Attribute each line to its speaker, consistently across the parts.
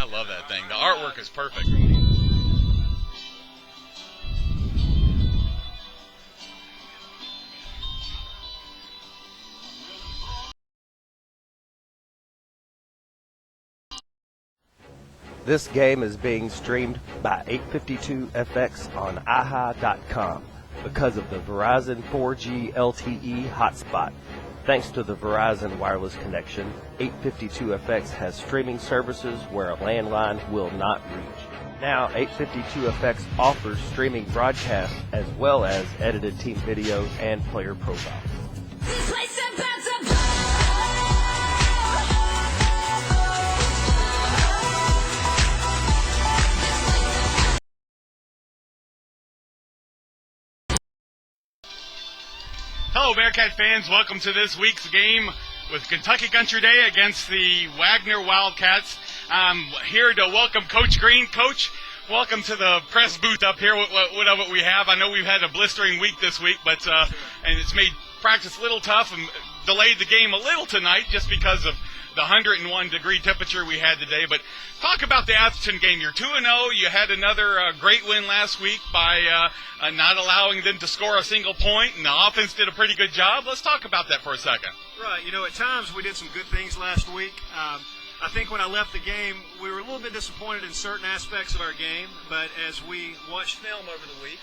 Speaker 1: I love that thing. The artwork is perfect.
Speaker 2: This game is being streamed by 852FX on aha.com because of the Verizon 4G LTE hotspot. Thanks to the Verizon wireless connection, 852FX has streaming services where a landline will not reach. Now, 852FX offers streaming broadcasts as well as edited team videos and player profiles.
Speaker 1: Hello, Bearcat fans. Welcome to this week's game with Kentucky Country Day against the Waggener Wildcats. I'm here to welcome Coach Green. Coach, welcome to the press booth up here. What of it we have? I know we've had a blistering week this week, but and it's made practice a little tough and delayed the game a little tonight just because of the 101-degree temperature we had today. But talk about the Atherton game. You're 2-0. You had another great win last week by not allowing them to score a single point, and the offense did a pretty good job. Let's talk about that for a second.
Speaker 3: Right. You know, at times we did some good things last week. I think when I left the game, we were a little bit disappointed in certain aspects of our game, but as we watched film over the week,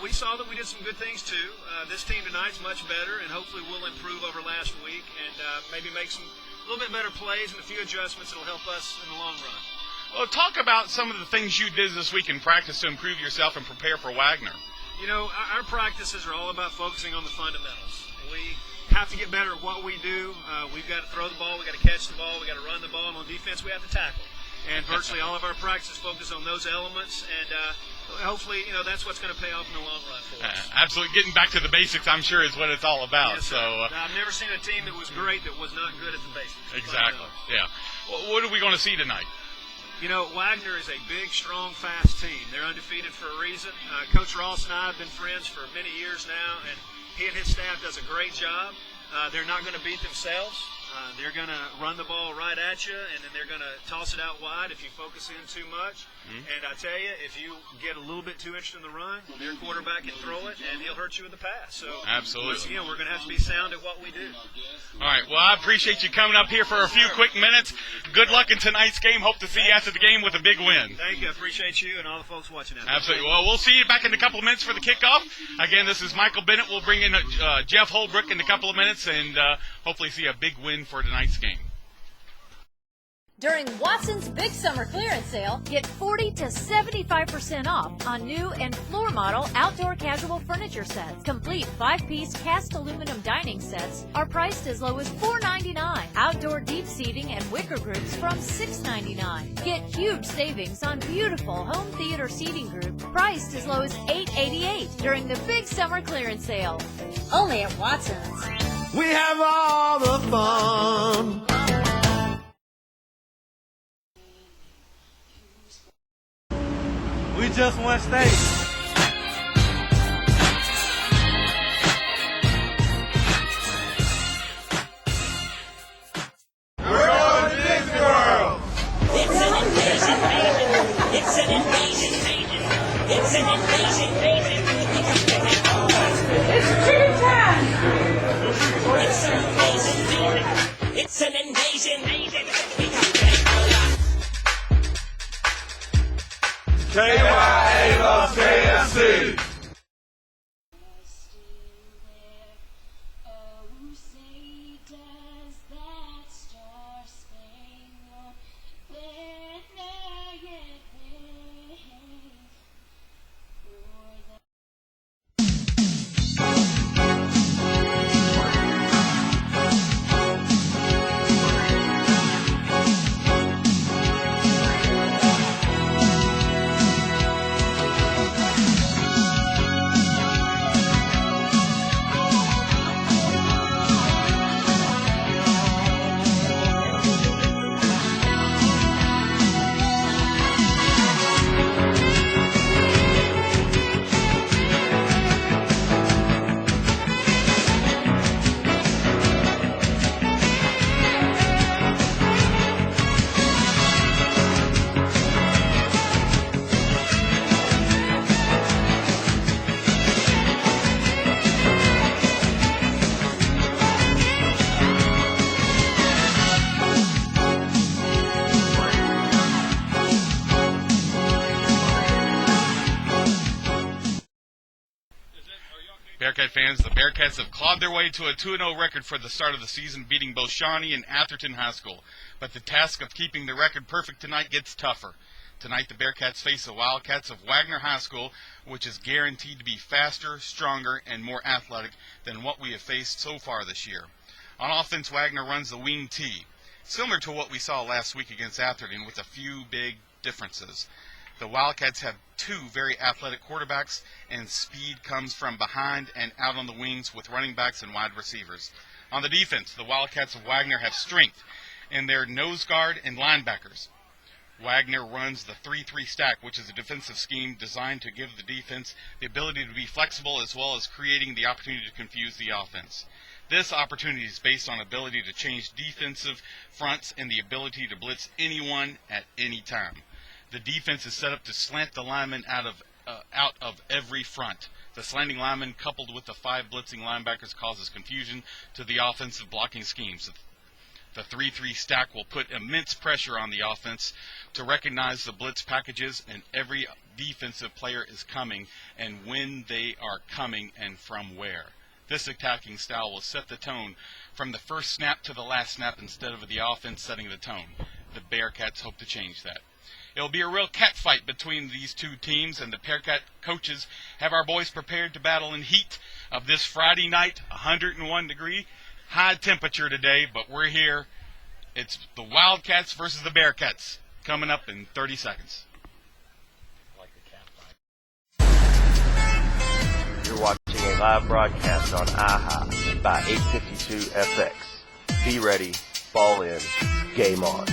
Speaker 3: we saw that we did some good things too. This team tonight's much better, and hopefully we'll improve over last week and maybe make some a little bit better plays and a few adjustments that will help us in the long run.
Speaker 1: Well, talk about some of the things you did this week in practice to improve yourself and prepare for Waggener.
Speaker 3: You know, our practices are all about focusing on the fundamentals. We have to get better at what we do. We've got to throw the ball, we've got to catch the ball, we've got to run the ball, and on defense we have to tackle. And virtually all of our practices focus on those elements, and hopefully, you know, that's what's going to pay off in the long run for us.
Speaker 1: Absolutely. Getting back to the basics, I'm sure, is what it's all about.
Speaker 3: Yes,
Speaker 1: so
Speaker 3: I've never seen a team that was great that was not good at the basics.
Speaker 1: Exactly. Yeah. Well, what are we going to see tonight?
Speaker 3: You know, Waggener is a big, strong, fast team. They're undefeated for a reason. Coach Ross and I have been friends for many years now, and he and his staff does a great job. They're not going to beat themselves. They're going to run the ball right at you, and then they're going to toss it out wide if you focus in too much. And I tell you, if you get a little bit too interested in the run, their quarterback can throw it, and he'll hurt you in the pass. So,
Speaker 1: absolutely.
Speaker 3: Once again, we're going to have to be sound at what we do.
Speaker 1: All right. Well, I appreciate you coming up here for a few quick minutes. Good luck in tonight's game. Hope to see you after the game with a big win.
Speaker 3: Thank you. I appreciate you and all the folks watching out there.
Speaker 1: Absolutely. Well, we'll see you back in a couple of minutes for the kickoff. Again, this is Michael Bennett. We'll bring in Jeff Holbrook in a couple of minutes and hopefully see a big win for tonight's game.
Speaker 4: During Watson's Big Summer Clearance Sale, get 40 to 75% off on new and floor model outdoor casual furniture sets. Complete 5-piece cast aluminum dining sets are priced as low as $4.99. Outdoor deep seating and wicker groups from $6.99. Get huge savings on beautiful home theater seating group priced as low as $8.88 during the Big Summer Clearance Sale. Only at Watson's.
Speaker 5: We have all the fun.
Speaker 6: We just won state.
Speaker 5: We're going to Disney World.
Speaker 7: It's an invasion, baby. It's an invasion, baby. It's an invasion, baby.
Speaker 8: It's tea time.
Speaker 7: It's an invasion, baby. It's an invasion, baby.
Speaker 5: KYA loves KFC.
Speaker 1: Bearcat fans, the Bearcats have clawed their way to a 2-0 record for the start of the season, beating both Shawnee and Atherton High School. But the task of keeping the record perfect tonight gets tougher. Tonight, the Bearcats face the Wildcats of Waggener High School, which is guaranteed to be faster, stronger, and more athletic than what we have faced so far this year. On offense, Waggener runs the wing T, similar to what we saw last week against Atherton, with a few big differences. The Wildcats have two very athletic quarterbacks, and speed comes from behind and out on the wings with running backs and wide receivers. On the defense, the Wildcats of Waggener have strength in their nose guard and linebackers. Waggener runs the 3-3 stack, which is a defensive scheme designed to give the defense the ability to be flexible as well as creating the opportunity to confuse the offense. This opportunity is based on ability to change defensive fronts and the ability to blitz anyone at any time. The defense is set up to slant the linemen out of every front. The slanting lineman, coupled with the 5 blitzing linebackers, causes confusion to the offensive blocking schemes. The 3-3 stack will put immense pressure on the offense to recognize the blitz packages, and every defensive player is coming, and when they are coming and from where. This attacking style will set the tone from the first snap to the last snap instead of the offense setting the tone. The Bearcats hope to change that. It'll be a real catfight between these two teams, and the Bearcat coaches have our boys prepared to battle in heat of this Friday night, 101-degree high temperature today, but we're here. It's the Wildcats versus the Bearcats coming up in 30 seconds.
Speaker 2: You're watching a live broadcast on IHA by 852 FX. Be ready, ball in, game on.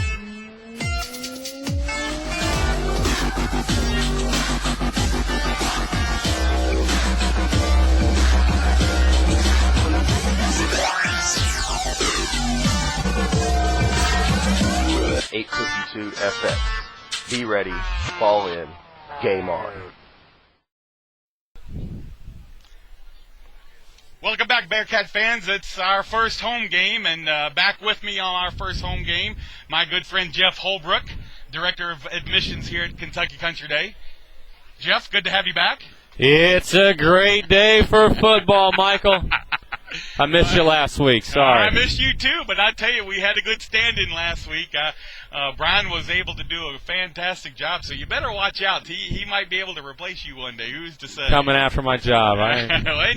Speaker 2: FX. Be ready, ball in, game on.
Speaker 1: Welcome back, Bearcat fans. It's our first home game, and back with me on our first home game, my good friend Jeff Holbrook, Director of Admissions here at Kentucky Country Day. Jeff, good to have you back.
Speaker 6: It's a great day for football, Michael. I missed you last week. Sorry.
Speaker 1: I missed you too, but I tell you, we had a good stand-in last week. Brian was able to do a fantastic job, so you better watch out. He might be able to replace you one day. Who's to say?
Speaker 6: Coming after my job.
Speaker 1: Well,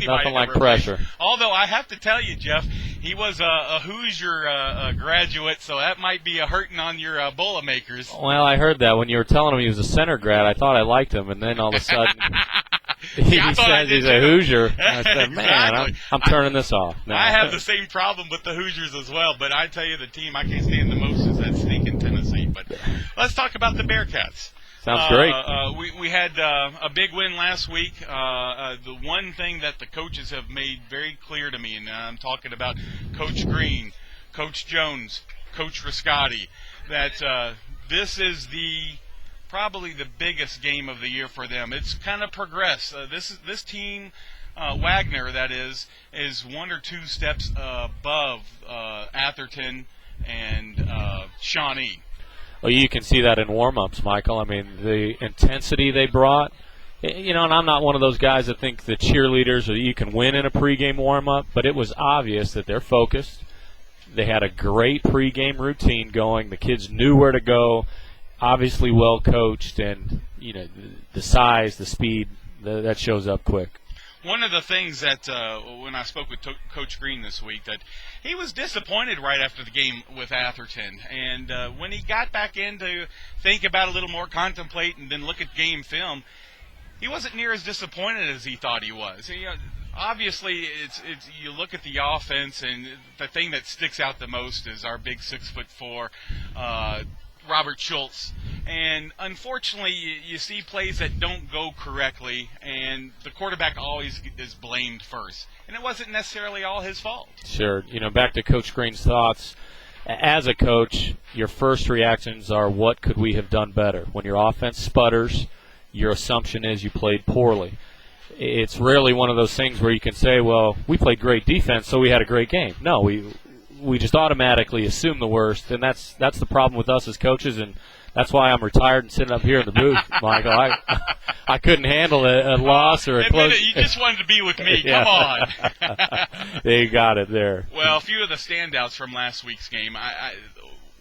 Speaker 6: nothing like pressure.
Speaker 1: Although I have to tell you, Jeff, he was a Hoosier graduate, so that might be a hurting on your Boilermakers.
Speaker 6: Well, I heard that when you were telling him he was a center grad. I thought I liked him, and then all of a sudden he says he's a Hoosier. I said, man, I'm turning this off. No.
Speaker 1: I have the same problem with the Hoosiers as well, but I tell you, the team I can't stand the most is that sneaking Tennessee. But let's talk about the Bearcats.
Speaker 6: Sounds great.
Speaker 1: We had a big win last week. The one thing that the coaches have made very clear to me, and I'm talking about Coach Green, Coach Jones, Coach Riscotti, that this is probably the biggest game of the year for them. It's kind of progressed. This team, Waggener, that is 1 or 2 steps above Atherton and Shawnee.
Speaker 6: Well, you can see that in warm-ups, Michael. I mean, the intensity they brought. You know, and I'm not one of those guys that think the cheerleaders or you can win in a pregame warm-up, but it was obvious that they're focused. They had a great pregame routine going. The kids knew where to go. Obviously well coached, and you know the size, the speed, that shows up quick.
Speaker 1: One of the things that when I spoke with Coach Green this week, that he was disappointed right after the game with Atherton, and when he got back in to think about a little more, contemplate, and then look at game film, he wasn't near as disappointed as he thought he was. You know, obviously, it's you look at the offense, and the thing that sticks out the most is our big 6'4" Robert Schultz, and unfortunately you see plays that don't go correctly, and the quarterback always is blamed first, and it wasn't necessarily all his fault.
Speaker 6: Sure. You know, back to Coach Green's thoughts, as a coach, your first reactions are, what could we have done better? When your offense sputters, your assumption is you played poorly. It's rarely one of those things where you can say, well, we played great defense, so we had a great game. No, we just automatically assume the worst, and that's the problem with us as coaches, and that's why I'm retired and sitting up here in the booth, Michael. I couldn't handle a loss or a close.
Speaker 1: You just wanted to be with me.
Speaker 6: Yeah.
Speaker 1: Come on.
Speaker 6: They got it there.
Speaker 1: Well, a few of the standouts from last week's game.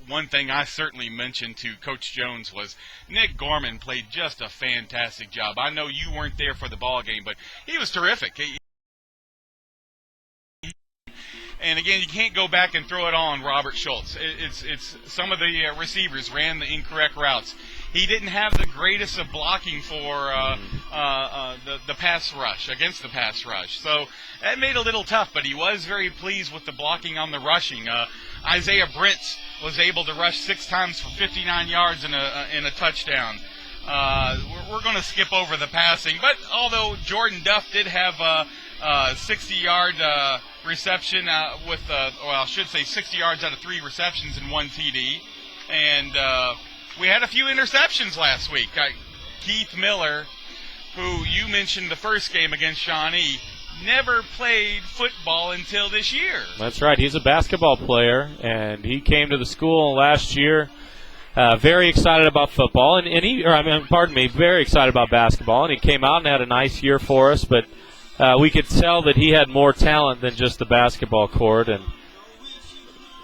Speaker 1: One thing I certainly mentioned to Coach Jones was Nick Gorman played just a fantastic job. I know you weren't there for the ball game, but he was terrific. And again, you can't go back and throw it all on Robert Schultz. It's some of the receivers ran the incorrect routes. He didn't have the greatest of blocking for the pass rush, against the pass rush. So that made it a little tough, but he was very pleased with the blocking on the rushing. Isaiah Brents was able to rush 6 times for 59 yards in a touchdown. We're going to skip over the passing, but although Jordan Duff did have a 60-yard reception with, I should say 60 yards out of 3 receptions and 1 TD. And we had a few interceptions last week. Keith Miller, who you mentioned the first game against Shawnee, never played football until this year.
Speaker 6: That's right. He's a basketball player, and he came to the school last year very excited about football, very excited about basketball, and he came out and had a nice year for us, but we could tell that he had more talent than just the basketball court, and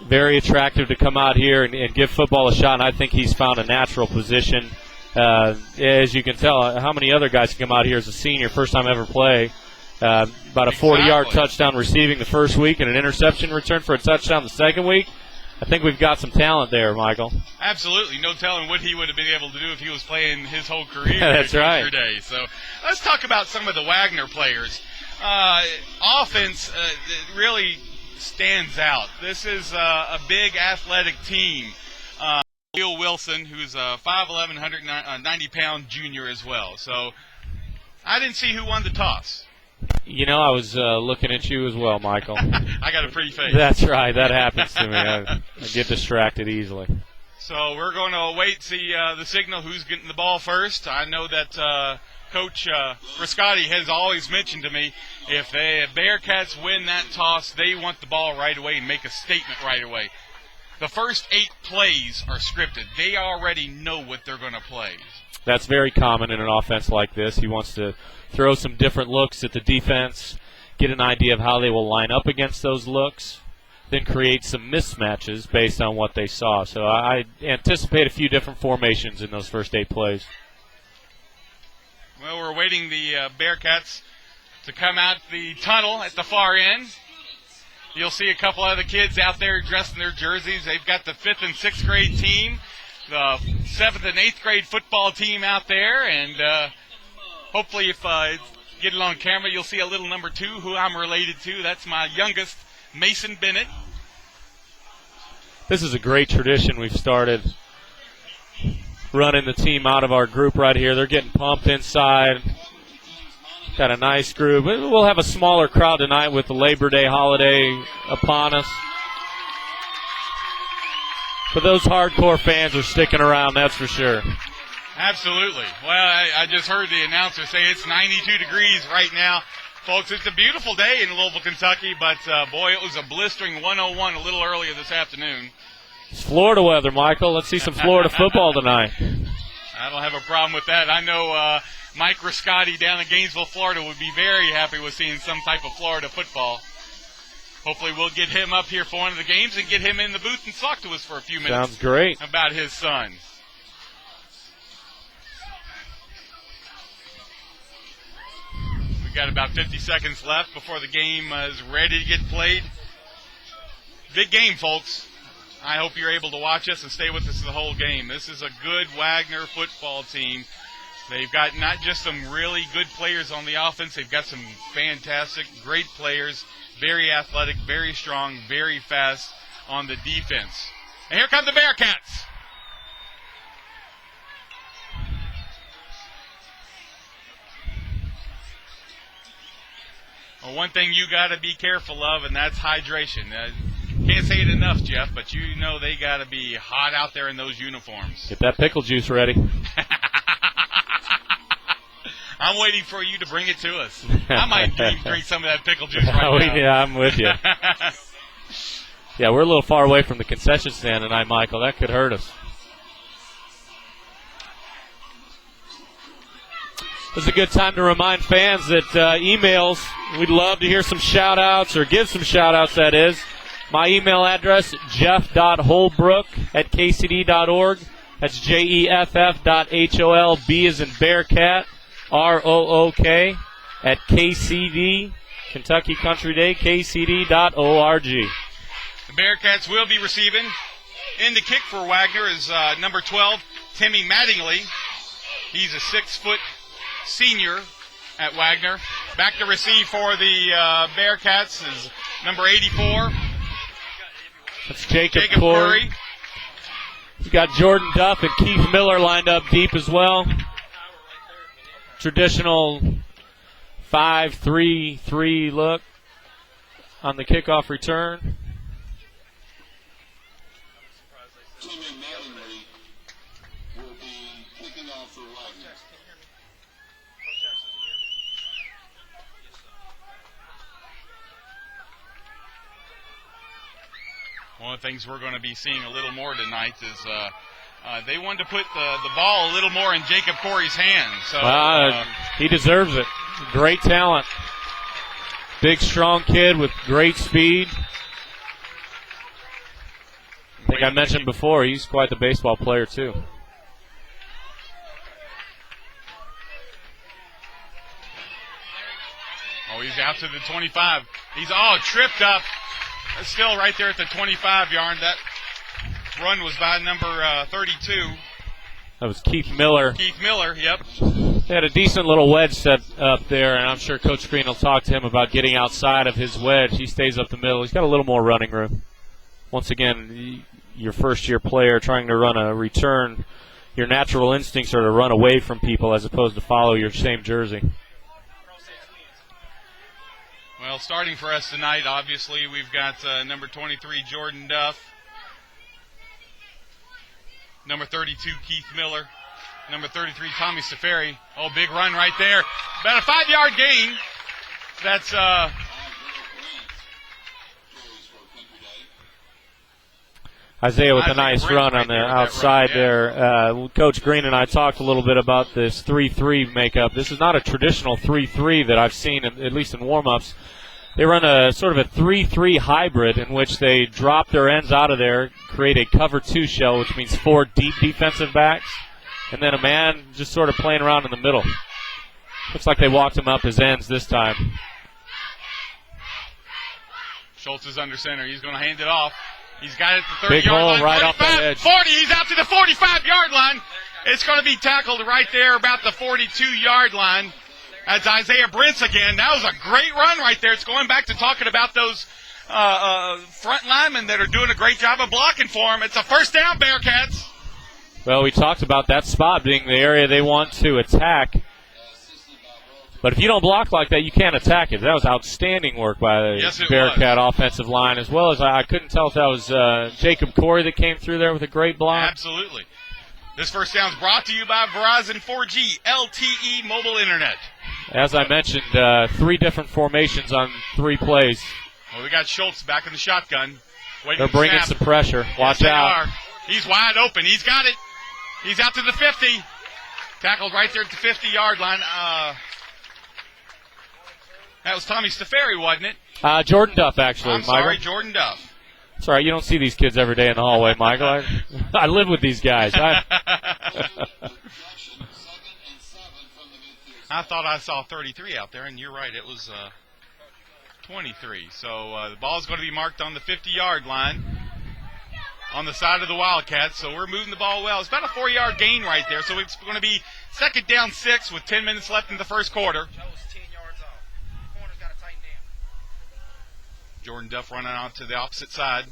Speaker 6: very attractive to come out here and give football a shot, and I think he's found a natural position. As you can tell, how many other guys can come out here as a senior, first time ever play, about a 40-yard touchdown receiving the first week and an interception return for a touchdown the second week. I think we've got some talent there, Michael.
Speaker 1: Absolutely. No telling what he would have been able to do if he was playing his whole career.
Speaker 6: That's right.
Speaker 1: Day. So let's talk about some of the Waggener players. Offense really stands out. This is a big athletic team. Will Wilson, who's a 5'11", 190-pound junior as well. So I didn't see who won the toss.
Speaker 6: You know, I was looking at you as well, Michael.
Speaker 1: I got a pretty face.
Speaker 6: That's right. That happens to me. I get distracted easily.
Speaker 1: So we're going to await the signal who's getting the ball first. I know that Coach Riscotti has always mentioned to me if the Bearcats win that toss, they want the ball right away and make a statement right away. The first 8 plays are scripted. They already know what they're going to play.
Speaker 6: That's very common in an offense like this. He wants to throw some different looks at the defense, get an idea of how they will line up against those looks, then create some mismatches based on what they saw. So I anticipate a few different formations in those first 8 plays.
Speaker 1: Well, we're waiting the Bearcats to come out the tunnel at the far end. You'll see a couple other kids out there dressed in their jerseys. They've got the 5th and 6th grade team, the 7th and 8th grade football team out there, and hopefully if get it on camera, you'll see a little number 2 who I'm related to. That's my youngest, Mason Bennett.
Speaker 6: This is a great tradition we've started, running the team out of our group right here. They're getting pumped inside. Got a nice group. We'll have a smaller crowd tonight with the Labor Day holiday upon us. But those hardcore fans are sticking around, that's for sure.
Speaker 1: Absolutely. Well, I just heard the announcer say it's 92 degrees right now. Folks, it's a beautiful day in Louisville, Kentucky, but, boy, it was a blistering 101 a little earlier this afternoon.
Speaker 6: It's Florida weather, Michael. Let's see some Florida football tonight.
Speaker 1: I don't have a problem with that. I know Mike Riscotti down in Gainesville, Florida would be very happy with seeing some type of Florida football. Hopefully we'll get him up here for one of the games and get him in the booth and talk to us for a few minutes.
Speaker 6: Sounds great.
Speaker 1: About his son. We've got about 50 seconds left before the game is ready to get played. Big game, folks. I hope you're able to watch us and stay with us the whole game. This is a good Waggener football team. They've got not just some really good players on the offense, they've got some fantastic, great players, very athletic, very strong, very fast on the defense. And here come the Bearcats. Well, one thing you got to be careful of, and that's hydration. Can't say it enough, Jeff, but you know they got to be hot out there in those uniforms.
Speaker 6: Get that pickle juice ready.
Speaker 1: I'm waiting for you to bring it to us. I might drink some of that pickle juice right now.
Speaker 6: Yeah, I'm with you. Yeah, we're a little far away from the concession stand tonight, Michael. That could hurt us. This is a good time to remind fans that emails, we'd love to hear some shout-outs or give some shout-outs, that is. My email address, jeff.holbrook@kcd.org. That's jeff.holb as in Bearcat, ROOK, at KCD, Kentucky Country Day, kcd.org.
Speaker 1: The Bearcats will be receiving. In the kick for Waggener is number 12, Timmy Mattingly. He's a 6-foot senior at Waggener. Back to receive for the Bearcats is number 84.
Speaker 6: That's Jacob Corey. You got Jordan Duff and Keith Miller lined up deep as well. Traditional 5-3-3 look on the kickoff return.
Speaker 8: Timmy Mattingly will be kicking off for Waggener.
Speaker 1: One of the things we're going to be seeing a little more tonight is they wanted to put the ball a little more in Jacob Corey's hands. So
Speaker 6: he deserves it. Great talent. Big, strong kid with great speed. I think I mentioned before, he's quite the baseball player, too.
Speaker 1: Oh, he's out to the 25. He's all tripped up. Still right there at the 25-yard. That run was by number 32.
Speaker 6: That was Keith Miller.
Speaker 1: Keith Miller, yep.
Speaker 6: They had a decent little wedge set up there, and I'm sure Coach Green will talk to him about getting outside of his wedge. He stays up the middle. He's got a little more running room. Once again, your first-year player trying to run a return, your natural instincts are to run away from people as opposed to follow your same jersey.
Speaker 1: Well, starting for us tonight, obviously, we've got number 23, Jordan Duff. Number 32, Keith Miller. Number 33, Tommy Safari. Oh, big run right there. About a 5-yard gain. That's
Speaker 6: Isaiah with a nice run on the outside there. Coach Green and I talked a little bit about this 3-3 makeup. This is not a traditional 3-3 that I've seen, at least in warm-ups. They run a sort of a 3-3 hybrid in which they drop their ends out of there, create a cover 2 shell, which means 4 deep defensive backs, and then a man just sort of playing around in the middle. Looks like they walked him up as ends this time.
Speaker 1: Schultz is under center. He's going to hand it off. He's got it at the 30-yard
Speaker 6: Big hole
Speaker 1: line.
Speaker 6: right
Speaker 1: 45,
Speaker 6: off the edge.
Speaker 1: 40. He's out to the 45-yard line. It's going to be tackled right there about the 42-yard line. That's Isaiah Brentz again. That was a great run right there. It's going back to talking about those front linemen that are doing a great job of blocking for him. It's a first down, Bearcats.
Speaker 6: Well, we talked about that spot being the area they want to attack. But if you don't block like that, you can't attack it. That was outstanding work by the Bearcat offensive line, as well as I couldn't tell if that was Jacob Corey that came through there with a great block.
Speaker 1: Absolutely. This first down is brought to you by Verizon 4G LTE mobile internet.
Speaker 6: As I mentioned, 3 different formations on 3 plays.
Speaker 1: Well, we got Schultz back in the shotgun.
Speaker 6: They're bringing some pressure. Watch out.
Speaker 1: He's wide open. He's got it. He's out to the 50. Tackled right there at the 50-yard line. That was Tommy Stafari, wasn't it?
Speaker 6: Jordan Duff, actually.
Speaker 1: I'm sorry,
Speaker 6: Michael.
Speaker 1: Jordan Duff.
Speaker 6: It's all right. You don't see these kids every day in the hallway, Michael. I live with these guys.
Speaker 1: I thought I saw 33 out there, and you're right. It was 23. So the ball is going to be marked on the 50-yard line on the side of the Wildcats. So we're moving the ball well. It's about a 4-yard gain right there. So it's going to be second down 6 with 10 minutes left in the first quarter. Jordan Duff running out to the opposite side.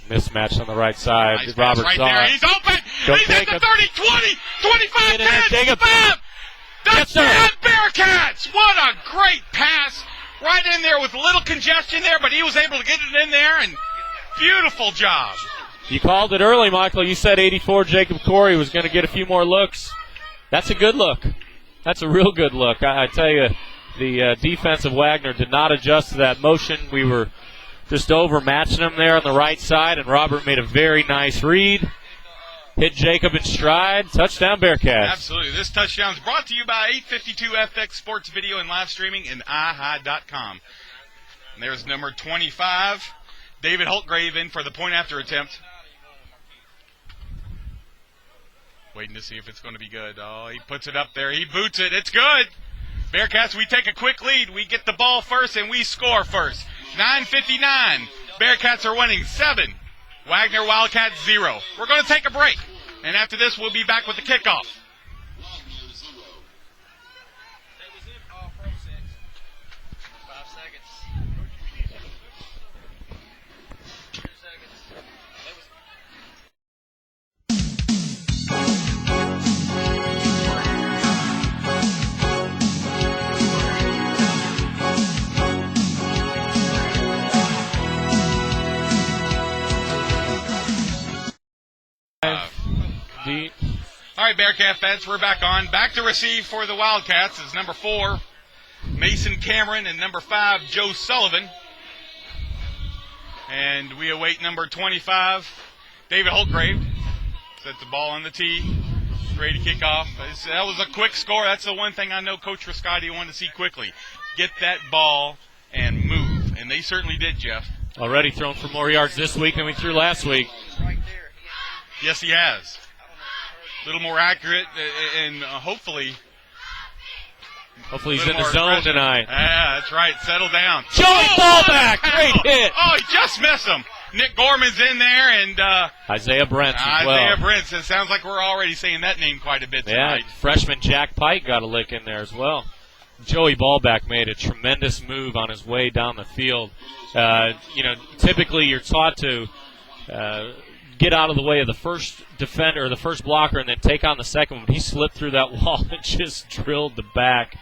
Speaker 6: Mismatch on the right side.
Speaker 1: Nice
Speaker 6: Robert
Speaker 1: right
Speaker 6: saw
Speaker 1: there.
Speaker 6: it.
Speaker 1: He's open. He's at the 30, 20, 25, 10,
Speaker 6: Jacob.
Speaker 1: 5.
Speaker 6: Yes,
Speaker 1: Touchdown,
Speaker 6: sir.
Speaker 1: Bearcats. What a great pass. Right in there with a little congestion there, but he was able to get it in there, and beautiful job.
Speaker 6: You called it early, Michael. You said 84 Jacob Corey was going to get a few more looks. That's a good look. That's a real good look. I tell you, the defense of Waggener did not adjust to that motion. We were just overmatching him there on the right side, and Robert made a very nice read. Hit Jacob in stride. Touchdown, Bearcats.
Speaker 1: Absolutely. This touchdown is brought to you by 852FX Sports Video and Live Streaming and iHigh.com. And there's number 25, David Holtgrave, in for the point-after attempt. Waiting to see if it's going to be good. Oh, he puts it up there. He boots it. It's good. Bearcats, we take a quick lead. We get the ball first, and we score first. 9:59. Bearcats are winning 7. Waggener Wildcats 0. We're going to take a break. And after this, we'll be back with the kickoff.
Speaker 8: Wagner 0.
Speaker 1: All right, Bearcat fans, we're back on. Back to receive for the Wildcats is number 4, Mason Cameron, and number 5, Joe Sullivan. And we await number 25, David Holtgrave. Set the ball on the tee, ready to kick off. That was a quick score. That's the one thing I know Coach Riscotti wanted to see quickly. Get that ball and move. And they certainly did, Jeff.
Speaker 6: Already thrown for more yards this week than we threw last week.
Speaker 1: Yes, he has. A little more accurate, and hopefully
Speaker 6: he's in the zone tonight.
Speaker 1: Yeah, that's right. Settle down.
Speaker 6: Joey Ballback, great hit.
Speaker 1: Oh, he just missed him. Nick Gorman's in there, and
Speaker 6: Isaiah Brent as well.
Speaker 1: Isaiah Brent. It sounds like we're already saying that name quite a bit tonight.
Speaker 6: Yeah, freshman Jack Pike got a lick in there as well. Joey Ballback made a tremendous move on his way down the field. Typically you're taught to get out of the way of the first defender or the first blocker and then take on the second one. He slipped through that wall and just drilled the back.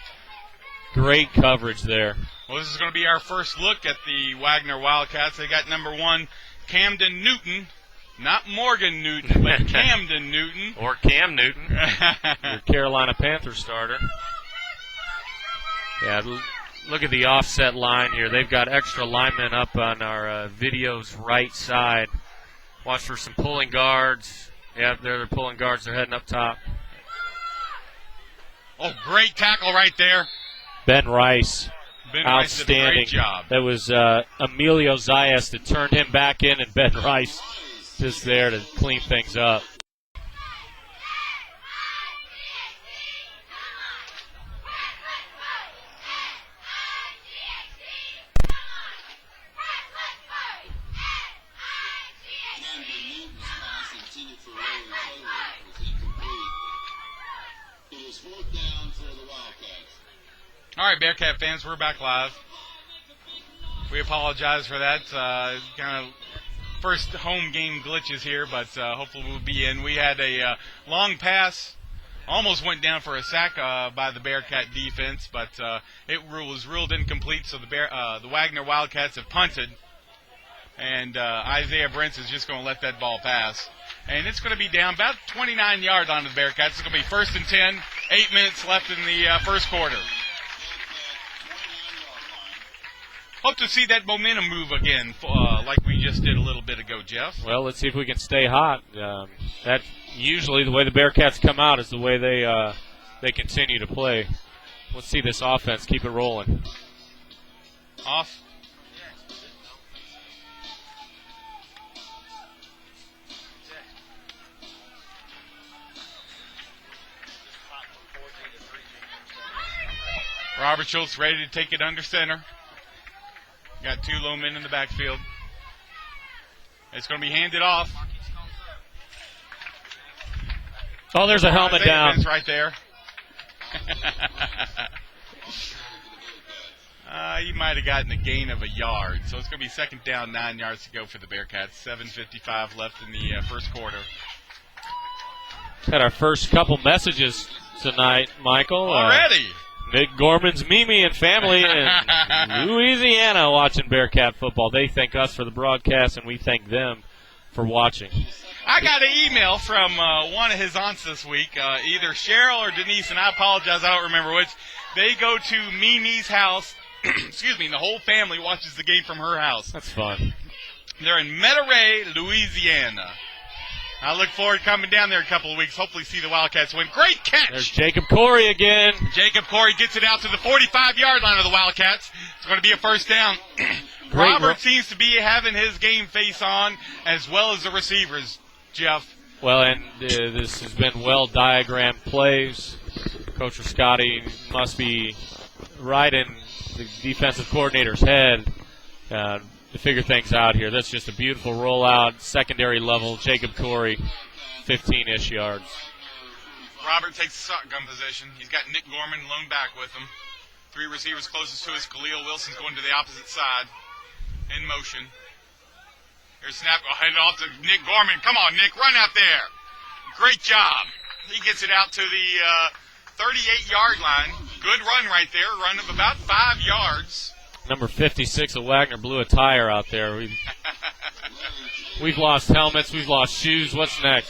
Speaker 6: Great coverage there.
Speaker 1: Well, this is going to be our first look at the Waggener Wildcats. They got number 1, Camden Newton. Not Morgan Newton, but Camden Newton.
Speaker 6: Or Cam Newton, your Carolina Panthers starter. Yeah, look at the offset line here. They've got extra linemen up on our video's right side. Watch for some pulling guards. Yeah, they're pulling guards. They're heading up top.
Speaker 1: Oh, great tackle right there.
Speaker 6: Ben Rice.
Speaker 1: Outstanding. Great job.
Speaker 6: That was Emilio Zayas that turned him back in, and Ben Rice just there to clean things up.
Speaker 1: All right, Bearcat fans, we're back live. We apologize for that. Kind of first home game glitches here, but hopefully we'll be in. We had a long pass, almost went down for a sack by the Bearcat defense, but it was ruled incomplete, so the Waggener Wildcats have punted, and Isaiah Brents is just going to let that ball pass. And it's going to be down about 29 yards on the Bearcats. It's going to be 1st and 10, 8 minutes left in the first quarter. Hope to see that momentum move again, like we just did a little bit ago, Jeff.
Speaker 6: Well, let's see if we can stay hot. That's usually the way the Bearcats come out is the way they continue to play. Let's see this offense keep it rolling.
Speaker 1: Off. Robert Schultz ready to take it under center. Got 2 low men in the backfield. It's going to be handed off.
Speaker 6: Oh, there's a helmet down.
Speaker 1: It's right there. He might have gotten a gain of a yard. So it's going to be 2nd down, 9 yards to go for the Bearcats. 7:55 left in the first quarter.
Speaker 6: Had our first couple messages tonight, Michael.
Speaker 1: Already?
Speaker 6: Nick Gorman's Mimi and family in Louisiana watching Bearcat football. They thank us for the broadcast, and we thank them for watching.
Speaker 1: I got an email from one of his aunts this week, either Cheryl or Denise, and I apologize, I don't remember which. They go to Mimi's house excuse me, and the whole family watches the game from her house.
Speaker 6: That's fun.
Speaker 1: They're in Metairie, Louisiana. I look forward to coming down there a couple of weeks, hopefully see the Wildcats win. Great catch!
Speaker 6: There's Jacob Corey again.
Speaker 1: Jacob Corey gets it out to the 45-yard line of the Wildcats. It's going to be a first down. Robert seems to be having his game face on, as well as the receivers, Jeff.
Speaker 6: Well, and this has been well-diagrammed plays. Coach Rascotti must be right in the defensive coordinator's head to figure things out here. That's just a beautiful rollout, secondary level. Jacob Corey, 15-ish yards.
Speaker 1: Robert takes the shotgun position. He's got Nick Gorman lone back with him. 3 receivers closest to us. Khalil Wilson's going to the opposite side in motion. Here's snap. I'll hand it off to Nick Gorman. Come on, Nick, run out there. Great job. He gets it out to the 38-yard line. Good run right there. Run of about 5 yards.
Speaker 6: Number 56 of Waggener blew a tire out there. We've lost helmets. We've lost shoes. What's next?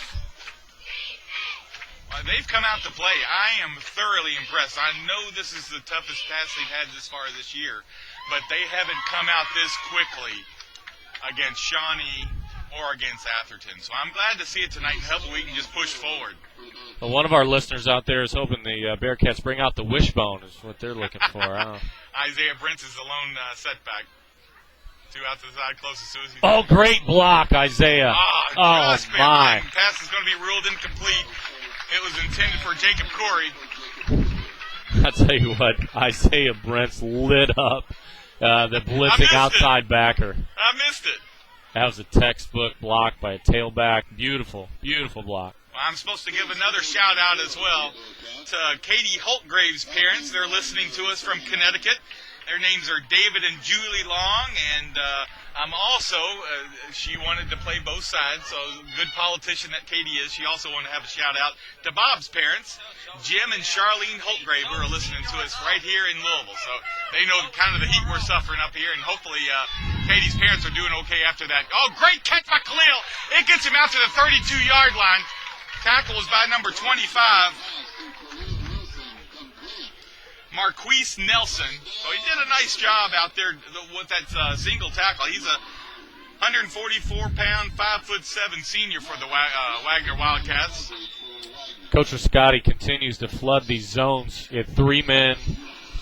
Speaker 1: They've come out to play. I am thoroughly impressed. I know this is the toughest task they've had this far this year, but they haven't come out this quickly against Shawnee or against Atherton. So I'm glad to see it tonight and hopefully we can just push forward.
Speaker 6: Well, one of our listeners out there is hoping the Bearcats bring out the wishbone is what they're looking for. I don't know.
Speaker 1: Isaiah Brents is the lone setback. 2 out to the side closest to us.
Speaker 6: Oh, great block, Isaiah. Oh, my.
Speaker 1: Pass is going to be ruled incomplete. It was intended for Jacob Corey.
Speaker 6: I'll tell you what, Isaiah Brents lit up the blitzing outside backer.
Speaker 1: I missed it.
Speaker 6: That was a textbook block by a tailback. Beautiful, beautiful block.
Speaker 1: Well, I'm supposed to give another shout-out as well to Katie Holtgrave's parents. They're listening to us from Connecticut. Their names are David and Julie Long, and I'm also, she wanted to play both sides, so good politician that Katie is. She also wanted to have a shout-out to Bob's parents, Jim and Charlene Holtgrave, who are listening to us right here in Louisville. So they know kind of the heat we're suffering up here, and hopefully Katie's parents are doing okay after that. Oh, great catch by Khalil. It gets him out to the 32-yard line. Tackle was by number 25. Marquise Nelson. So he did a nice job out there with that single tackle. He's a 144-pound, 5'7" senior for the Waggener Wildcats.
Speaker 6: Coach Rascotti continues to flood these zones. You have 3 men,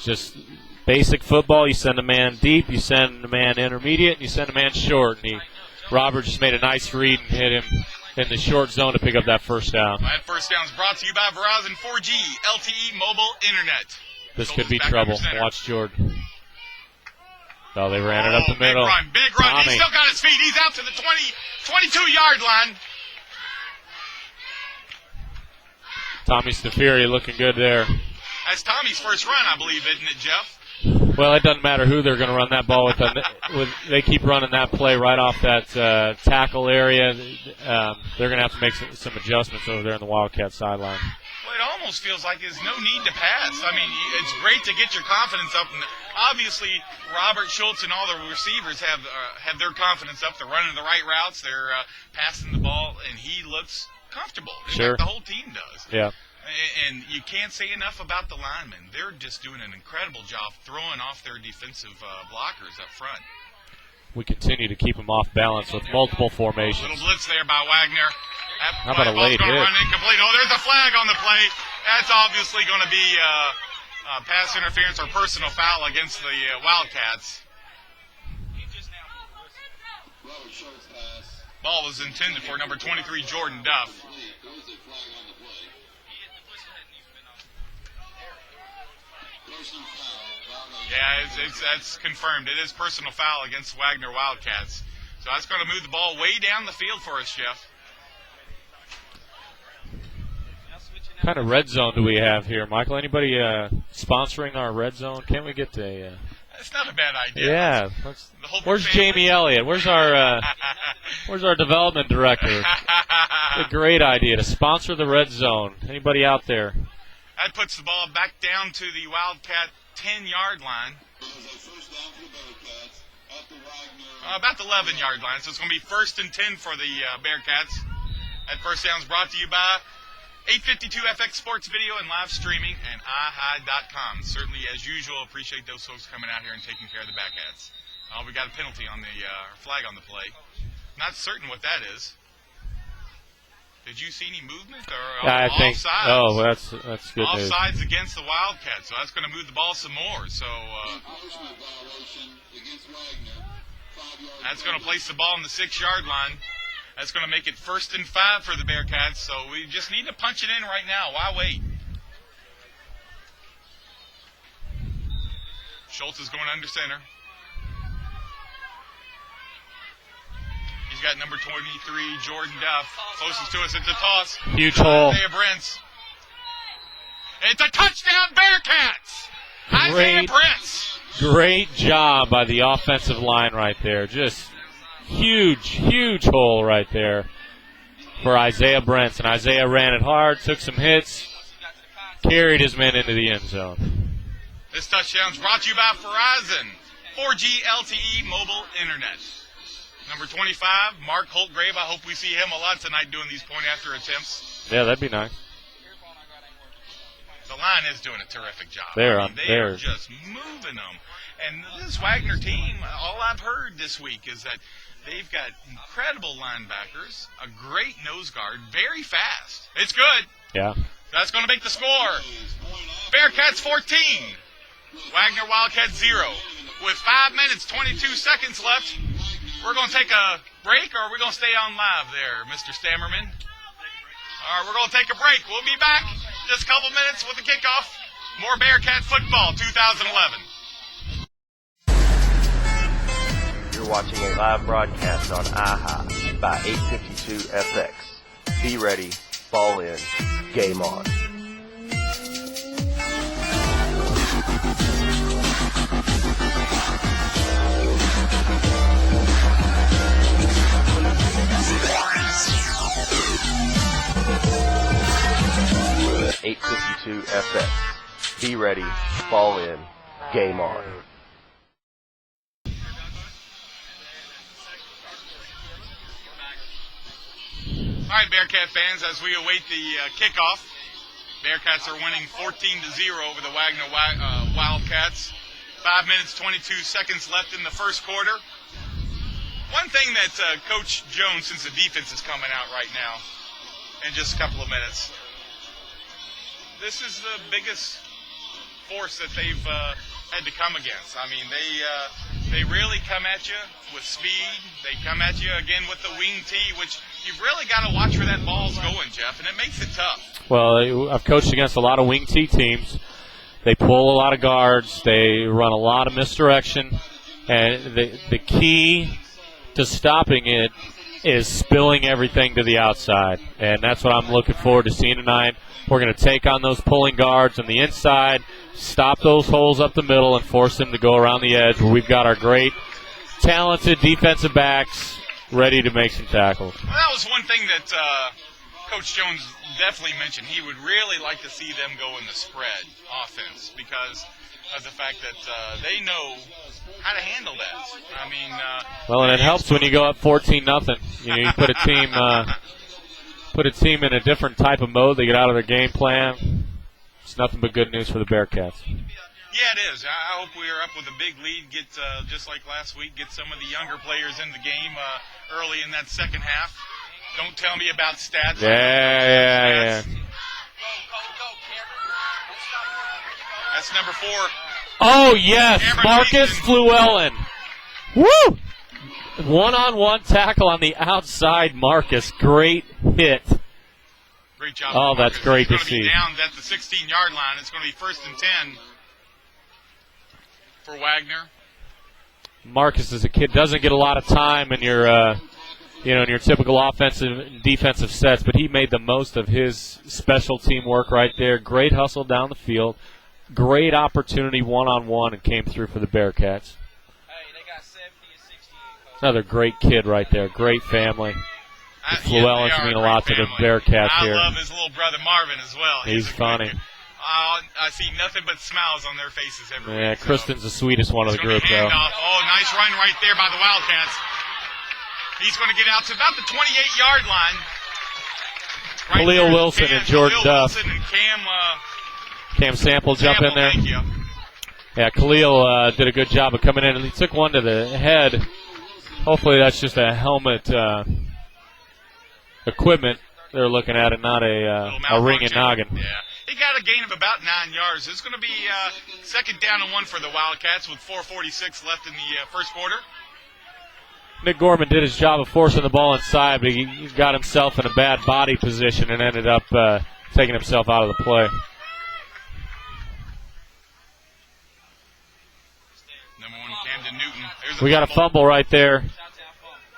Speaker 6: just basic football. You send a man deep, you send a man intermediate, and you send a man short. And Robert just made a nice read and hit him in the short zone to pick up that first down.
Speaker 1: That first down is brought to you by Verizon 4G LTE mobile internet.
Speaker 6: This could be trouble. Watch Jordan. Oh, they ran it up the middle.
Speaker 1: Big run.
Speaker 6: Tommy.
Speaker 1: He's still got his feet. He's out to the 22-yard line.
Speaker 6: Tommy Stafiri looking good there.
Speaker 1: That's Tommy's first run, I believe, isn't it, Jeff?
Speaker 6: Well, it doesn't matter who they're going to run that ball with. They keep running that play right off that tackle area. They're going to have to make some adjustments over there on the Wildcat sideline.
Speaker 1: Well, it almost feels like there's no need to pass. I mean, it's great to get your confidence up. And obviously, Robert Schultz and all the receivers have their confidence up. They're running the right routes. They're passing the ball, and he looks comfortable.
Speaker 6: Sure.
Speaker 1: Like the whole team does.
Speaker 6: Yeah.
Speaker 1: And you can't say enough about the linemen. They're just doing an incredible job throwing off their defensive blockers up front.
Speaker 6: We continue to keep them off balance with multiple formations.
Speaker 1: Little blitz there by Wagner.
Speaker 6: How about a late hit?
Speaker 1: Run incomplete. Oh, there's a flag on the play. That's obviously going to be pass interference or personal foul against the Wildcats. Ball was intended for number 23, Jordan Duff. Yeah, that's confirmed. It is personal foul against Wagner Wildcats. So that's going to move the ball way down the field for us, Jeff.
Speaker 6: What kind of red zone do we have here, Michael? Anybody sponsoring our red zone? Can't we get a...
Speaker 1: That's not a bad idea.
Speaker 6: Yeah. Where's Jamie Elliott? Where's our development director? A great idea to sponsor the red zone. Anybody out there?
Speaker 1: That puts the ball back down to the Wildcat 10-yard line. About the 11-yard line. So it's going to be 1st and 10 for the Bearcats. That first down is brought to you by 852FX Sports Video and live streaming and ihide.com. Certainly, as usual, appreciate those folks coming out here and taking care of the Backhats. We got a penalty on the flag on the play. Not certain what that is. Did you see any movement or
Speaker 6: I think.
Speaker 1: offsides?
Speaker 6: Oh, that's good news.
Speaker 1: Offsides against the Wildcats, so that's going to move the ball some more. So
Speaker 8: Punishment violation against Waggener. 5 yards.
Speaker 1: that's going to place the ball on the 6-yard line. That's going to make it 1st and 5 for the Bearcats. So we just need to punch it in right now. Why wait? Schultz is going under center. He's got number 23, Jordan Duff. Closest to us, it's a toss.
Speaker 6: Huge hole.
Speaker 1: Isaiah Brents. It's a touchdown, Bearcats! Isaiah Brents.
Speaker 6: Great job by the offensive line right there. Just huge hole right there for Isaiah Brents. And Isaiah ran it hard, took some hits, carried his men into the end zone.
Speaker 1: This touchdown's brought to you by Verizon. 4G LTE mobile internet. Number 25, Mark Holtgrave. I hope we see him a lot tonight doing these point-after attempts.
Speaker 6: Yeah, that'd be nice.
Speaker 1: The line is doing a terrific job.
Speaker 6: They
Speaker 1: are
Speaker 6: are
Speaker 1: just moving them. And this Waggener team, all I've heard this week is that they've got incredible linebackers, a great nose guard, very fast. It's good.
Speaker 6: Yeah.
Speaker 1: That's going to make the score. Bearcats 14, Waggener Wildcats 0. With 5 minutes, 22 seconds left, we're going to take a break, or are we going to stay on live there, Mr. Stammerman? All right, we're going to take a break. We'll be back just a couple minutes with the kickoff. More Bearcat football 2011.
Speaker 2: You're watching a live broadcast on IHI by 852FX. Be ready, ball in, game on. FX. Be ready, ball in, game on.
Speaker 1: All right, Bearcat fans, as we await the kickoff, Bearcats are winning 14-0 over the Waggener Wildcats. 5 minutes, 22 seconds left in the first quarter. One thing that Coach Jones, since the defense is coming out right now in just a couple of minutes, this is the biggest force that they've had to come against. I mean, they really come at you with speed. They come at you again with the wing tee, which you've really got to watch where that ball's going, Jeff, and it makes it tough.
Speaker 6: Well, I've coached against a lot of wing tee teams. They pull a lot of guards. They run a lot of misdirection. And the key to stopping it is spilling everything to the outside. And that's what I'm looking forward to seeing tonight. We're going to take on those pulling guards on the inside, stop those holes up the middle, and force them to go around the edge where we've got our great, talented defensive backs ready to make some tackles.
Speaker 1: Well, that was one thing that Coach Jones definitely mentioned. He would really like to see them go in the spread offense because of the fact that they know how to handle that. I mean,
Speaker 6: well, and it helps when you go up 14-0. You put a team in a different type of mode. They get out of their game plan. It's nothing but good news for the Bearcats.
Speaker 1: Yeah, it is. I hope we are up with a big lead. Get just like last week. Get some of the younger players in the game early in that second half. Don't tell me about stats.
Speaker 6: Yeah.
Speaker 1: That's number 4.
Speaker 6: Oh, yes,
Speaker 1: Cameron
Speaker 6: Marcus
Speaker 1: Easton.
Speaker 6: Fluellen. Woo! One-on-one tackle on the outside, Marcus. Great hit.
Speaker 1: Great job.
Speaker 6: Oh, that's great to
Speaker 1: It's going to
Speaker 6: see.
Speaker 1: be down at the 16-yard line. It's going to be 1st and 10 for Waggener.
Speaker 6: Marcus, as a kid, doesn't get a lot of time in your, in your typical offensive and defensive sets, but he made the most of his special team work right there. Great hustle down the field. Great opportunity one-on-one and came through for the Bearcats. Another great kid right there. Great family. The Fluellens mean a lot to the Bearcats here.
Speaker 1: I love his little brother Marvin as well.
Speaker 6: He's funny.
Speaker 1: I see nothing but smiles on their faces every week.
Speaker 6: Kristen's the sweetest one of the group, though.
Speaker 1: Oh, nice run right there by the Wildcats. He's going to get out to about the 28-yard line. Right
Speaker 6: Khalil
Speaker 1: there,
Speaker 6: Wilson
Speaker 1: Cam,
Speaker 6: and Jordan
Speaker 1: Khalil
Speaker 6: Duff.
Speaker 1: Wilson and
Speaker 6: Cam Sample jump in there.
Speaker 1: Thank you.
Speaker 6: Yeah, Khalil did a good job of coming in, and he took one to the head. Hopefully that's just a helmet equipment they're looking at, and not a ring and noggin.
Speaker 1: Yeah. He got a gain of about 9 yards. It's going to be second down and 1 for the Wildcats with 4:46 left in the first quarter.
Speaker 6: Nick Gorman did his job of forcing the ball inside, but he got himself in a bad body position and ended up taking himself out of the play.
Speaker 1: Number 1, Camden Newton. There's
Speaker 6: We got a fumble right there.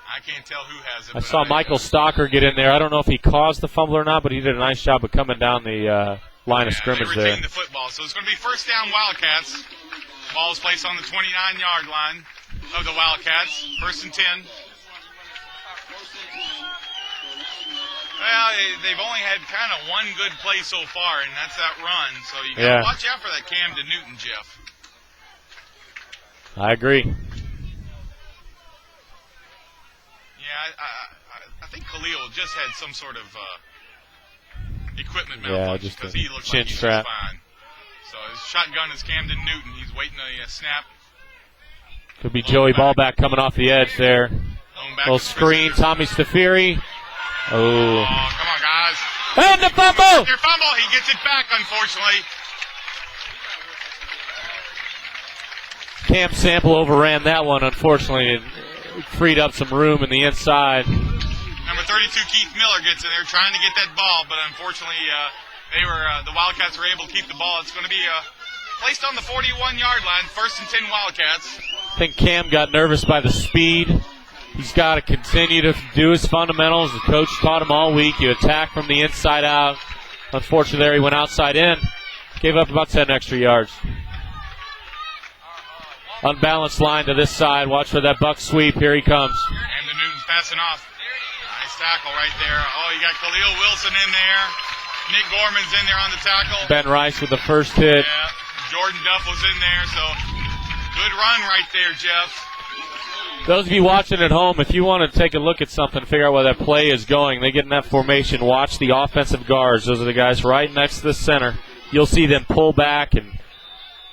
Speaker 1: I can't tell who has it.
Speaker 6: I saw Michael Stocker get in there. I don't know if he caused the fumble or not, but he did a nice job of coming down the line of scrimmage
Speaker 1: they
Speaker 6: there.
Speaker 1: retained the football, so it's going to be first down Wildcats. Ball is placed on the 29-yard line of the Wildcats. First and 10. Well, they've only had kind of one good play so far, and that's that run. So you got to watch out for that Camden Newton, Jeff.
Speaker 6: I agree.
Speaker 1: Yeah, I think Khalil just had some sort of equipment malfunction because he looks like he's just fine. So his shotgun is Camden Newton. He's waiting a snap.
Speaker 6: Could be Joey Ballback coming off the edge there. Little screen, Tommy Stafiri. Oh,
Speaker 1: come on, guys.
Speaker 6: And the fumble!
Speaker 1: Your fumble, he gets it back, unfortunately.
Speaker 6: Cam Sample overran that one, unfortunately. It freed up some room in the inside.
Speaker 1: Number 32, Keith Miller, gets in there trying to get that ball, but unfortunately the Wildcats were able to keep the ball. It's going to be placed on the 41-yard line, first and 10 Wildcats.
Speaker 6: I think Cam got nervous by the speed. He's got to continue to do his fundamentals. The coach taught him all week. You attack from the inside out. Unfortunately, there he went outside in. Gave up about 10 extra yards. Unbalanced line to this side. Watch for that buck sweep. Here he comes.
Speaker 1: Camden Newton's passing off. Nice tackle right there. Oh, you got Khalil Wilson in there. Nick Gorman's in there on the tackle.
Speaker 6: Ben Rice with the first hit.
Speaker 1: Yeah, Jordan Duff was in there, so good run right there, Jeff.
Speaker 6: Those of you watching at home, if you want to take a look at something, figure out where that play is going, they get in that formation, watch the offensive guards. Those are the guys right next to the center. You'll see them pull back, and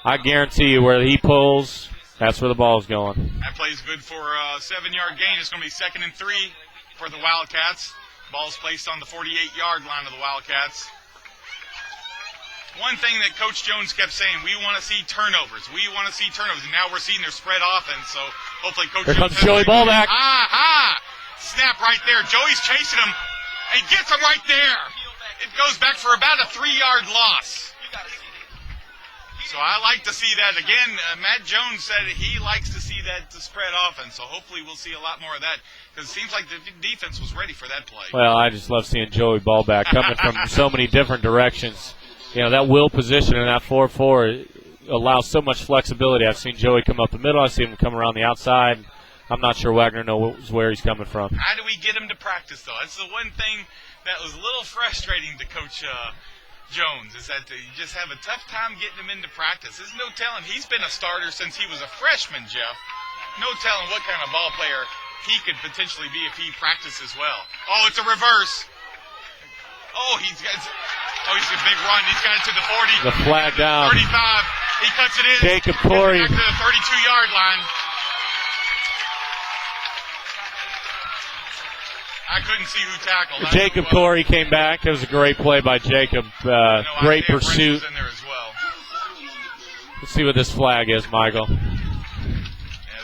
Speaker 6: I guarantee you where he pulls, that's where the ball's going.
Speaker 1: That play's good for a 7-yard gain. It's going to be second and 3 for the Wildcats. Ball's placed on the 48-yard line of the Wildcats. One thing that Coach Jones kept saying, we want to see turnovers. We want to see turnovers. And now we're seeing their spread offense, so hopefully Coach
Speaker 6: Here
Speaker 1: Jones...
Speaker 6: comes Joey Ballback.
Speaker 1: Snap right there. Joey's chasing him and gets him right there. It goes back for about a 3-yard loss. So I like to see that. Again, Matt Jones said he likes to see that spread offense, so hopefully we'll see a lot more of that because it seems like the defense was ready for that play.
Speaker 6: Well, I just love seeing Joey Ballback coming from so many different directions. You know, that will position in that 4-4 allows so much flexibility. I've seen Joey come up the middle. I've seen him come around the outside. I'm not sure Waggener knows where he's coming from.
Speaker 1: How do we get him to practice, though? That's the one thing that was a little frustrating to Coach Jones, is that you just have a tough time getting him into practice. There's no telling. He's been a starter since he was a freshman, Jeff. No telling what kind of ball player he could potentially be if he practices well. Oh, it's a reverse. He's a big run. He's got it to the 40.
Speaker 6: The flag down.
Speaker 1: 35. He cuts it in.
Speaker 6: Jacob Corey.
Speaker 1: Back to the 32-yard line. I couldn't see who tackled.
Speaker 6: Jacob Corey came back. It was a great play by Jacob. Great pursuit.
Speaker 1: In there as well.
Speaker 6: Let's see what this flag is, Michael.
Speaker 1: Yeah,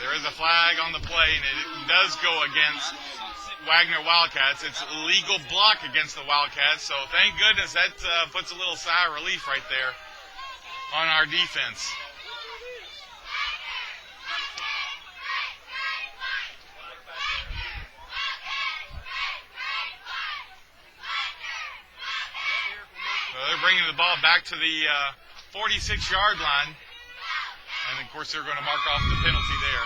Speaker 1: there is a flag on the play, and it does go against Waggener Wildcats. It's a legal block against the Wildcats, so thank goodness that puts a little sigh of relief right there on our defense. So they're bringing the ball back to the 46-yard line, and of course they're going to mark off the penalty there.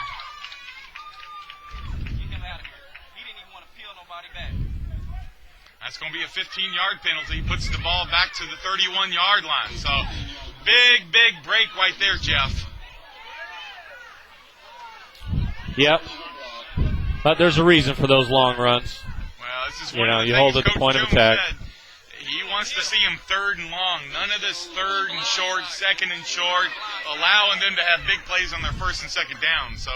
Speaker 1: That's going to be a 15-yard penalty. Puts the ball back to the 31-yard line. So, big break right there, Jeff.
Speaker 6: Yep. But there's a reason for those long runs.
Speaker 1: Well, this is
Speaker 6: you hold at the point of attack.
Speaker 1: He wants to see him third and long. None of this third and short, second and short, allowing them to have big plays on their first and second down. So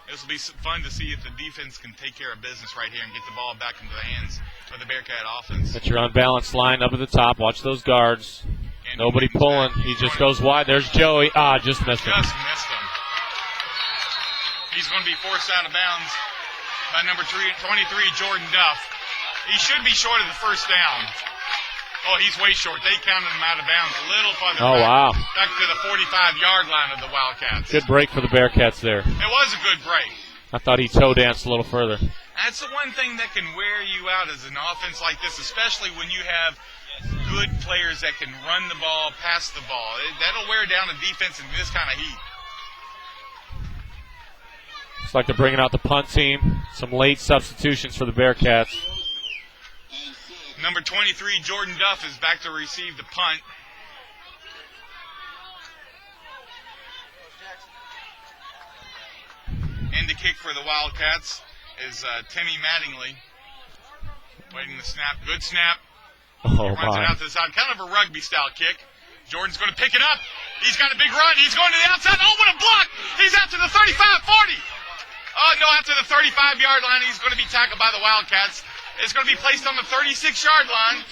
Speaker 1: this will be fun to see if the defense can take care of business right here and get the ball back into the hands of the Bearcat offense.
Speaker 6: That's your unbalanced line up at the top. Watch those guards.
Speaker 1: And
Speaker 6: Nobody pulling. He just goes wide. There's Joey. Just missed him.
Speaker 1: Just missed him. He's going to be forced out of bounds by number 23, Jordan Duff. He should be short of the first down. Oh, he's way short. They counted him out of bounds a little farther back to the 45-yard line of the Wildcats.
Speaker 6: Good break for the Bearcats there.
Speaker 1: It was a good break.
Speaker 6: I thought he toe danced a little further.
Speaker 1: That's the one thing that can wear you out as an offense like this, especially when you have good players that can run the ball, pass the ball. That'll wear down a defense in this kind of heat.
Speaker 6: It's like they're bringing out the punt team. Some late substitutions for the Bearcats.
Speaker 1: Number 23, Jordan Duff, is back to receive the punt. And the kick for the Wildcats is Timmy Mattingly. Waiting the snap. Good snap.
Speaker 6: Oh,
Speaker 1: runs it out to the side. Kind of a rugby-style kick. Jordan's going to pick it up. He's got a big run. He's going to the outside. Oh, what a block. He's out to the 35, 40. Oh, no, out to the 35-yard line. He's going to be tackled by the Wildcats. It's going to be placed on the 36-yard line.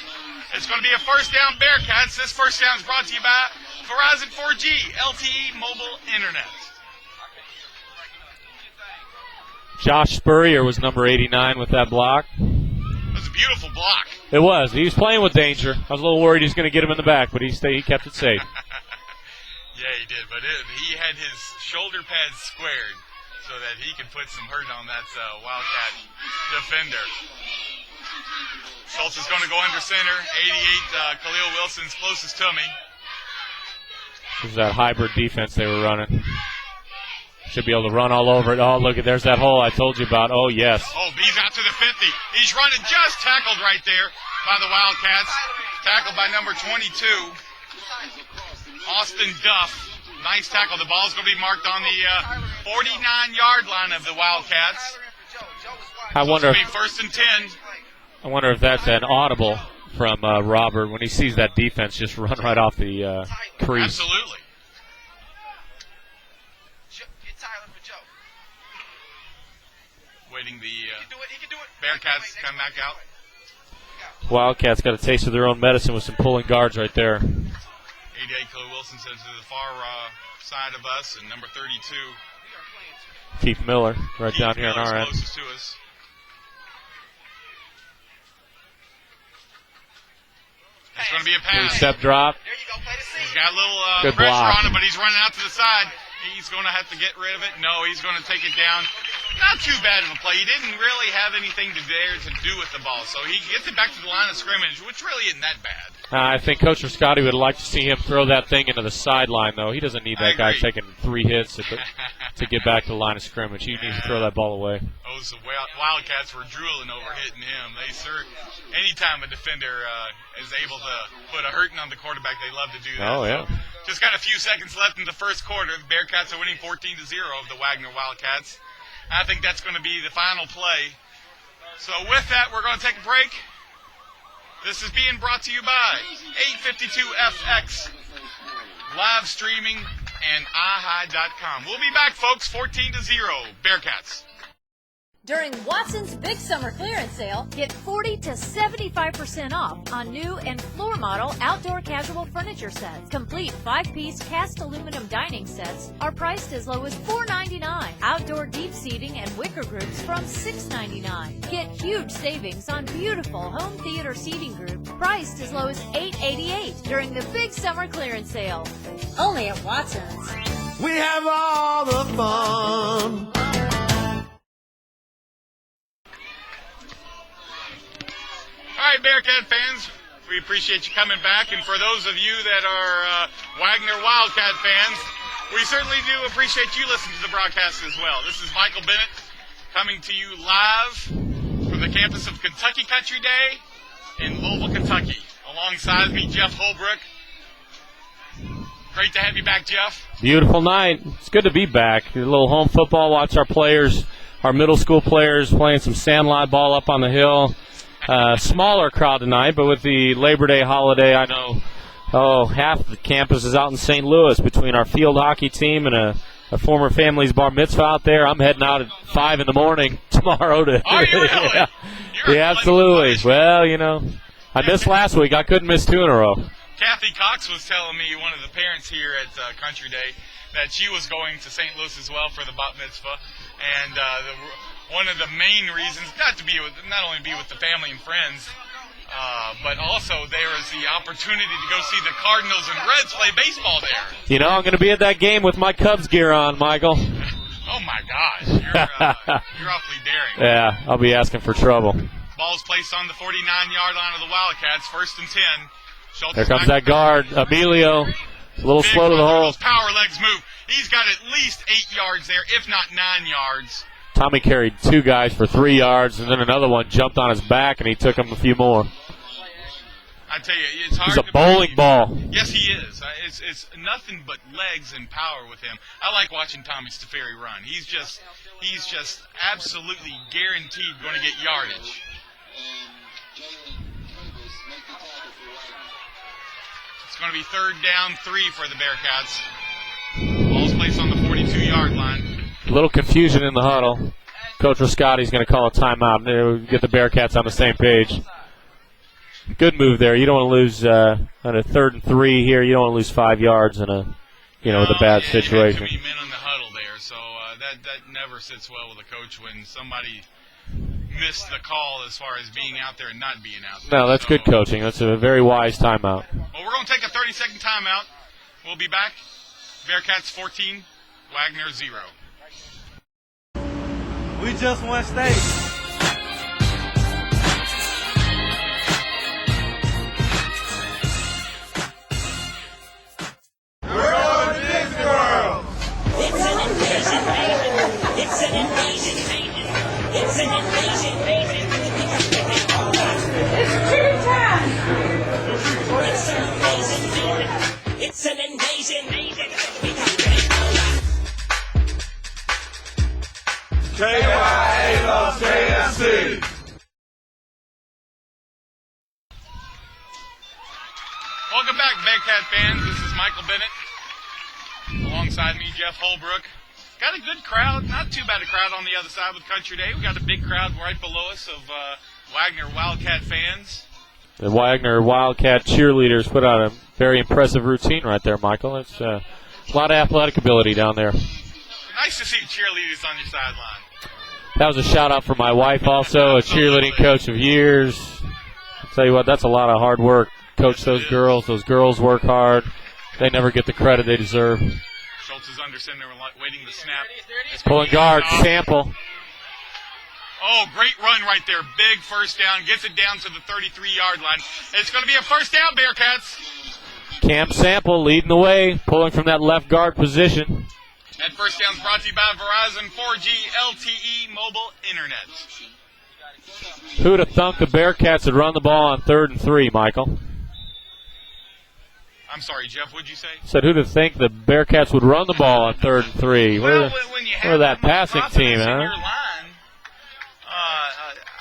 Speaker 1: It's going to be a first down Bearcats. This first down is brought to you by Verizon 4G LTE mobile internet.
Speaker 6: Josh Spurrier was number 89 with that block.
Speaker 1: It was a beautiful block.
Speaker 6: It was. He was playing with danger. I was a little worried he was going to get him in the back, but he kept it safe.
Speaker 1: Yeah, he did. But he had his shoulder pads squared so that he could put some hurt on that Wildcat defender. Schultz is going to go under center. 88, Khalil Wilson's closest to me.
Speaker 6: This is that hybrid defense they were running. Should be able to run all over it. Oh, look, there's that hole I told you about. Oh, yes.
Speaker 1: Oh, he's out to the 50. He's running, just tackled right there by the Wildcats. Tackled by number 22, Austin Duff. Nice tackle. The ball's going to be marked on the 49-yard line of the Wildcats.
Speaker 6: I wonder
Speaker 1: if first and 10.
Speaker 6: I wonder if that's an audible from Robert when he sees that defense just run right off the crease.
Speaker 1: Absolutely. Waiting the Bearcats to come back out.
Speaker 6: Wildcats got a taste of their own medicine with some pulling guards right there.
Speaker 1: 88, Khalil Wilson says to the far side of us, and number 32.
Speaker 6: Keith Miller right
Speaker 1: Keith
Speaker 6: down here on our end.
Speaker 1: Closest to us. It's going to be a pass.
Speaker 6: Step drop.
Speaker 1: He's got a little
Speaker 6: Good
Speaker 1: pressure
Speaker 6: block.
Speaker 1: on him, but he's running out to the side. He's going to have to get rid of it. No, he's going to take it down. Not too bad of a play. He didn't really have anything to do with the ball, so he gets it back to the line of scrimmage, which really isn't that bad.
Speaker 6: I think Coach Rascotti would like to see him throw that thing into the sideline, though. He doesn't need that guy taking 3 hits to get back to the line of scrimmage. He needs to throw that ball away.
Speaker 1: Those Wildcats were drooling over hitting him. Anytime a defender is able to put a hurting on the quarterback, they love to do that.
Speaker 6: Oh, yeah.
Speaker 1: So, just got a few seconds left in the first quarter. The Bearcats are winning 14-0 of the Waggener Wildcats. I think that's going to be the final play. So with that, we're going to take a break. This is being brought to you by 852FX, live streaming, and iHigh.com. We'll be back, folks, 14-0, Bearcats.
Speaker 4: During Watson's Big Summer Clearance Sale, get 40 to 75% off on new and floor model outdoor casual furniture sets. Complete 5-piece cast aluminum dining sets are priced as low as $4.99. Outdoor deep seating and wicker groups from $6.99. Get huge savings on beautiful home theater seating group priced as low as $8.88 during the Big Summer Clearance Sale. Only at Watson's.
Speaker 5: We have all the fun.
Speaker 1: All right, Bearcat fans, we appreciate you coming back. And for those of you that are Waggener Wildcat fans, we certainly do appreciate you listening to the broadcast as well. This is Michael Bennett coming to you live from the campus of Kentucky Country Day in Louisville, Kentucky. Alongside me, Jeff Holbrook. Great to have you back, Jeff.
Speaker 6: Beautiful night. It's good to be back. A little home football. Watch our players, our middle school players, playing some sandlot ball up on the hill. smaller crowd tonight, but with the Labor Day holiday, I know half the campus is out in St. Louis between our field hockey team and a former family's bar mitzvah out there. I'm heading out at 5 in the morning tomorrow to.
Speaker 1: Are you really?
Speaker 6: Yeah, yeah, absolutely. Well, you know, I missed last week. I couldn't miss 2 in a row.
Speaker 1: Kathy Cox was telling me, one of the parents here at Country Day, that she was going to St. Louis as well for the bat mitzvah, and one of the main reasons, not only be with the family and friends, but also there is the opportunity to go see the Cardinals and Reds play baseball there.
Speaker 6: You know, I'm going to be at that game with my Cubs gear on, Michael.
Speaker 1: Oh my gosh, you're awfully daring.
Speaker 6: Yeah, I'll be asking for trouble.
Speaker 1: Ball's placed on the 49-yard line of the Wildcats, 1st and 10. Schultz
Speaker 6: There comes that guard, Emilio. A little
Speaker 1: big
Speaker 6: slow to the hole.
Speaker 1: Those power legs move. He's got at least 8 yards there, if not 9 yards.
Speaker 6: Tommy carried 2 guys for 3 yards, and then another one jumped on his back, and he took him a few more.
Speaker 1: I tell you, it's hard.
Speaker 6: He's a bowling ball.
Speaker 1: Yes, he is. It's nothing but legs and power with him. I like watching Tommy Staferi run. He's just absolutely guaranteed going to get yardage. It's going to be 3rd down 3 for the Bearcats. Ball's placed on the 42-yard line.
Speaker 6: A little confusion in the huddle. Coach Rascotti's going to call a timeout. Get the Bearcats on the same page. Good move there. You don't want to lose on a 3rd and 3 here. You don't want to lose 5 yards in with a bad situation.
Speaker 1: Too many men in the huddle there, so that never sits well with a coach when somebody missed the call as far as being out there and not being out there.
Speaker 6: No, that's good coaching. That's a very wise timeout.
Speaker 1: Well, we're going to take a 30-second timeout. We'll be back. Bearcats 14, Waggener 0.
Speaker 5: We just won state.
Speaker 7: It's an invasion, It's an invasion, It's tea time. It's an invasion,
Speaker 5: KYA loves KFC.
Speaker 1: Welcome back, Bearcat fans. This is Michael Bennett. Alongside me, Jeff Holbrook. Got a good crowd, not too bad a crowd on the other side with Country Day. We got a big crowd right below us of Waggener Wildcat fans.
Speaker 6: The Waggener Wildcat cheerleaders put out a very impressive routine right there, Michael. It's a lot of athletic ability down there.
Speaker 1: Nice to see cheerleaders on your sideline.
Speaker 6: That was a shout-out for my wife also, a cheerleading coach of years. I'll tell you what, that's a lot of hard work. Coach those girls. Those girls work hard. They never get the credit they deserve.
Speaker 1: Schultz is under center, waiting the snap.
Speaker 6: Pulling guard, Sample.
Speaker 1: Oh, great run right there. Big first down. Gets it down to the 33-yard line. It's going to be a first down, Bearcats.
Speaker 6: Cam Sample leading the way, pulling from that left guard position.
Speaker 1: That first down is brought to you by Verizon 4G LTE mobile internet.
Speaker 6: Who'd have thunk the Bearcats would run the ball on 3rd and 3, Michael?
Speaker 1: I'm sorry, Jeff, what'd you say?
Speaker 6: Said who'd have think the Bearcats would run the ball on 3rd and 3?
Speaker 1: Well, when you have
Speaker 6: that passing team,
Speaker 1: in
Speaker 6: huh?
Speaker 1: your line,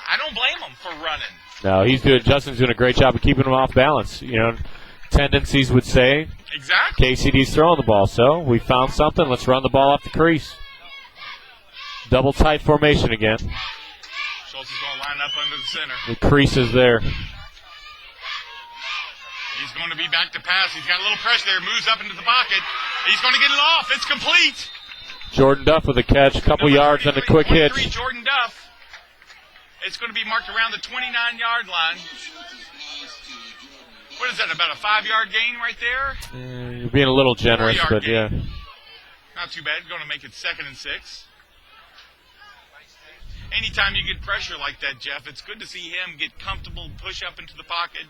Speaker 1: I don't blame them for running.
Speaker 6: No, Justin's doing a great job of keeping them off balance. You know, tendencies would say
Speaker 1: exactly.
Speaker 6: KCD's throwing the ball, so we found something. Let's run the ball off the crease. Double tight formation again.
Speaker 1: Schultz is going to line up under the center.
Speaker 6: The crease is there.
Speaker 1: He's going to be back to pass. He's got a little pressure there. Moves up into the pocket. He's going to get it off. It's complete.
Speaker 6: Jordan Duff with a catch. A couple yards and a quick hitch.
Speaker 1: Jordan Duff. It's going to be marked around the 29-yard line. What is that, about a 5-yard gain right there?
Speaker 6: You're being a little generous, but
Speaker 1: gain.
Speaker 6: yeah.
Speaker 1: Not too bad. Going to make it 2nd and 6. Anytime you get pressure like that, Jeff, it's good to see him get comfortable, push up into the pocket,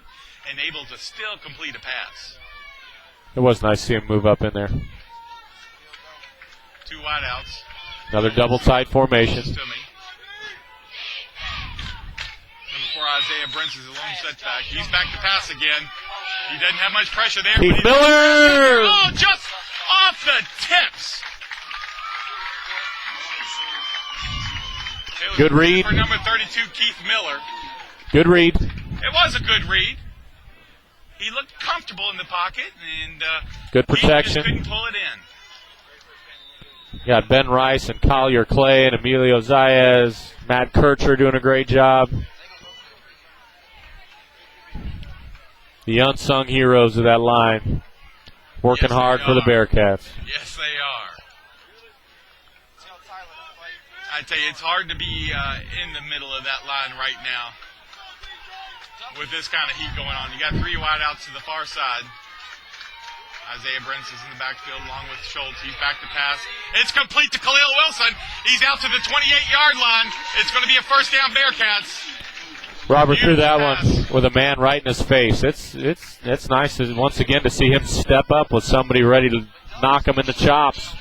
Speaker 1: and able to still complete a pass.
Speaker 6: It was nice to see him move up in there.
Speaker 1: 2 wideouts.
Speaker 6: Another double tight formation.
Speaker 1: Number 4, Isaiah Brents is a lone setback. He's back to pass again. He doesn't have much pressure there.
Speaker 6: Keith Miller!
Speaker 1: Oh, just off the tips.
Speaker 6: Good read.
Speaker 1: For number 32, Keith Miller.
Speaker 6: Good read.
Speaker 1: It was a good read. He looked comfortable in the pocket, and
Speaker 6: good
Speaker 1: he just
Speaker 6: protection.
Speaker 1: couldn't pull it in.
Speaker 6: Got Ben Rice and Collier Clay and Emilio Zayas. Matt Kircher doing a great job. The unsung heroes of that line. Working hard for the Bearcats.
Speaker 1: Yes, they are. I tell you, it's hard to be in the middle of that line right now with this kind of heat going on. You got 3 wideouts to the far side. Isaiah Brents is in the backfield along with Schultz. He's back to pass. It's complete to Khalil Wilson. He's out to the 28-yard line. It's going to be a first down Bearcats.
Speaker 6: Robert threw that one with a man right in his face. It's nice once again to see him step up with somebody ready to knock him in the chops.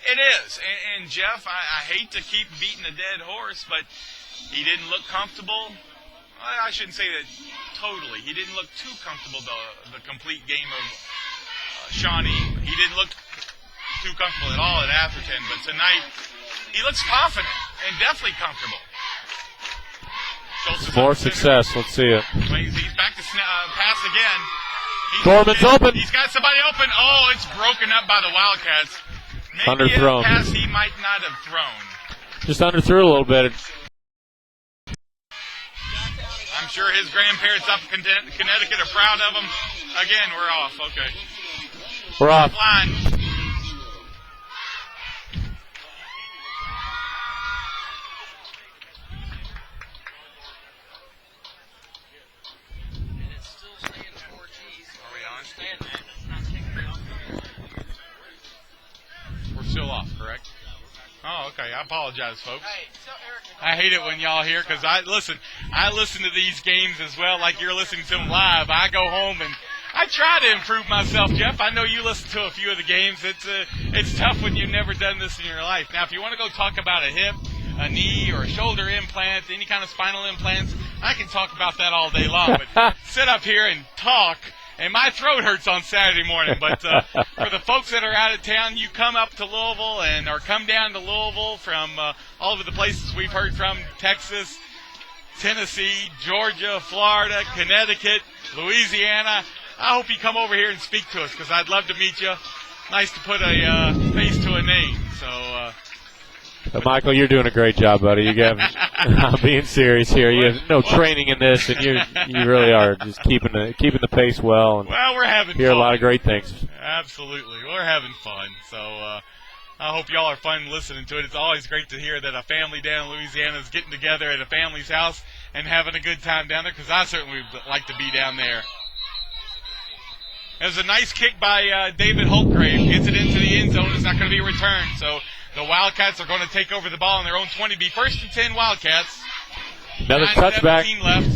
Speaker 1: It is. And Jeff, I hate to keep beating a dead horse, but he didn't look comfortable. I shouldn't say that totally. He didn't look too comfortable the complete game of Shawnee. He didn't look too comfortable at all at Atherton, but tonight he looks confident and definitely comfortable.
Speaker 6: More success. Let's see it.
Speaker 1: He's back to pass again.
Speaker 6: Gorman's open.
Speaker 1: He's got somebody open. Oh, it's broken up by the Wildcats. Maybe
Speaker 6: underthrown.
Speaker 1: A pass he might not have thrown.
Speaker 6: Just underthrew a little bit.
Speaker 1: I'm sure his grandparents up in Connecticut are proud of him. Again, we're off. Okay.
Speaker 6: We're off.
Speaker 1: Line. Still off, correct? Oh, okay. I apologize, folks. I hate it when y'all hear because I listen to these games as well, like you're listening to them live. I go home and I try to improve myself, Jeff. I know you listen to a few of the games. It's tough when you've never done this in your life. Now, if you want to go talk about a hip, a knee, or a shoulder implant, any kind of spinal implants, I can talk about that all day long. But sit up here and talk. And my throat hurts on Saturday morning. But for the folks that are out of town, you come up to Louisville or come down to Louisville from all over the places we've heard from, Texas, Tennessee, Georgia, Florida, Connecticut, Louisiana. I hope you come over here and speak to us because I'd love to meet you. Nice to put a face to a name. So,
Speaker 6: Michael, you're doing a great job, buddy. I'm being serious here. You have no training in this, and you really are just keeping the pace well. And
Speaker 1: well, we're having
Speaker 6: hear
Speaker 1: fun.
Speaker 6: A lot of great things.
Speaker 1: Absolutely, we're having fun. So I hope y'all are fun listening to it. It's always great to hear that a family down in Louisiana is getting together at a family's house and having a good time down there. Because I certainly would like to be down there. It was a nice kick by David Holtgrave. Gets it into the end zone. It's not going to be returned. So the Wildcats are going to take over the ball on their own 20. Be first and 10 Wildcats.
Speaker 6: Another touchback.
Speaker 1: Left.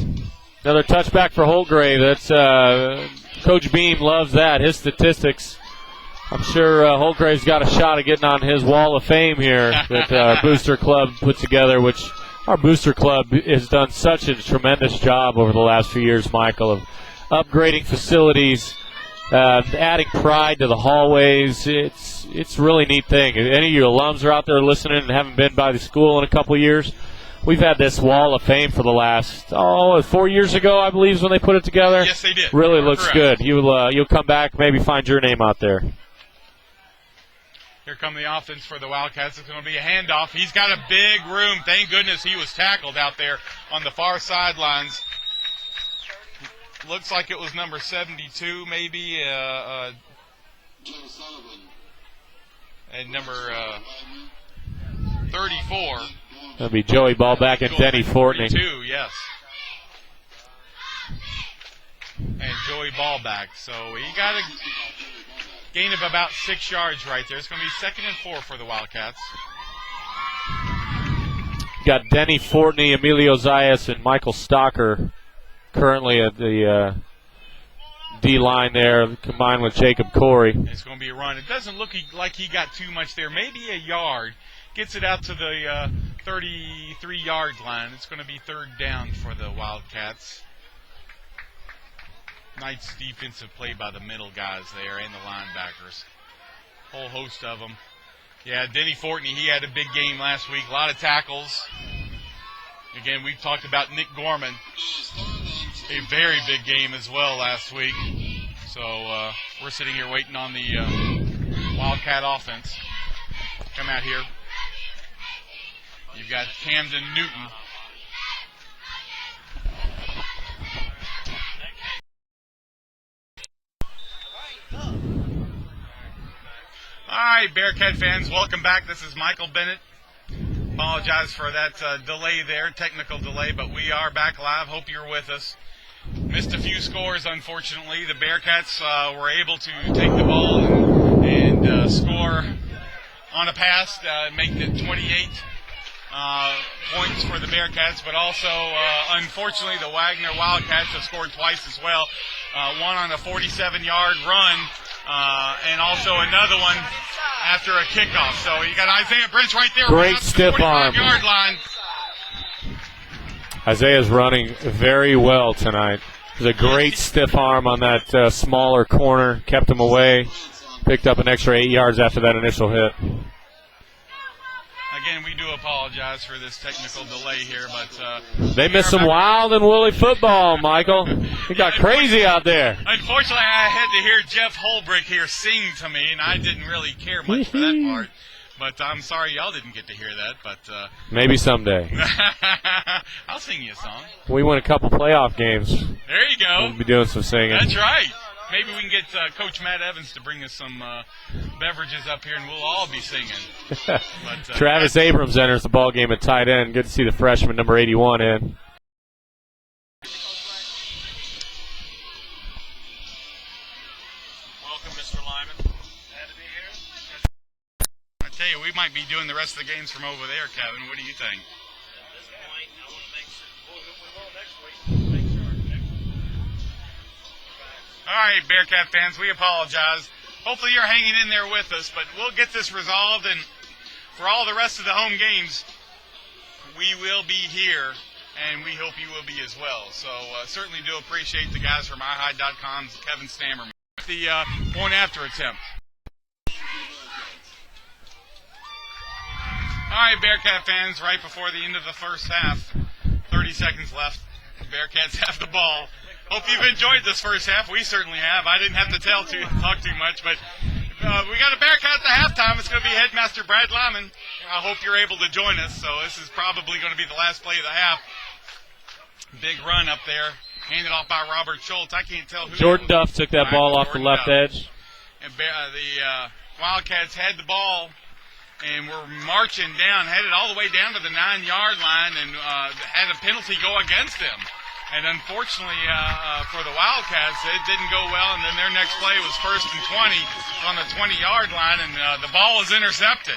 Speaker 6: Another touchback for Holtgrave. That's Coach Beam loves that. His statistics. I'm sure Holtgrave's got a shot at getting on his wall of fame here that our Booster Club put together, which our Booster Club has done such a tremendous job over the last few years, Michael, of upgrading facilities, adding pride to the hallways. It's a really neat thing. If any of you alums are out there listening and haven't been by the school in a couple of years, we've had this wall of fame for the last 4 years ago, I believe, is when they put it together.
Speaker 1: Yes, they did.
Speaker 6: Really looks good. You'll come back, maybe find your name out there.
Speaker 1: Here come the offense for the Wildcats. It's going to be a handoff. He's got a big room. Thank goodness he was tackled out there on the far sidelines. Looks like it was number 72, maybe, and number 34.
Speaker 6: That'll be Joey Ballback and Denny Fortney.
Speaker 1: 32, yes. And Joey Ballback. So he got a gain of about 6 yards right there. It's going to be 2nd and 4 for the Wildcats.
Speaker 6: Got Denny Fortney, Emilio Zayas, and Michael Stocker currently at the D-line there, combined with Jacob Corey.
Speaker 1: It's going to be a run. It doesn't look like he got too much there. Maybe a yard. Gets it out to the 33-yard line. It's going to be 3rd down for the Wildcats. Nice defensive play by the middle guys there and the linebackers. Whole host of them. Yeah, Denny Fortney, he had a big game last week. A lot of tackles. Again, we've talked about Nick Gorman, a very big game as well last week. So we're sitting here waiting on the Wildcat offense come out here. You've got Camden Newton. All right, Bearcat fans, welcome back. This is Michael Bennett. Apologize for that delay there, technical delay, but we are back live. Hope you're with us. Missed a few scores, unfortunately. The Bearcats were able to take the ball and score on a pass, making it 28 points for the Bearcats, but also, unfortunately, the Waggener Wildcats have scored twice as well. One on a 47-yard run, and also another one after a kickoff. So you got Isaiah Bridge right there.
Speaker 6: Great stiff arm.
Speaker 1: 45-yard line.
Speaker 6: Isaiah's running very well tonight. It was a great stiff arm on that smaller corner, kept him away, picked up an extra 8 yards after that initial hit.
Speaker 1: Again, we do apologize for this technical delay here, but
Speaker 6: they missed some wild and woolly football, Michael. It got crazy out there.
Speaker 1: Unfortunately, I had to hear Jeff Holbrick here sing to me, and I didn't really care much for that part. But I'm sorry y'all didn't get to hear that. But
Speaker 6: maybe someday.
Speaker 1: I'll sing you a song.
Speaker 6: We win a couple playoff games.
Speaker 1: There you go.
Speaker 6: We'll be doing some singing.
Speaker 1: That's right. Maybe we can get Coach Matt Evans to bring us some beverages up here, and we'll all be singing. But,
Speaker 6: Travis Abrams enters the ball game at tight end. Good to see the freshman, number 81, in.
Speaker 3: Welcome, Mr. Lyman. Glad to be here.
Speaker 1: I tell you, we might be doing the rest of the games from over there, Kevin. What do you think?
Speaker 3: At this point, I want to make sure we will next week. Make sure next week.
Speaker 1: All right, Bearcat fans, we apologize. Hopefully you're hanging in there with us, but we'll get this resolved, and for all the rest of the home games, we will be here, and we hope you will be as well. So certainly do appreciate the guys from iHigh.com's Kevin Stammerman. The point after attempt. All right, Bearcat fans, right before the end of the first half, 30 seconds left. The Bearcats have the ball. Hope you've enjoyed this first half. We certainly have. I didn't have to talk too much, but we got a Bearcat at the halftime. It's going to be Headmaster Brad Lyman. I hope you're able to join us. So this is probably going to be the last play of the half. Big run up there, handed off by Robert Schultz. I can't tell who.
Speaker 6: Jordan Duff took that ball off the left edge.
Speaker 1: And the Wildcats had the ball and were marching down, headed all the way down to the 9-yard line, and had a penalty go against them. And unfortunately for the Wildcats, it didn't go well, and then their next play was 1st and 20 on the 20-yard line, and the ball was intercepted.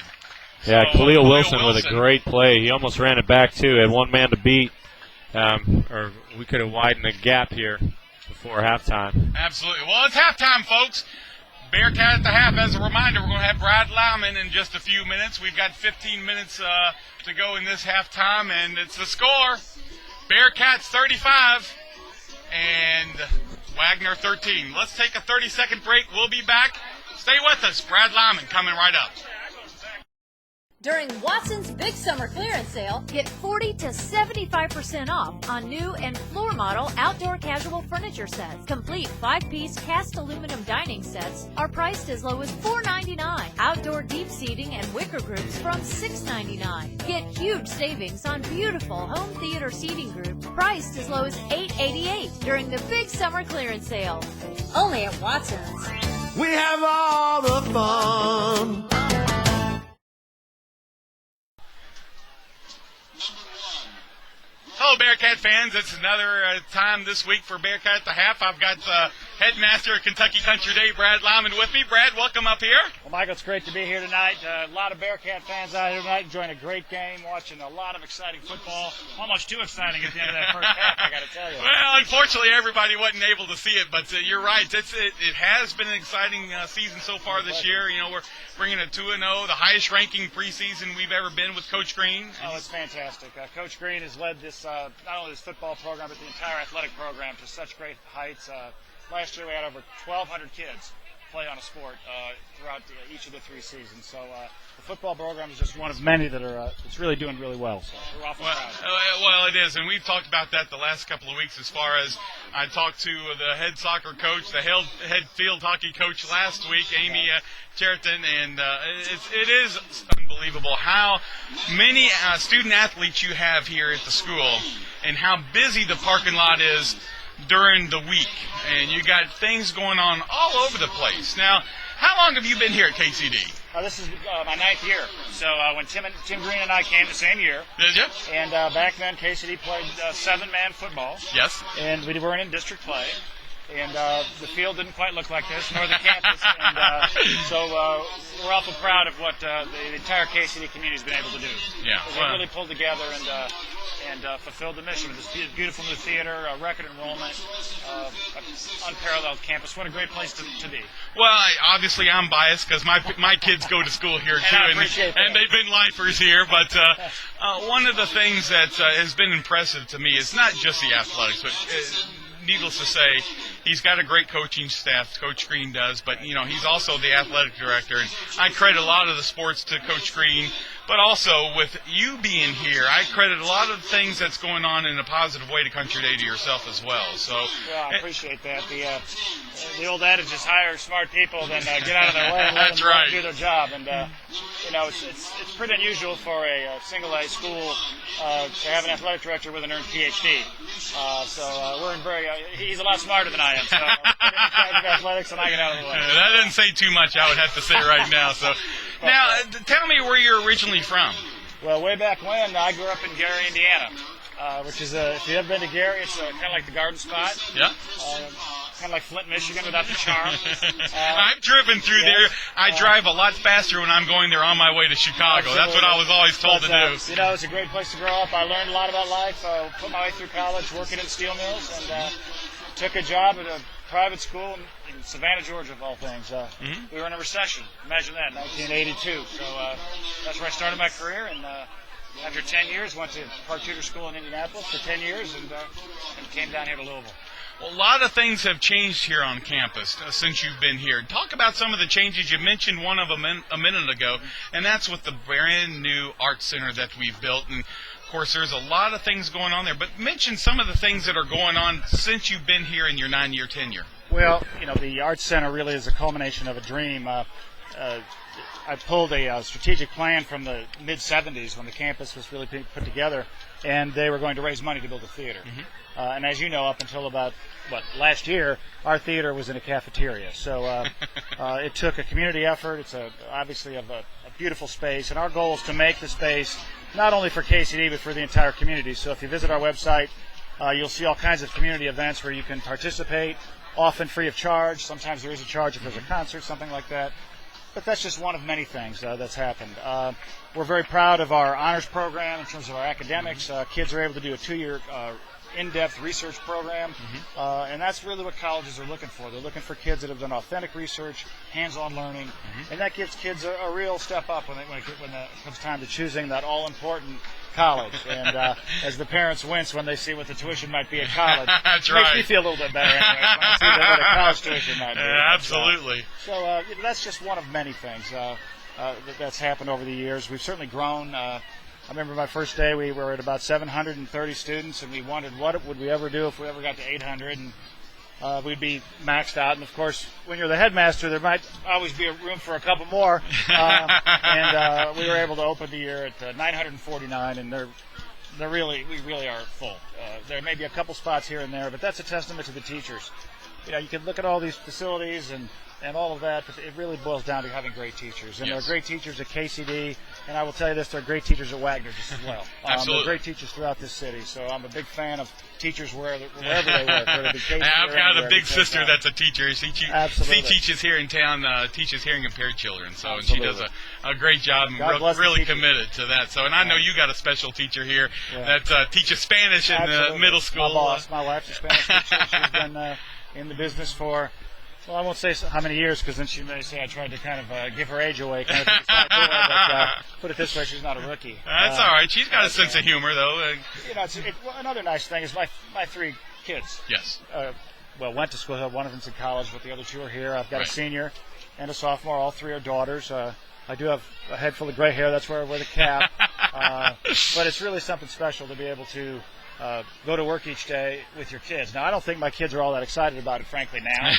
Speaker 6: Yeah,
Speaker 1: So,
Speaker 6: Khalil Wilson with a great play. He almost ran it back, too. Had one man to beat, or we could have widened the gap here before halftime.
Speaker 1: Absolutely. Well, it's halftime, folks. Bearcat at the half. As a reminder, we're going to have Brad Lyman in just a few minutes. We've got 15 minutes to go in this halftime, and it's the score. Bearcats 35 and Waggener 13. Let's take a 30-second break. We'll be back. Stay with us. Brad Lyman coming right up.
Speaker 4: During Watson's Big Summer Clearance Sale, get 40 to 75% off on new and floor model outdoor casual furniture sets. Complete 5-piece cast aluminum dining sets are priced as low as $4.99. Outdoor deep seating and wicker groups from $6.99. Get huge savings on beautiful home theater seating groups priced as low as $8.88 during the Big Summer Clearance Sale. Only at Watson's.
Speaker 5: We have all the fun.
Speaker 1: Hello, Bearcat fans. It's another time this week for Bearcat at the half. I've got headmaster of Kentucky Country Day, Brad Lyman, with me. Brad, welcome up here.
Speaker 9: Well, Michael, it's great to be here tonight. A lot of Bearcat fans out here tonight enjoying a great game, watching a lot of exciting football. Almost too exciting at the end of that first half, I got to tell you.
Speaker 1: Well, unfortunately, everybody wasn't able to see it, but you're right. It has been an exciting season so far this year. You know, we're bringing a 2-0, the highest-ranking preseason we've ever been with Coach Green.
Speaker 9: Oh, it's fantastic. Coach Green has led this, not only this football program, but the entire athletic program to such great heights. Last year we had over 1,200 kids play on a sport throughout each of the 3 seasons. So the football program is just one of many that are it's really doing really well. So we're awful proud.
Speaker 1: Well, it is, and we've talked about that the last couple of weeks. As far as I talked to the head soccer coach, the head field hockey coach last week, Amy Cheriton, and it is unbelievable how many student athletes you have here at the school, and how busy the parking lot is during the week, and you got things going on all over the place. Now, how long have you been here at KCD?
Speaker 9: This is my 9th year. So when Tim Green and I came the same year.
Speaker 1: Did you?
Speaker 9: And back then, KCD played 7-man football.
Speaker 1: Yes.
Speaker 9: And we weren't in district play. And the field didn't quite look like this, nor the campus. And so we're awful proud of what the entire KCD community has been able to do.
Speaker 1: Yeah.
Speaker 9: They really pulled together and fulfilled the mission with this beautiful new theater, record enrollment, unparalleled campus. What a great place to be.
Speaker 1: Well, obviously I'm biased because my kids go to school here too, and they've been lifers here. But one of the things that has been impressive to me is not just the athletics, but needless to say, he's got a great coaching staff. Coach Green does, but he's also the athletic director, and I credit a lot of the sports to Coach Green. But also, with you being here, I credit a lot of things that's going on in a positive way to Country Day to yourself as well. So,
Speaker 9: yeah, I appreciate that. The old adage is hire smart people than get out of their way and let them do their job. And it's pretty unusual for a single A school to have an athletic director with an earned PhD. So we're in he's a lot smarter than I am. So I'm in charge of athletics, and I get out of the way.
Speaker 1: That doesn't say too much, I would have to say right now. So. Now, tell me where you're originally from.
Speaker 9: Well, way back when, I grew up in Gary, Indiana, which is, if you've ever been to Gary, it's kind of like the garden spot.
Speaker 1: Yeah.
Speaker 9: Kind of like Flint, Michigan, without the charm.
Speaker 1: I've driven through there. I drive a lot faster when I'm going there on my way to Chicago.
Speaker 9: Absolutely.
Speaker 1: That's what I was always told to do.
Speaker 9: It's a great place to grow up. I learned a lot about life. Put my way through college working in steel mills, and took a job at a private school in Savannah, Georgia, of all things. We were in a recession. Imagine that, 1982. So that's where I started my career, and after 10 years, went to Park Tudor School in Indianapolis for 10 years, and came down here to Louisville.
Speaker 1: Well, a lot of things have changed here on campus since you've been here. Talk about some of the changes. You mentioned one of them a minute ago, and that's with the brand new art center that we've built. And of course, there's a lot of things going on there, but mention some of the things that are going on since you've been here in your 9-year tenure.
Speaker 9: Well, the Arts Center really is a culmination of a dream. I pulled a strategic plan from the mid-'70s when the campus was really being put together, and they were going to raise money to build a theater. And as you know, up until about, last year, our theater was in a cafeteria. So it took a community effort. It's obviously a beautiful space, and our goal is to make the space not only for KCD, but for the entire community. So if you visit our website, you'll see all kinds of community events where you can participate, often free of charge. Sometimes there is a charge if there's a concert, something like that. But that's just one of many things that's happened. We're very proud of our honors program in terms of our academics. Kids are able to do a 2-year in-depth research program, and that's really what colleges are looking for. They're looking for kids that have done authentic research, hands-on learning, and that gives kids a real step up when it comes time to choosing that all-important college. And as the parents wince when they see what the tuition might be at college,
Speaker 1: it
Speaker 9: makes me feel a little bit better anyway when I see what a college tuition might be.
Speaker 1: Absolutely.
Speaker 9: So that's just one of many things that's happened over the years. We've certainly grown. I remember my first day, we were at about 730 students, and we wondered what would we ever do if we ever got to 800, and we'd be maxed out. And of course, when you're the headmaster, there might always be a room for a couple more. And we were able to open the year at 949, and we really are full. There may be a couple spots here and there, but that's a testament to the teachers. You can look at all these facilities and all of that, but it really boils down to having great teachers. And there are great teachers at KCD, and I will tell you this, there are great teachers at Waggener just as well.
Speaker 1: Absolutely.
Speaker 9: There are great teachers throughout this city, so I'm a big fan of teachers wherever they work.
Speaker 1: I've got a big sister that's a teacher. She teaches here in town, teaches hearing impaired children, so and she does a great job and really committed to that. So, and I know you got a special teacher here that teaches Spanish in the middle school.
Speaker 9: My boss, my wife's a Spanish teacher. She's been in the business for, well, I won't say how many years, because then she may say I tried to kind of give her age away. Kind of thing. But put it this way, she's not a rookie.
Speaker 1: That's all right. She's got a sense of humor, though.
Speaker 9: Another nice thing is my 3 kids.
Speaker 1: Yes.
Speaker 9: went to school here. One of them's in college, but the other two are here. I've got
Speaker 1: Right.
Speaker 9: a senior and a sophomore. All three are daughters. I do have a head full of gray hair. That's where I wear the cap. But it's really something special to be able to go to work each day with your kids. Now, I don't think my kids are all that excited about it, frankly, now.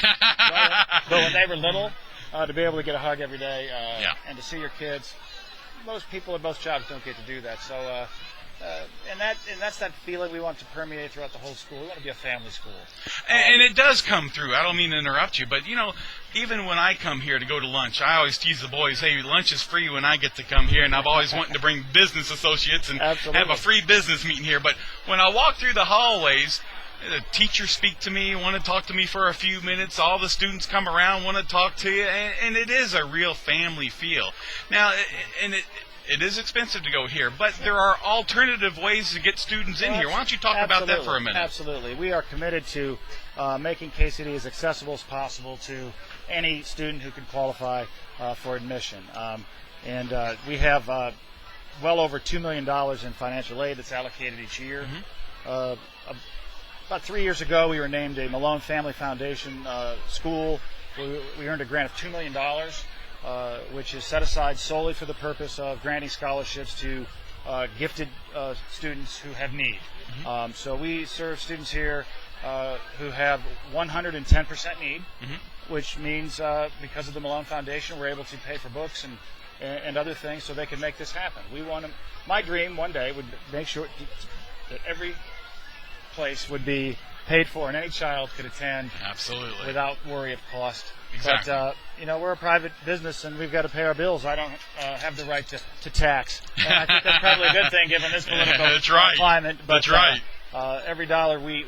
Speaker 9: But when they were little, to be able to get a hug every day and to see your kids, most people at most jobs don't get to do that. So, and that's that feeling we want to permeate throughout the whole school. We want to be a family school.
Speaker 1: And it does come through. I don't mean to interrupt you, but, even when I come here to go to lunch, I always tease the boys, hey, lunch is free when I get to come here, and I've always wanted to bring business associates and have a free business meeting here. But when I walk through the hallways, the teachers speak to me, want to talk to me for a few minutes. All the students come around, want to talk to you, and it is a real family feel. Now, it is expensive to go here, but there are alternative ways to get students in here. Why don't you talk about that for a minute?
Speaker 9: Absolutely. We are committed to making KCD as accessible as possible to any student who can qualify for admission. And we have well over $2 million in financial aid that's allocated each year. About 3 years ago, we were named a Malone Family Foundation school. We earned a grant of $2 million. Which is set aside solely for the purpose of granting scholarships to gifted students who have need. So we serve students here who have 110% need, which means because of the Malone Foundation, we're able to pay for books and other things so they can make this happen. My dream one day would make sure that every place would be paid for and any child could attend without worry of cost.
Speaker 1: Exactly.
Speaker 9: But, we're a private business and we've got to pay our bills. I don't have the right to tax. And I think that's probably a good thing given this political climate. But,
Speaker 1: that's right.
Speaker 9: Every dollar we